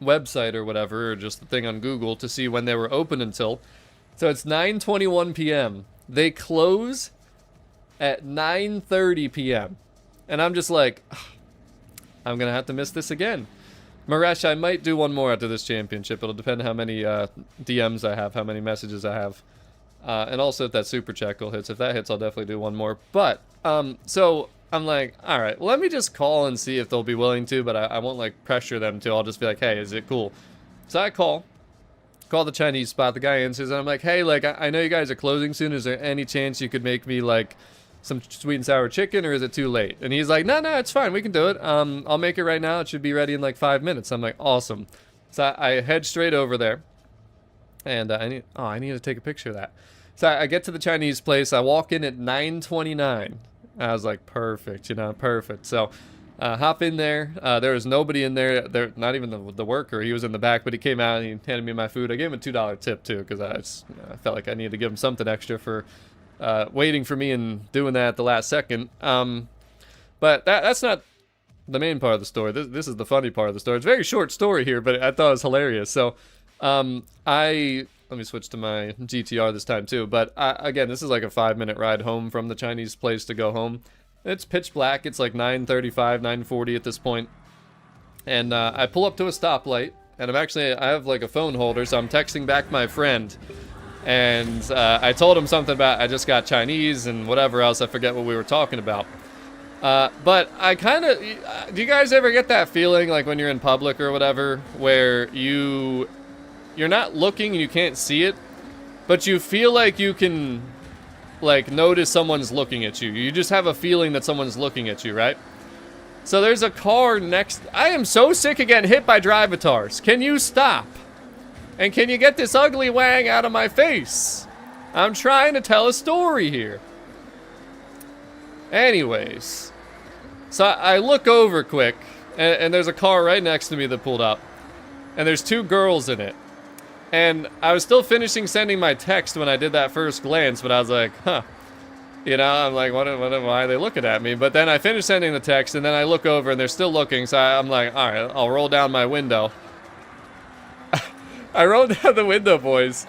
website or whatever, or just the thing on Google to see when they were open until. So it's 9:21 p.m. They close at 9:30 p.m. And I'm just like, I'm going to have to miss this again. Maresh, I might do one more after this championship. It'll depend how many DMs I have, how many messages I have. And also if that super check hits. If that hits, I'll definitely do one more. But, so I'm like, all right, well, let me just call and see if they'll be willing to, but I won't, like, pressure them to. I'll just be like, hey, is it cool? So I call the Chinese spot. The guy answers, and I'm like, hey, like, I know you guys are closing soon. Is there any chance you could make me, like, some sweet and sour chicken, or is it too late? And he's like, no, it's fine. We can do it. I'll make it right now. It should be ready in like 5 minutes. I'm like, awesome. So I head straight over there, and I need to take a picture of that. So I get to the Chinese place. I walk in at 9:29. I was like, perfect, you know, perfect. So hop in there. There was nobody in there. Not even the worker. He was in the back, but he came out and he handed me my food. I gave him a $2 tip too, because I felt like I needed to give him something extra for waiting for me and doing that at the last second. But that's not the main part of the story. This is the funny part of the story. It's a very short story here, but I thought it was hilarious. So let me switch to my GTR this time too. But again, this is like a 5-minute ride home from the Chinese place to go home. It's pitch black. It's like 9:35, 9:40 at this point. And I pull up to a stoplight, and I have like a phone holder, so I'm texting back my friend. And I told him something about I just got Chinese and whatever else. I forget what we were talking about. But I kind of... do you guys ever get that feeling, like when you're in public or whatever, where you're not looking and you can't see it, but you feel like you can, like, notice someone's looking at you. You just have a feeling that someone's looking at you, right? So there's a car next... I am so sick of getting hit by drivatars. Can you stop? And can you get this ugly wang out of my face? I'm trying to tell a story here. Anyways. So I look over quick, and there's a car right next to me that pulled up. And there's two girls in it. And I was still finishing sending my text when I did that first glance, but I was like, huh. You know, I'm like, why are they looking at me? But then I finished sending the text, and then I look over, and they're still looking, so I'm like, alright, I'll roll down my window. I rolled down the window, boys.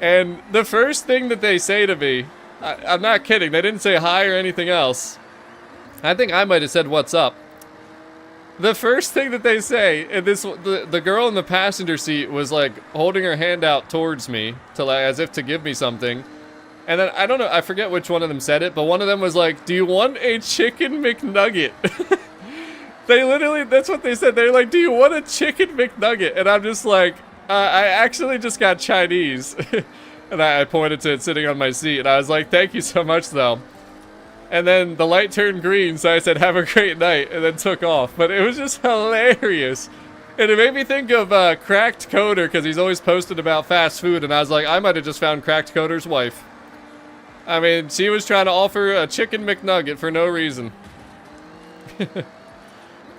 And the first thing that they say to me, I'm not kidding, they didn't say hi or anything else. I think I might have said, what's up? The first thing that they say, and the girl in the passenger seat was like holding her hand out towards me, to like, as if to give me something. And then, I don't know, I forget which one of them said it, but one of them was like, do you want a chicken McNugget? They literally, that's what they said. They're like, do you want a chicken McNugget? And I'm just like, I actually just got Chinese. And I pointed to it sitting on my seat, and I was like, thank you so much, though. And then the light turned green, so I said, have a great night, and then took off. But it was just hilarious. And it made me think of Cracked Coder, because he's always posted about fast food, and I was like, I might have just found Cracked Coder's wife. I mean, she was trying to offer a chicken McNugget for no reason.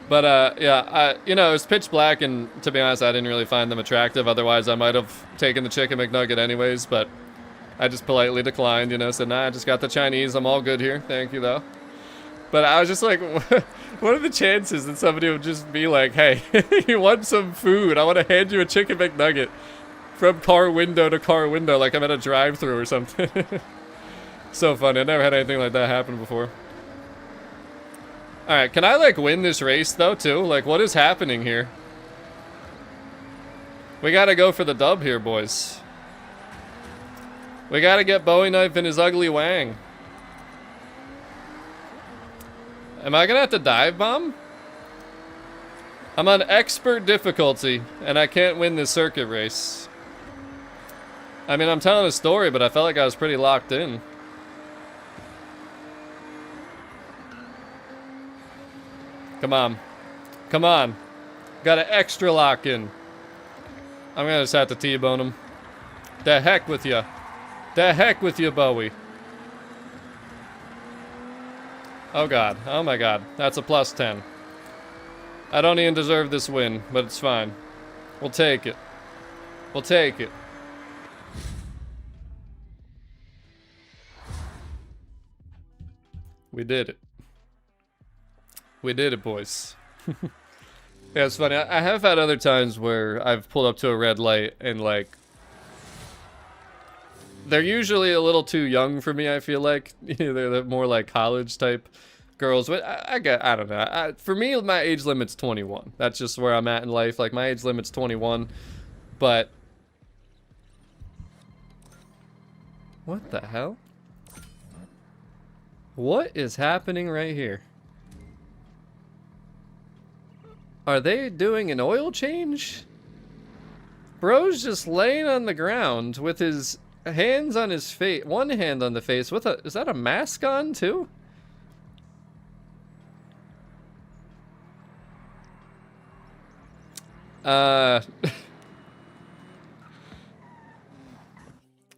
But, yeah, you know, it was pitch black, and to be honest, I didn't really find them attractive. Otherwise, I might have taken the chicken McNugget anyways, but I just politely declined, you know, said, nah, I just got the Chinese. I'm all good here. Thank you, though. But I was just like, what are the chances that somebody would just be like, hey, you want some food? I want to hand you a chicken McNugget from car window to car window, like I'm at a drive-thru or something. So funny. I never had anything like that happen before. Alright, can I, like, win this race, though, too? Like, what is happening here? We gotta go for the dub here, boys. We gotta get Bowie Knife and his ugly wang. Am I gonna have to dive bomb? I'm on expert difficulty, and I can't win this circuit race. I mean, I'm telling a story, but I felt like I was pretty locked in. Come on. Come on. Gotta extra lock in. I'm gonna just have to T-bone him. The heck with ya. The heck with you, Bowie. Oh god. Oh my god. That's a plus 10. I don't even deserve this win, but it's fine. We'll take it. We'll take it. We did it. We did it, boys. Yeah, it's funny. I have had other times where I've pulled up to a red light and, like, they're usually a little too young for me, I feel like. They're more like college type girls. But I don't know. For me, my age limit's 21. That's just where I'm at in life. Like, my age limit's 21. But what the hell? What is happening right here? Are they doing an oil change? Bro's just laying on the ground with his hands on his face. One hand on the face. With a, is that a mask on too? I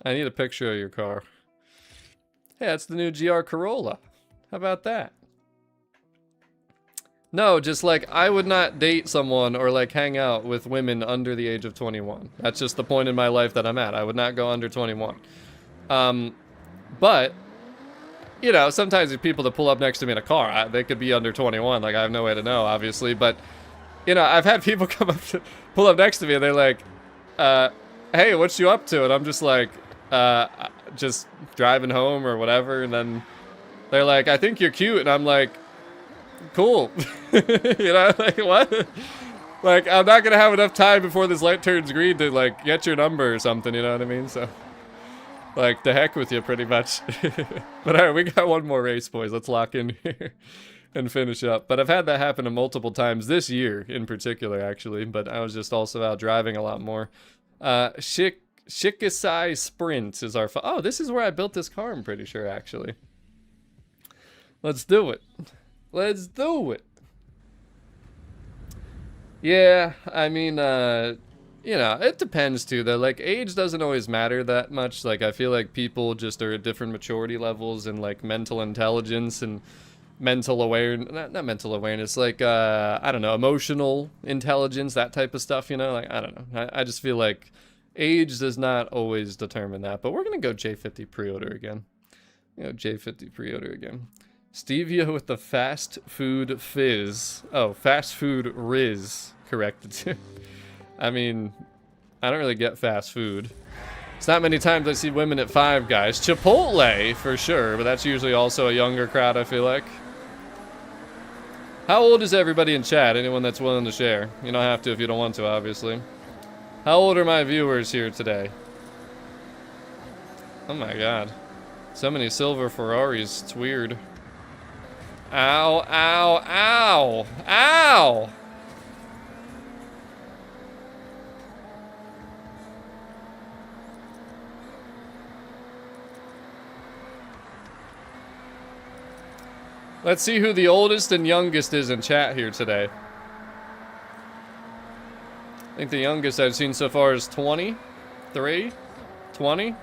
need a picture of your car. Hey, that's the new GR Corolla. How about that? No, just like, I would not date someone or like hang out with women under the age of 21. That's just the point in my life that I'm at. I would not go under 21. But, you know, sometimes the people that pull up next to me in a car, they could be under 21. Like, I have no way to know, obviously. But, you know, I've had people come up to, pull up next to me and they're like, hey, what you up to? And I'm just like, just driving home or whatever. And then they're like, I think you're cute. And I'm like, cool. You know, like, what? Like, I'm not gonna have enough time before this light turns green to, like, get your number or something, you know what I mean? So, like, the heck with you, pretty much. But alright, we got one more race, boys. Let's lock in here and finish up. But I've had that happen multiple times this year, in particular, actually. But I was just also out driving a lot more. Shikisai Sprint is our... Oh, this is where I built this car, I'm pretty sure, actually. Let's do it. Let's do it. Yeah, I mean, You know, it depends too, though. Like, age doesn't always matter that much. Like, I feel like people just are at different maturity levels and, like, mental intelligence and mental awareness. Not mental awareness, like, I don't know, emotional intelligence, that type of stuff, you know? Like, I don't know. I just feel like age does not always determine that. But we're going to go J50 pre-order again. You know, J50 pre-order again. Stevia with the fast food fizz. Oh, fast food riz. Corrected. I mean, I don't really get fast food. It's not many times I see women at Five Guys. Chipotle, for sure, but that's usually also a younger crowd, I feel like. How old is everybody in chat? Anyone that's willing to share? You don't have to if you don't want to, obviously. How old are my viewers here today? Oh my god. So many silver Ferraris. It's weird. Ow, ow, ow! Ow! Let's see who the oldest and youngest is in chat here today. I think the youngest I've seen so far is 23? 20?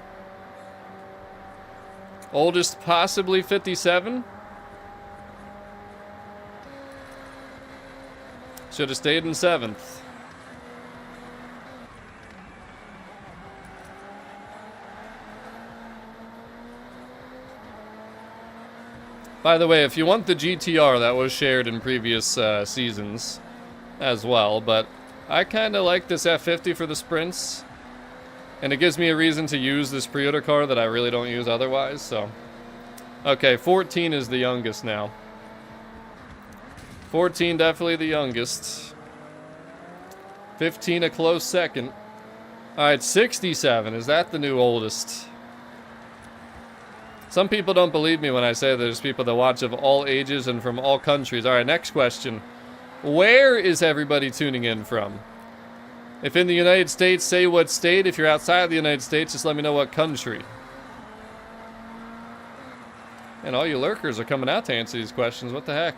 Oldest possibly 57? Should have stayed in 7th. By the way, if you want the GTR, that was shared in previous seasons as well, but I kind of like this F50 for the sprints, and it gives me a reason to use this pre-order car that I really don't use otherwise, so. Okay, 14 is the youngest now. 14 definitely the youngest. 15 a close second. Alright, 67, is that the new oldest? Some people don't believe me when I say there's people that watch of all ages and from all countries. Alright, next question. Where is everybody tuning in from? If in the United States, say what state. If you're outside the United States, just let me know what country. And all you lurkers are coming out to answer these questions. What the heck?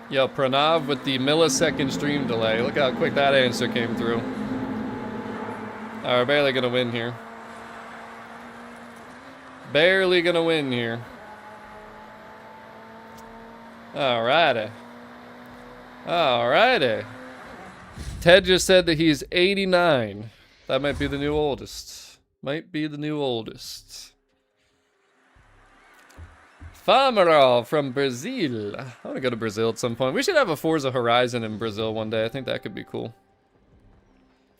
Yo, Pranav with the millisecond stream delay. Look how quick that answer came through. We're barely gonna win here. Barely gonna win here. Alrighty. Alrighty. Ted just said that he's 89. That might be the new oldest. Might be the new oldest. Famaro from Brazil. I want to go to Brazil at some point. We should have a Forza Horizon in Brazil one day. I think that could be cool.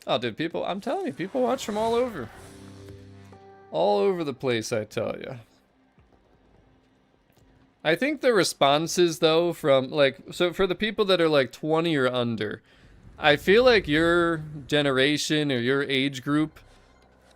Oh, dude, people, I'm telling you, people watch from all over. All over the place, I tell you. I think the responses, though, from, like, so for the people that are, like, 20 or under, I feel like your generation or your age group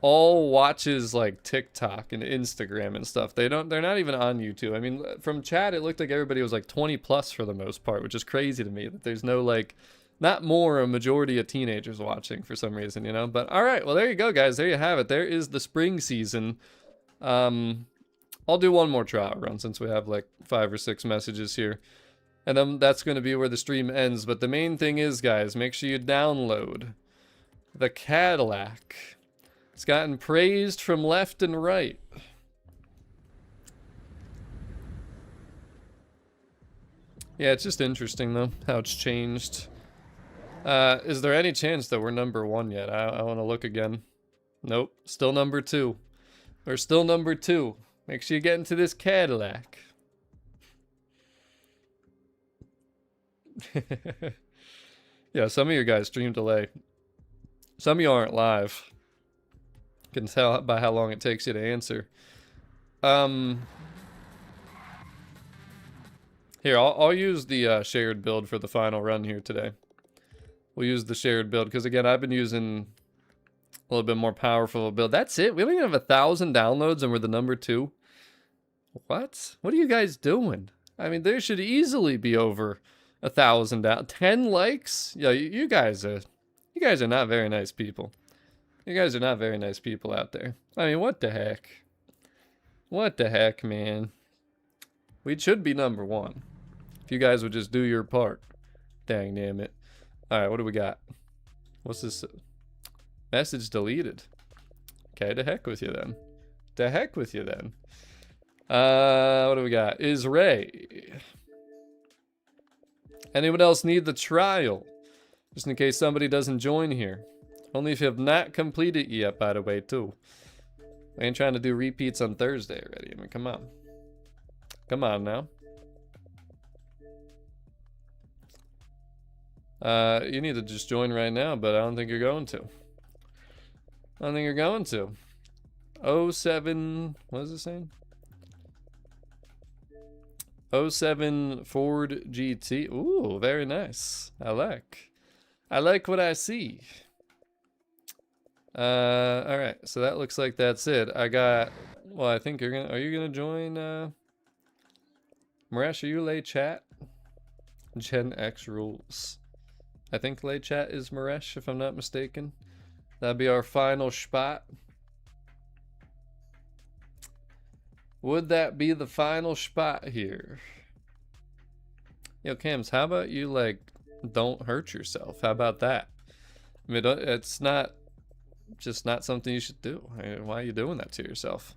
all watches, like, TikTok and Instagram and stuff. They're not even on YouTube. I mean, from chat, it looked like everybody was, like, 20 plus for the most part, which is crazy to me that there's no, like, not more, a majority of teenagers watching for some reason, you know? But, alright, well, there you go, guys. There you have it. There is the spring season. I'll do one more trial run since we have, like, 5 or 6 messages here. And then that's going to be where the stream ends. But the main thing is, guys, make sure you download the Cadillac. It's gotten praised from left and right. Yeah, it's just interesting, though, how it's changed. Is there any chance that we're number 1 yet? I want to look again. Nope, still number 2. We're still number 2. Make sure you get into this Cadillac. Yeah, some of you guys stream delay. Some of you aren't live. You can tell by how long it takes you to answer. Here, I'll use the shared build for the final run here today. We'll use the shared build, because again, I've been using a little bit more powerful build. That's it? We don't even have 1,000 downloads and we're the number 2? What? What are you guys doing? I mean, there should easily be over 1,000 down. 10 likes? Yeah, you guys are not very nice people. You guys are not very nice people out there. I mean, what the heck? What the heck, man? We should be number 1. If you guys would just do your part. Dang, damn it. Alright, what do we got? What's this? Message deleted. Okay, to heck with you then. To heck with you then. What do we got? Is Ray. Anyone else need the trial? Just in case somebody doesn't join here. Only if you have not completed yet, by the way, too. I ain't trying to do repeats on Thursday already. I mean, come on. Come on now. You need to just join right now, but I don't think you're going to. I don't think you're going to. 07, what is it saying? 07 Ford GT. Ooh, very nice. I like what I see. All right, so that looks like that's it. I got, well, I think are you gonna join, Maresh, are you late chat? Gen X rules. I think late chat is Maresh, if I'm not mistaken. That'd be our final spot. Would that be the final spot here? Yo, Cams, how about you, like, don't hurt yourself? How about that? I mean, it's not something you should do. I mean, why are you doing that to yourself?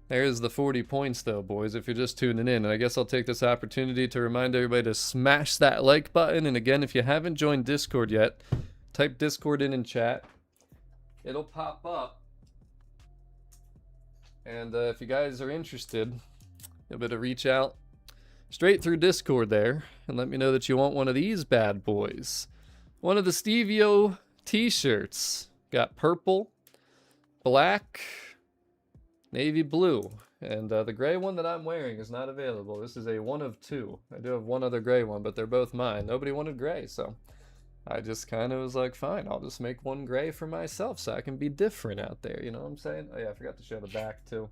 There's the 40 points, though, boys, if you're just tuning in. And I guess I'll take this opportunity to remind everybody to smash that like button. And again, if you haven't joined Discord yet, type Discord in chat. It'll pop up. And if you guys are interested, you'll be able to reach out straight through Discord there and let me know that you want one of these bad boys. One of the STVO t-shirts. Got purple, black, navy blue, and the gray one that I'm wearing is not available. This is a one of two. I do have one other gray one, but they're both mine. Nobody wanted gray, so I just kind of was like, fine, I'll just make one gray for myself so I can be different out there, you know what I'm saying? Oh yeah, I forgot to show the back too.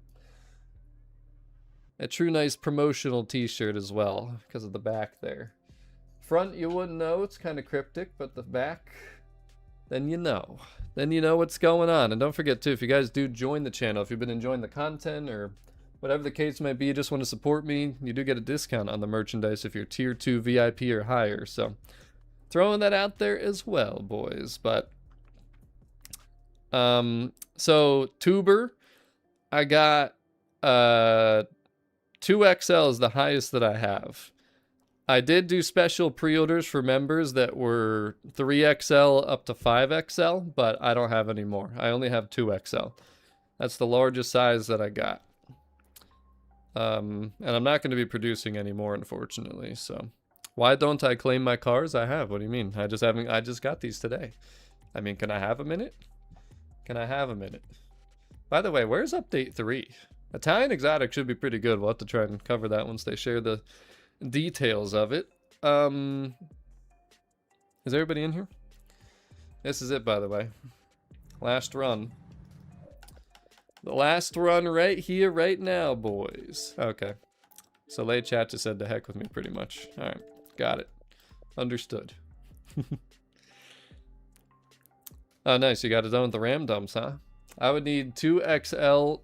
A true nice promotional t-shirt as well, because of the back there. Front, you wouldn't know, it's kind of cryptic, but the back, then you know. Then you know what's going on. And don't forget too, if you guys do join the channel, if you've been enjoying the content or whatever the case might be, you just want to support me, you do get a discount on the merchandise if you're tier 2 VIP or higher. So throwing that out there as well, boys. But so tuber, I got 2XL is the highest that I have. I did do special pre-orders for members that were 3XL up to 5XL, but I don't have any more. I only have 2XL. That's the largest size that I got. And I'm not going to be producing anymore, unfortunately. So why don't I claim my cars? I have. What do you mean? I just got these today. I mean, can I have a minute? Can I have a minute? By the way, where's update 3? Italian Exotic should be pretty good. We'll have to try and cover that once they share the details of it. Is everybody in here? This is it, by the way. Last run. The last run right here, right now, boys. Okay. So late chat just said to heck with me pretty much. Alright, got it. Understood. Oh, nice. You got it done with the RAM dumps, huh? I would need 2XL,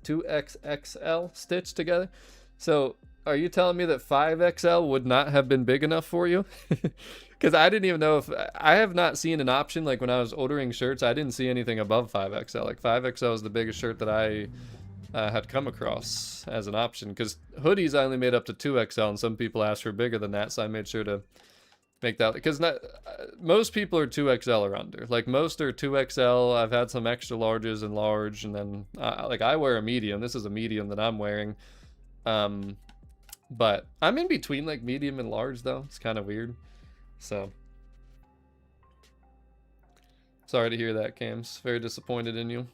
2XXL stitched together. So are you telling me that 5XL would not have been big enough for you? Because I didn't even know if... I have not seen an option, like when I was ordering shirts, I didn't see anything above 5XL. Like 5XL is the biggest shirt that I had come across as an option. Because hoodies I only made up to 2XL, and some people asked for bigger than that, so I made sure to make that... Because most people are 2XL or under. Like most are 2XL. I've had some extra larges and large, and then... like I wear a medium. This is a medium that I'm wearing. But I'm in between like medium and large though. It's kind of weird. So sorry to hear that, Cams. Very disappointed in you.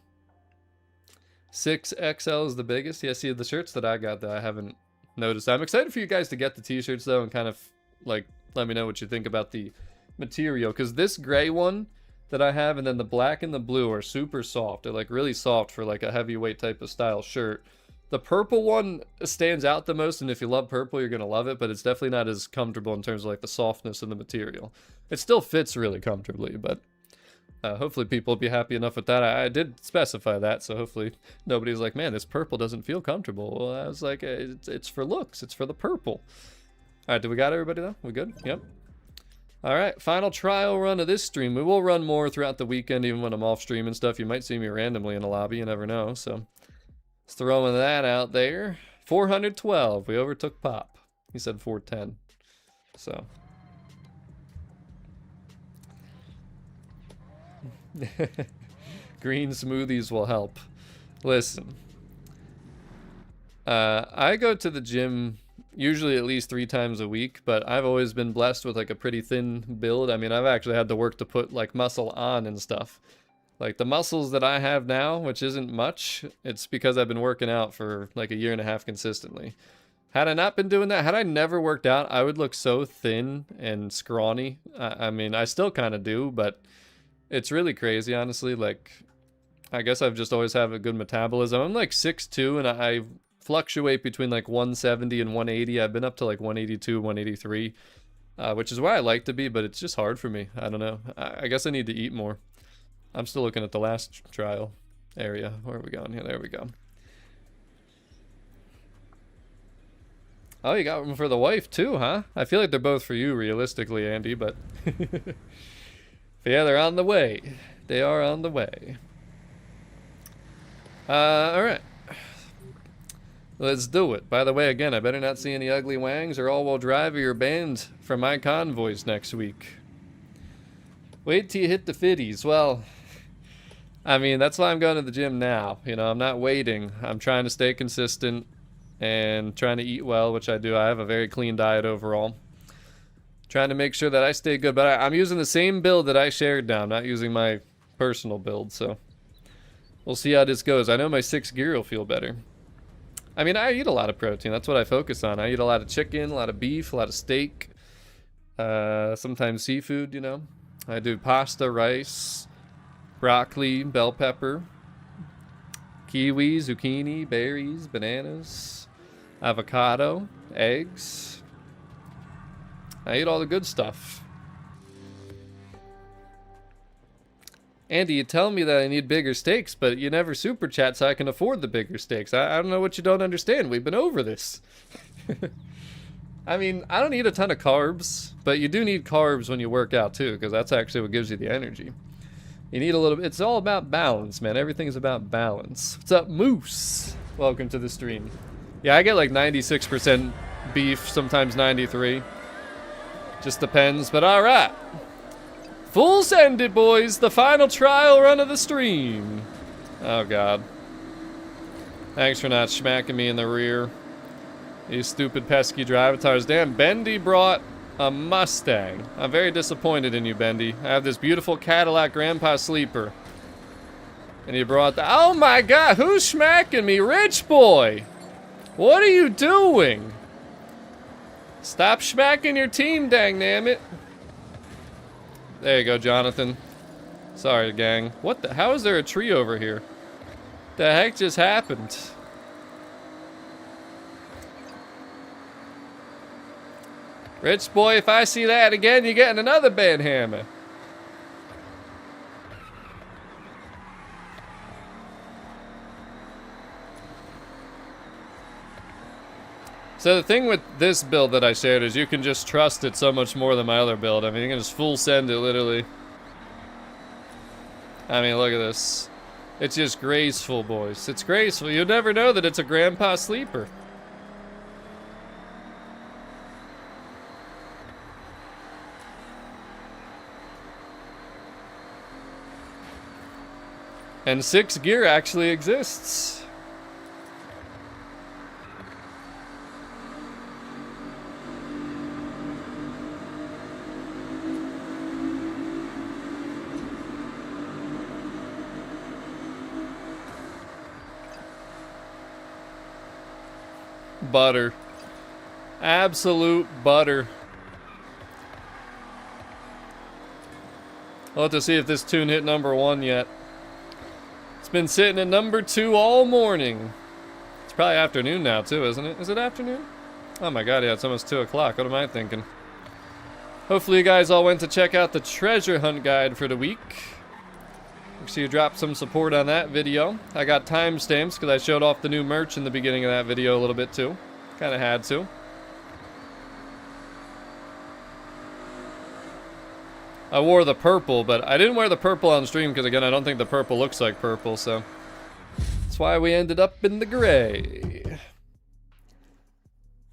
6XL is the biggest. Yeah, see the shirts that I got that I haven't noticed. I'm excited for you guys to get the t-shirts though and kind of like let me know what you think about the material. Because this gray one that I have and then the black and the blue are super soft. They're like really soft for like a heavyweight type of style shirt. The purple one stands out the most, and if you love purple, you're going to love it, but it's definitely not as comfortable in terms of like the softness of the material. It still fits really comfortably, but Hopefully people will be happy enough with that. I did specify that, so hopefully nobody's like, man, this purple doesn't feel comfortable. Well, I was like, it's for looks. It's for the purple. All right, do we got everybody though? We good? Yep. All right, final trial run of this stream. We will run more throughout the weekend, even when I'm off stream and stuff. You might see me randomly in a lobby. You never know. So, just throwing that out there. 412. We overtook Pop. He said 410. So. Green smoothies will help. Listen. I go to the gym usually at least 3 times a week, but I've always been blessed with like a pretty thin build. I mean, I've actually had to work to put like muscle on and stuff. Like the muscles that I have now, which isn't much, it's because I've been working out for like a year and a half consistently. Had I not been doing that, had I never worked out, I would look so thin and scrawny. I mean, I still kind of do, but it's really crazy, honestly. Like, I guess I've just always had a good metabolism. I'm like 6'2", and I fluctuate between like 170 and 180. I've been up to like 182, 183, which is where I like to be, but it's just hard for me. I don't know. I guess I need to eat more. I'm still looking at the last trial area. Where are we going? Here, there we go. Oh, you got one for the wife too, huh? I feel like they're both for you, realistically, Andy, but... but yeah, they're on the way. They are on the way. Alright. Let's do it. By the way, again, I better not see any ugly wangs or all-wheel drive or you're banned from my convoys next week. Wait till you hit the 50s. Well, I mean, that's why I'm going to the gym now. You know, I'm not waiting. I'm trying to stay consistent and trying to eat well, which I do. I have a very clean diet overall. Trying to make sure that I stay good. But I'm using the same build that I shared now. I'm not using my personal build, so we'll see how this goes. I know my 6th gear will feel better. I mean, I eat a lot of protein. That's what I focus on. I eat a lot of chicken, a lot of beef, a lot of steak, sometimes seafood, you know. I do pasta, rice, broccoli, bell pepper, kiwi, zucchini, berries, bananas, avocado, eggs. I eat all the good stuff. Andy, you tell me that I need bigger steaks, but you never super chat so I can afford the bigger steaks. I don't know what you don't understand. We've been over this. I mean, I don't eat a ton of carbs, but you do need carbs when you work out too, because that's actually what gives you the energy. You need a little bit. It's all about balance, man. Everything's about balance. What's up, Moose? Welcome to the stream. Yeah, I get like 96% beef, sometimes 93. Just depends, but all right. Full send it, boys. The final trial run of the stream. Oh, God. Thanks for not smacking me in the rear. These stupid pesky drivatars. Damn, Bendy brought a Mustang. I'm very disappointed in you, Bendy. I have this beautiful Cadillac Grandpa Sleeper. And he brought the... Oh, my God. Who's smacking me? Rich boy. What are you doing? Stop smacking your team, dang damn it. There you go, Jonathan. Sorry, gang. What the? How is there a tree over here? The heck just happened? Rich boy, if I see that again, you're getting another bad hammer. So the thing with this build that I shared is you can just trust it so much more than my other build. I mean, you can just full send it, literally. I mean, look at this. It's just graceful, boys. It's graceful. You'll never know that it's a Grandpa Sleeper. And 6th gear actually exists. Butter. Absolute butter. I'll have to see if this tune hit #1 yet. It's been sitting at #2 all morning. It's probably afternoon now too, isn't it? Is it afternoon? Oh my God, yeah, it's almost 2 o'clock. What am I thinking? Hopefully you guys all went to check out the treasure hunt guide for the week. Make sure you drop some support on that video. I got timestamps because I showed off the new merch in the beginning of that video a little bit too. Kind of had to. I wore the purple, but I didn't wear the purple on stream because, again, I don't think the purple looks like purple, so that's why we ended up in the gray.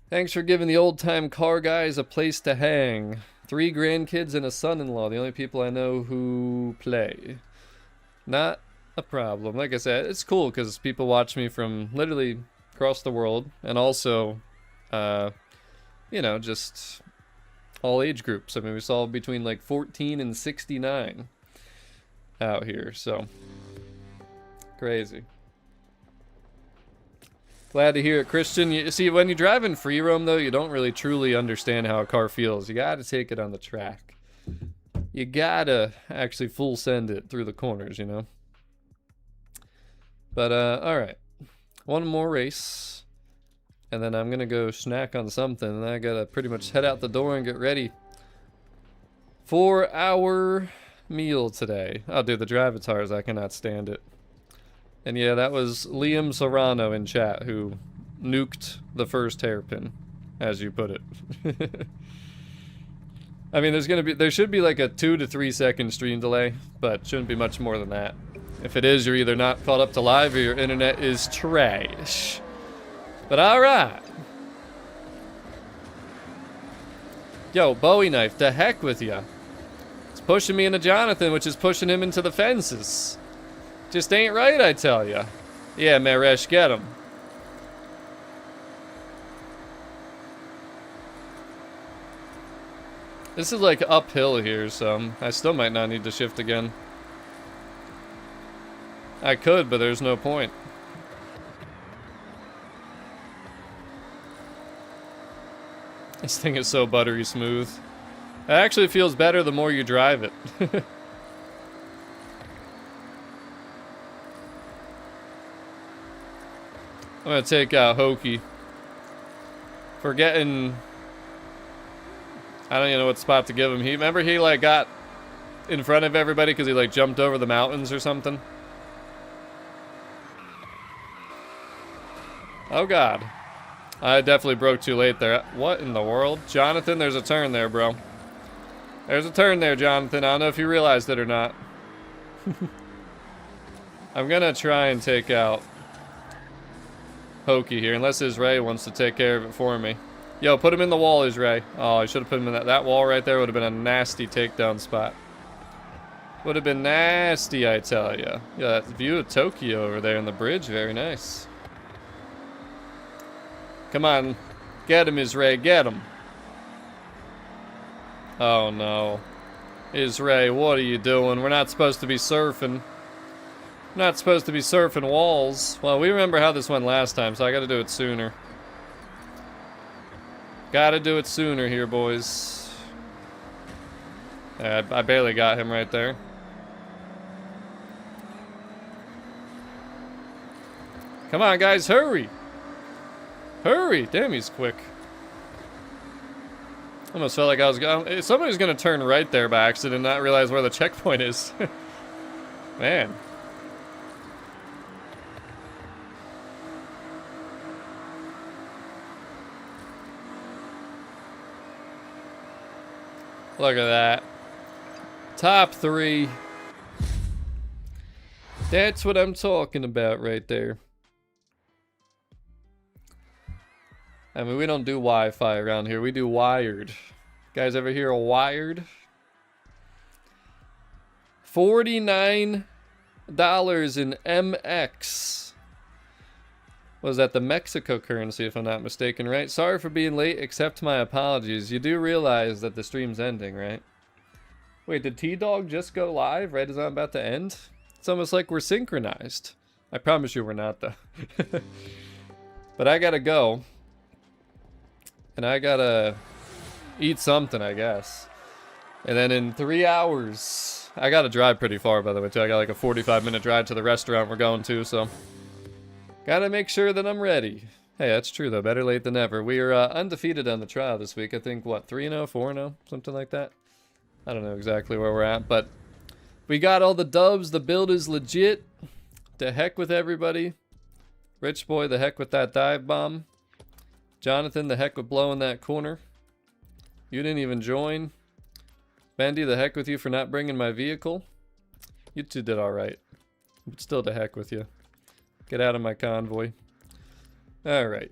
Thanks for giving the old-time car guys a place to hang. 3 grandkids and a son-in-law, the only people I know who play. Not a problem. Like I said, it's cool because people watch me from literally across the world, and also, you know, just all age groups. I mean, we saw between like 14 and 69 out here, so crazy. Glad to hear it, Christian. You see, when you drive in free roam, though, you don't really truly understand how a car feels. You gotta take it on the track. You gotta actually full send it through the corners, you know? But, alright. One more race. And then I'm gonna go snack on something. And I gotta pretty much head out the door and get ready for our meal today. Oh, dude, the Drivatars, I cannot stand it. And yeah, that was Liam Serrano in chat who nuked the first hairpin, as you put it. I mean, there should be like a 2 to 3 second stream delay, but shouldn't be much more than that. If it is, you're either not caught up to live or your internet is trash. But alright. Yo, Bowie knife, the heck with ya. It's pushing me into Jonathan, which is pushing him into the fences. Just ain't right, I tell ya. Yeah, Maresh, get him. This is like uphill here, so I still might not need to shift again. I could, but there's no point. This thing is so buttery smooth. It actually feels better the more you drive it. I'm gonna take out Hokey for getting, I don't even know what spot to give him. Remember he like got in front of everybody because he like jumped over the mountains or something? Oh god. I definitely broke too late there. What in the world? Jonathan, there's a turn there, bro. There's a turn there, Jonathan. I don't know if you realized it or not. I'm gonna try and take out Hokey here, unless Israel wants to take care of it for me. Yo, put him in the wall, Israel. Oh, I should have put him in that wall right there. Would have been a nasty takedown spot. Would have been nasty, I tell ya. Yeah, that view of Tokyo over there in the bridge, very nice. Come on, get him, Israel, get him. Oh no. Israel, what are you doing? We're not supposed to be surfing. Not supposed to be surfing walls. Well, we remember how this went last time, so I gotta do it sooner. Gotta do it sooner here, boys. Yeah, I barely got him right there. Come on, guys, hurry! Hurry! Damn, he's quick. Almost felt like I was going. Somebody's gonna turn right there by accident and not realize where the checkpoint is. Man. Look at that. Top 3. That's what I'm talking about right there. I mean, we don't do Wi-Fi around here. We do wired. Guys ever hear of wired? $49 in MX. Was that the Mexico currency, if I'm not mistaken, right? Sorry for being late. Accept my apologies. You do realize that the stream's ending, right? Wait, did T-Dog just go live right as I'm about to end? It's almost like we're synchronized. I promise you we're not, though. But I gotta go. And I gotta eat something, I guess. And then in 3 hours, I gotta drive pretty far, by the way, too. I got like a 45-minute drive to the restaurant we're going to, so gotta make sure that I'm ready. Hey, that's true, though. Better late than never. We are undefeated on the trial this week. I think, what, 3-0, 4-0? Something like that? I don't know exactly where we're at, but We got all the dubs. The build is legit. To heck with everybody. Rich boy, the heck with that dive bomb. Jonathan, the heck with blowing that corner. You didn't even join. Bendy, the heck with you for not bringing my vehicle. You two did alright. But still the heck with you. Get out of my convoy. Alright.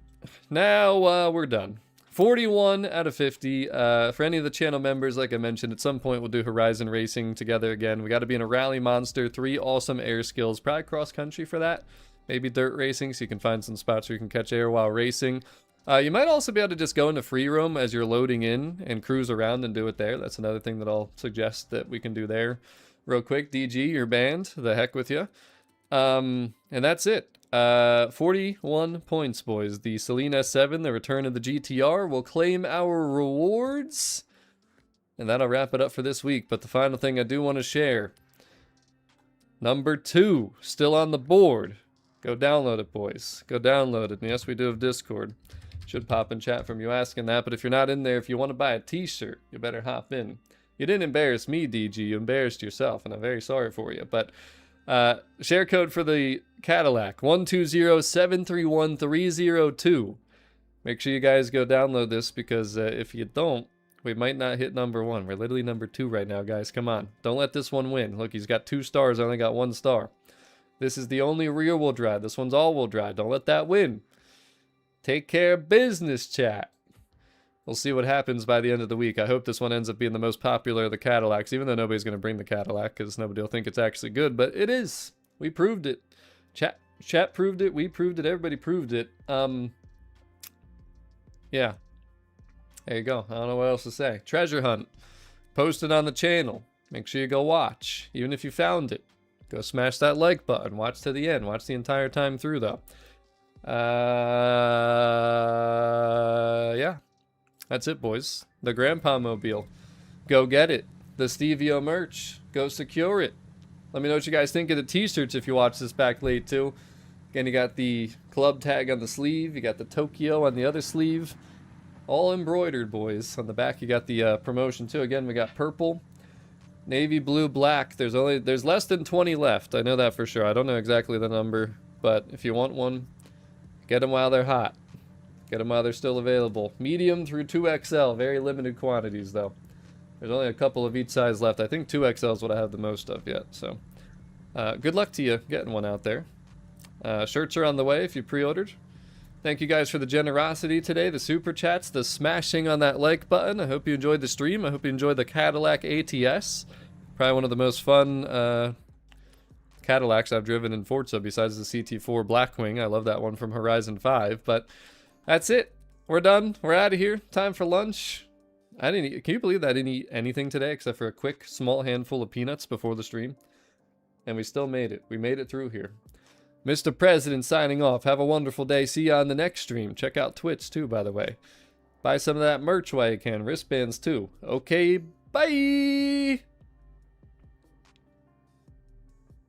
Now we're done. 41 out of 50. For any of the channel members, like I mentioned, at some point we'll do Horizon Racing together again. We got to be in a rally monster, 3 awesome air skills, probably cross country for that. Maybe dirt racing, so you can find some spots where you can catch air while racing. You might also be able to just go into free roam as you're loading in and cruise around and do it there. That's another thing that I'll suggest that we can do there. Real quick, DG, your band, the heck with you. And that's it. 41 points, boys. The Celine S7, the return of the GTR, will claim our rewards. And that'll wrap it up for this week. But the final thing I do want to share. Number 2, still on the board. Go download it, boys. Go download it. And yes, we do have Discord. Should pop in chat from you asking that. But if you're not in there, if you want to buy a t-shirt, you better hop in. You didn't embarrass me, DG. You embarrassed yourself. And I'm very sorry for you. But share code for the Cadillac, 120-731-302. Make sure you guys go download this, because if you don't, we might not hit number 1. We're literally number 2 right now, guys. Come on. Don't let this one win. Look, he's got 2 stars. I only got 1 star. This is the only rear-wheel drive. This one's all-wheel drive. Don't let that win. Take care of business, chat. We'll see what happens by the end of the week. I hope this one ends up being the most popular of the Cadillacs, even though nobody's going to bring the Cadillac, because nobody will think it's actually good. But it is. We proved it. Chat proved it. We proved it. Everybody proved it. Yeah. There you go. I don't know what else to say. Treasure hunt. Posted on the channel. Make sure you go watch. Even if you found it. Go smash that like button. Watch to the end. Watch the entire time through, though. Yeah. That's it, boys. The Grandpa Mobile. Go get it. The STVO merch. Go secure it. Let me know what you guys think of the t-shirts if you watch this back late, too. Again, you got the club tag on the sleeve. You got the Tokyo on the other sleeve. All embroidered, boys. On the back, you got the promotion, too. Again, we got purple, navy blue, black. There's less than 20 left. I know that for sure. I don't know exactly the number, but if you want one, get them while they're hot. Get them while they're still available. Medium through 2XL. Very limited quantities, though. There's only a couple of each size left. I think 2XL is what I have the most of yet. So, good luck to you getting one out there. Shirts are on the way if you pre-ordered. Thank you guys for the generosity today, the super chats, the smashing on that like button. I hope you enjoyed the stream. I hope you enjoyed the Cadillac ATS. Probably one of the most fun Cadillacs I've driven in Forza, besides the CT4 Blackwing. I love that one from Horizon 5. But that's it. We're done. We're out of here. Time for lunch. Can you believe that I didn't eat anything today except for a quick small handful of peanuts before the stream? And we still made it. We made it through here. Mr. President signing off. Have a wonderful day. See you on the next stream. Check out Twitch too, by the way. Buy some of that merch while you can. Wristbands too. Okay, bye!